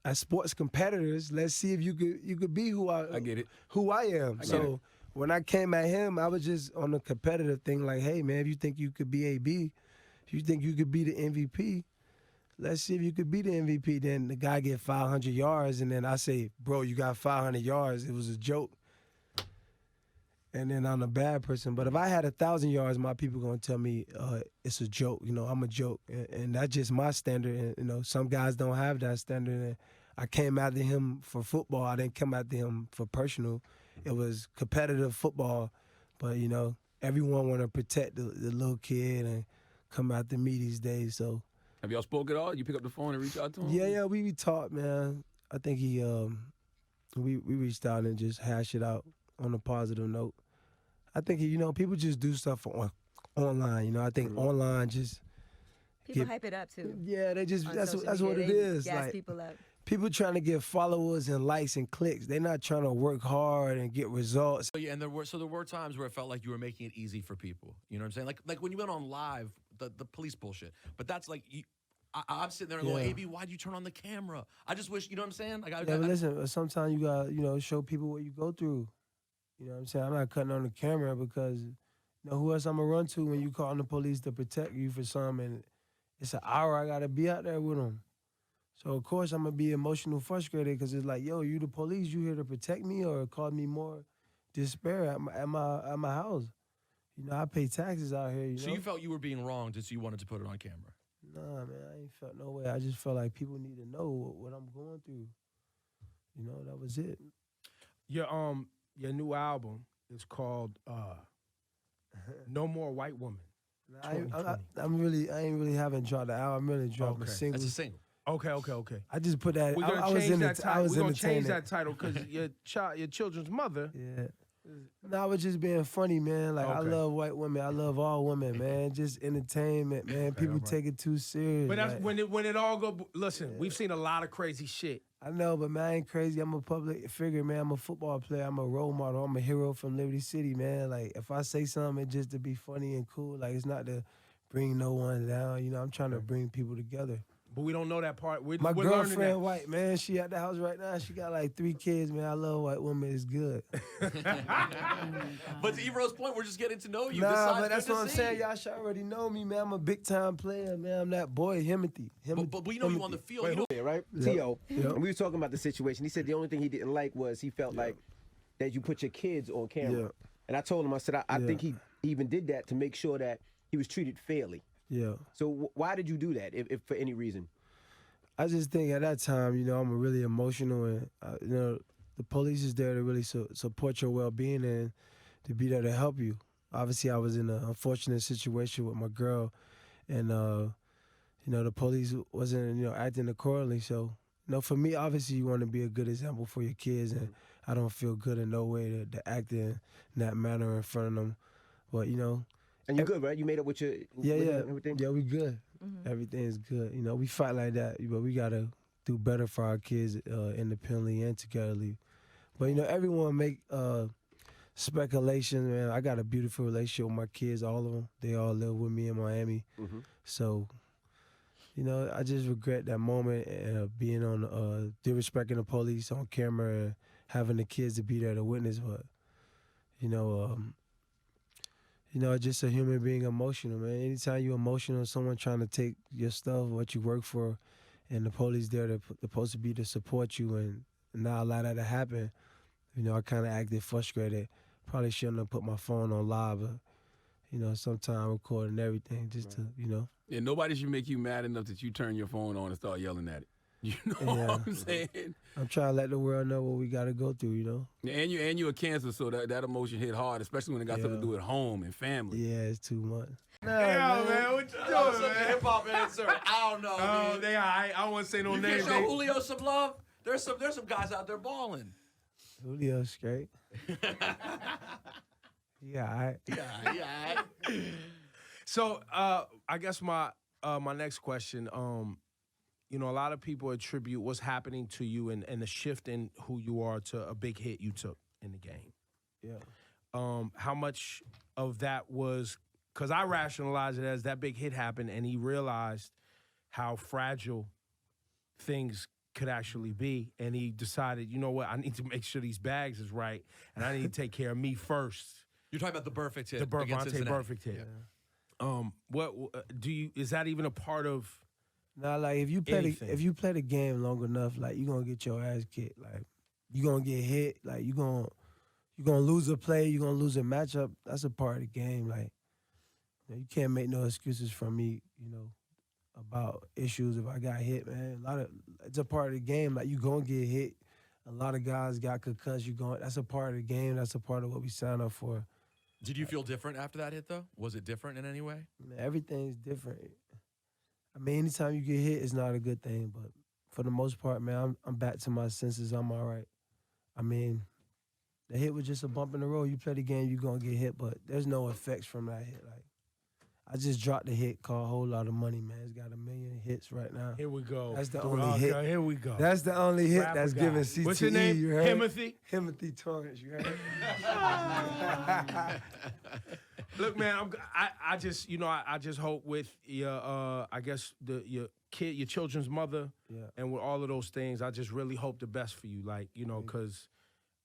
as sports competitors, let's see if you could be who I get it. Who I am. So when I came at him, I was just on a competitive thing like, hey, man, if you think you could be AB, if you think you could be the MVP, let's see if you could be the MVP. Then the guy get 500 yards, and then I say, bro, you got 500 yards. It was a joke. And then I'm a bad person. But if I had 1,000 yards, my people going to tell me it's a joke. I'm a joke. And that's just my standard. And, some guys don't have that standard. And I came after him for football. I didn't come after him for personal. It was competitive football. But, everyone want to protect the little kid and come after me these days. So have y'all spoke at all? You pick up the phone and reach out to him? Yeah, we talked, man. I think he we reached out and just hashed it out on a positive note. I think, people just do stuff online. I think online just people hype it up too. Yeah, they just that's what it they is. Gas like, people up. People trying to get followers and likes and clicks. They're not trying to work hard and get results. Yeah, and there were times where it felt like you were making it easy for people. You know what I'm saying? Like when you went on live, the police bullshit. But that's like I'm sitting there and going, AB, why'd you turn on the camera? I just wish, you know what I'm saying? Like but listen, sometimes you got show people what you go through. You know what I'm saying? I'm not cutting on the camera because who else I'm gonna run to when you calling the police to protect you for something? And it's an hour I gotta be out there with them. So of course I'm gonna be emotional, frustrated because it's like, yo, you the police, you here to protect me or cause me more despair at my house? I pay taxes out here. So you felt you were being wronged, so you wanted to put it on camera? Nah, man, I ain't felt no way. I just felt like people need to know what I'm going through. That was it. Your new album is called No More White Woman. I ain't really haven't dropped the album. I'm really dropping singles. That's a single. Okay. I just put that. We're gonna I was change in that the. title. I was We're gonna entertaining. change that title because your children's mother. Yeah. No, I was just being funny, man. Like I Okay. love white women. I love all women, man. Just entertainment, man. People take it too serious. But that's like- when it all go. Listen, we've seen a lot of crazy shit. I know, but man, I ain't crazy. I'm a public figure, man. I'm a football player. I'm a role model. I'm a hero from Liberty City, man. Like if I say something, it's just to be funny and cool. Like it's not to bring no one down. You know, I'm trying to bring people together. But we don't know that part. We're My learning that. girlfriend white, man. She at the house right now. She got like 3 kids, man. I love white women. It's good. But to Ebro's point, we're just getting to know you. Nah, This side's but that's good what to I'm see. saying. Y'all should already know me, man. I'm a big time player, man. I'm that boy, Himothy. But we know you on the field. You know, right? Yep. T.O. Yep. And we were talking about the situation. He said the only thing he didn't like was he felt like that you put your kids on camera. Yeah. And I told him, I said, I Yeah. think he even did that to make sure that he was treated fairly. Yeah. So why did you do that, if for any reason? I just think at that time, you know, I'm really emotional, and you know, the police is there to really support your well-being and to be there to help you. Obviously, I was in an unfortunate situation with my girl, and you know, the police wasn't, you know, acting accordingly. So, you know, for me, obviously, you want to be a good example for your kids, and I don't feel good in no way to act in that manner in front of them. But you know, and you're good, right? You made up with your everything. Yeah, we good. Everything is good. You know, we fight like that, but we gotta do better for our kids independently and togetherly. But you know, everyone make speculation, man. I got a beautiful relationship with my kids, all of them. They all live with me in Miami. So, you know, I just regret that moment being on disrespecting the police on camera and having the kids to be there to witness. But you know, just a human being emotional, man. Anytime you're emotional, someone trying to take your stuff, what you work for, and the police there they're supposed to be to support you and not allow that to happen, you know, I kind of acted frustrated. Probably shouldn't have put my phone on live, but, you know, sometimes I'm recording everything just to, you know. Yeah, nobody should make you mad enough that you turn your phone on and start yelling at it. You know what I'm saying? I'm trying to let the world know what we got to go through, you know. And you a Cancer, so that emotion hit hard, especially when it got something to do with home and family. Yeah, it's too much. Yeah, man, what you doing, man? hip hop answer. I don't know. Oh, man. they all right. I don't want to say no You names. can't show Julio some love. There's some guys out there balling. Julio straight. Yeah, all right. Yeah. So, I guess my next question, you know, a lot of people attribute what's happening to you and the shift in who you are to a big hit you took in the game. Yeah. How much of that was, because I rationalized it as that big hit happened and he realized how fragile things could actually be, and he decided, you know what, I need to make sure these bags is right, and I need to take care of me first. You're talking about the perfect hit. The against Vontae Cincinnati. perfect hit. What do you? Is that even a part of? Nah, like if you play the game long enough, like you gonna get your ass kicked. Like you gonna get hit. Like you gonna lose a play. You gonna lose a matchup. That's a part of the game. Like you can't make no excuses from me. You know about issues if I got hit, man. It's a part of the game. Like you gonna get hit. A lot of guys got concussed. That's a part of the game. That's a part of what we signed up for. Did you feel different after that hit, though? Was it different in any way? Man, everything's different. I mean, anytime you get hit, it's not a good thing. But for the most part, man, I'm back to my senses. I'm all right. I mean, the hit was just a bump in the road. You play the game, you're going to get hit, but there's no effects from that hit. Like, I just dropped the hit called Whole Lot of Money, man. It's got 1 million hits right now. Here we go. That's the only hit. Here we go. That's the only hit Rapper that's guy. giving CTE. What's your name? You heard? Timothy? Timothy Torrance, you heard? Look, man, I just, you know, I just hope with your, I guess your children's mother, and with all of those things, I just really hope the best for you. Like, you know, because,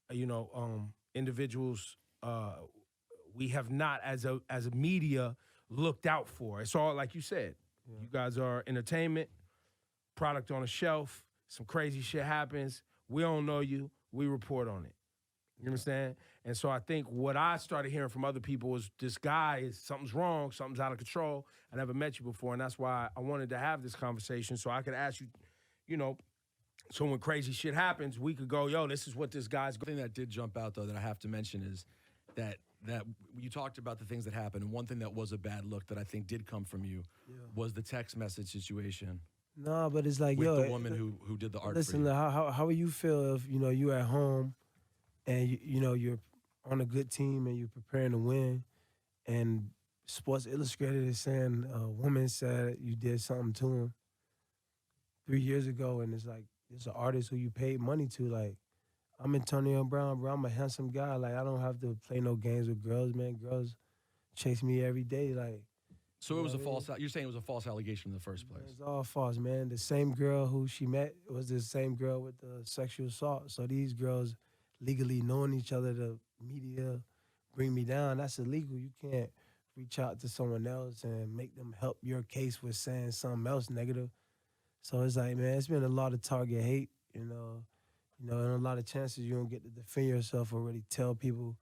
you know, individuals, we have not as a media looked out for. It's all like you said. You guys are entertainment, product on a shelf. Some crazy shit happens. We don't know you. We report on it. You understand? And so I think what I started hearing from other people was this guy is something's wrong, something's out of control. I never met you before, and that's why I wanted to have this conversation so I could ask you, you know, so when crazy shit happens, we could go, yo, this is what this guy's. The thing that did jump out though that I have to mention is that you talked about the things that happened, and one thing that was a bad look that I think did come from you was the text message situation. No, but it's like, with yo, the woman who did the art listen, for you. how would you feel if, you know, you at home and, you know, you're on a good team and you're preparing to win, and Sports Illustrated is saying a woman said you did something to him 3 years ago, and it's like, it's an artist who you paid money to. Like, I'm Antonio Brown, bro. I'm a handsome guy. Like, I don't have to play no games with girls, man. Girls chase me every day. Like, So it was a false. You're saying it was a false allegation in the first place. it's all false, man. The same girl who she met was the same girl with the sexual assault. So these girls legally knowing each other, the media bring me down. That's illegal. You can't reach out to someone else and make them help your case with saying something else negative. So it's like, man, it's been a lot of target hate, you know, and a lot of chances you don't get to defend yourself or really tell people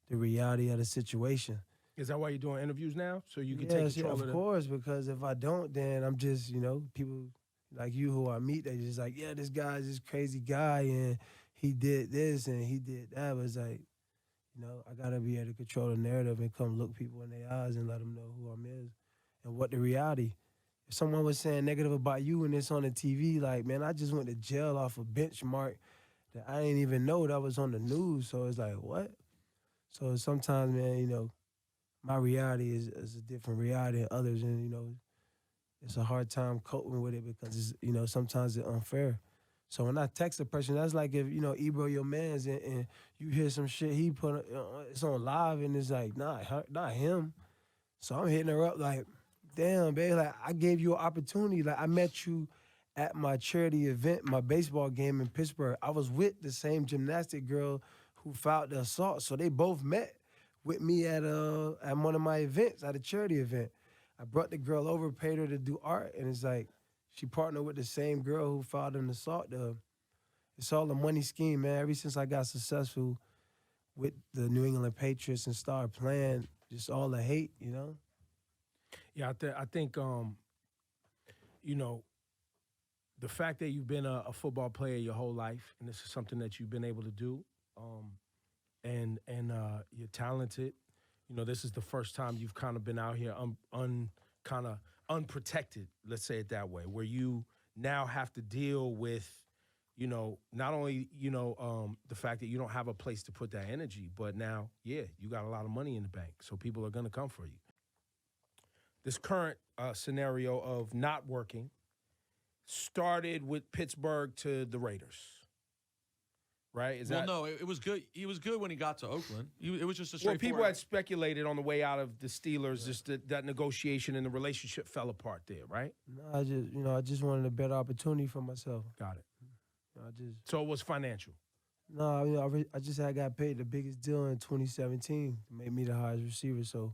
the reality of the situation. Is that why you're doing interviews now? So you can take control of course, because if I don't, then I'm just, you know, people like you who I meet, they just like, yeah, this guy's this crazy guy and he did this and he did that. But it's like, you know, I gotta be able to control the narrative and come look people in their eyes and let them know who I'm is and what the reality. If someone was saying negative about you and it's on the TV, like, man, I just went to jail off a benchmark that I didn't even know that was on the news. So it's like, what? So sometimes, man, you know, my reality is a different reality than others, and, you know, it's a hard time coping with it because, it's, you know, sometimes it's unfair. So when I text a person, that's like if, you know, Ebro, your man's, and you hear some shit he put, it's on live, and it's like, not him. So I'm hitting her up like, damn, babe, like, I gave you an opportunity. Like, I met you at my charity event, my baseball game in Pittsburgh. I was with the same gymnastic girl who filed the assault, so they both met with me at one of my events, at a charity event. I brought the girl over, paid her to do art, and it's like she partnered with the same girl who filed an assault. It's all a money scheme, man. Ever since I got successful with the New England Patriots and started playing, just all the hate, you know? Yeah, I think, you know, the fact that you've been a football player your whole life, and this is something that you've been able to do, and you're talented. You know, this is the first time you've kind of been out here kind of unprotected, let's say it that way, where you now have to deal with, you know, not only, you know, the fact that you don't have a place to put that energy, but now, yeah, you got a lot of money in the bank, so people are going to come for you. This current scenario of not working started with Pittsburgh to the Raiders. Right? No, it was good. He was good when he got to Oakland. It was just a straightforward. Well, people had speculated on the way out of the Steelers, just that negotiation and the relationship fell apart there, right? No, I just wanted a better opportunity for myself. Got it. So it was financial. No, I just had got paid the biggest deal in 2017 to make me the highest receiver. So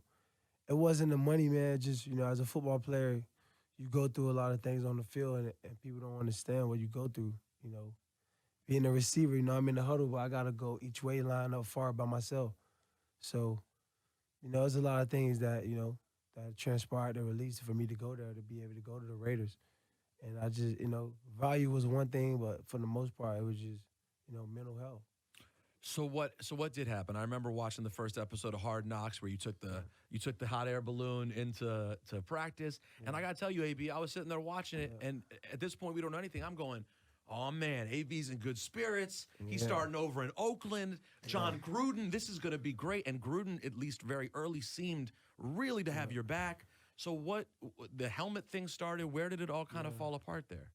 it wasn't the money, man. Just, you know, as a football player, you go through a lot of things on the field, and people don't understand what you go through, you know. Being a receiver, you know, I'm in the huddle, but I got to go each way, line up far by myself. So, you know, there's a lot of things that, you know, that transpired to release for me to go there, to be able to go to the Raiders. And I just, you know, value was one thing, but for the most part, it was just, you know, mental health. So what did happen? I remember watching the first episode of Hard Knocks where you took the hot air balloon into practice. And I got to tell you, AB, I was sitting there watching it, and at this point, we don't know anything. I'm going, oh, man, AB's in good spirits. He's starting over in Oakland. John Gruden, this is going to be great. And Gruden, at least very early, seemed really to have your back. So what, the helmet thing started, where did it all kind of fall apart there?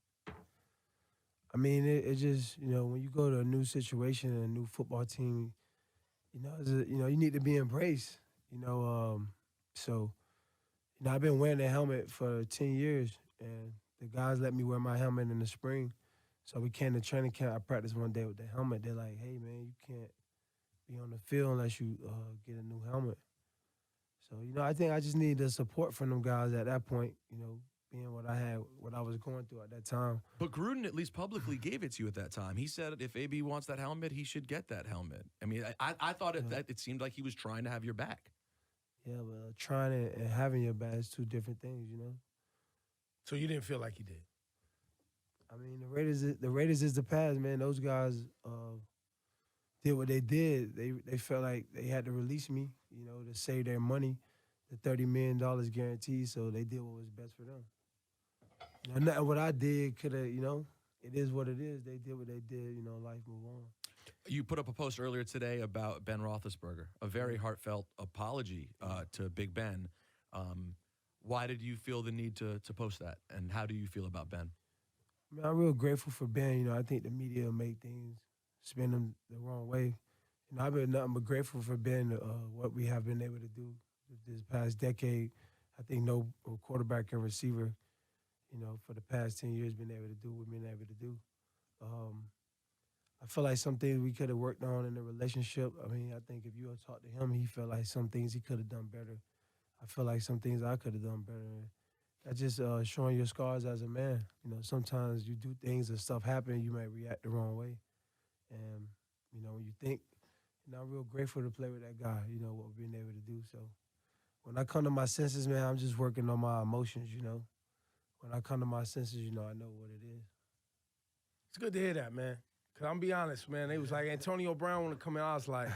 I mean, it just, you know, when you go to a new situation and a new football team, you know, you need to be embraced, you know. So, you know, I've been wearing that helmet for 10 years, and the guys let me wear my helmet in the spring. So we came to training camp. I practiced one day with the helmet. They're like, hey, man, you can't be on the field unless you get a new helmet. So, you know, I think I just needed the support from them guys at that point, you know, being what I was going through at that time. But Gruden at least publicly gave it to you at that time. He said if AB wants that helmet, he should get that helmet. I mean, I thought it seemed like he was trying to have your back. Yeah, but trying and having your back is two different things, you know? So you didn't feel like he did? I mean, the Raiders is the past, man. Those guys did what they did. They felt like they had to release me, you know, to save their money, the $30 million guaranteed, so they did what was best for them. You know, nothing what I did could have, you know, it is what it is. They did what they did, you know, life move on. You put up a post earlier today about Ben Roethlisberger, a very heartfelt apology to Big Ben. Why did you feel the need to post that, and how do you feel about Ben? I mean, I'm real grateful for Ben. You know, I think the media make things spin them the wrong way. You know, I've been nothing but grateful for Ben, what we have been able to do this past decade. I think no quarterback and receiver, you know, for the past 10 years been able to do what we've been able to do. I feel like some things we could have worked on in the relationship. I mean, I think if you had talked to him, he felt like some things he could have done better. I feel like some things I could have done better. That's just showing your scars as a man. You know, sometimes you do things and stuff happen, you might react the wrong way. And, you know, when you think, you know, I'm real grateful to play with that guy, you know, what we've been able to do. So when I come to my senses, man, I'm just working on my emotions, you know. When I come to my senses, you know, I know what it is. It's good to hear that, man. Because I'm be honest, man, they was like, Antonio Brown want to come in. I was like,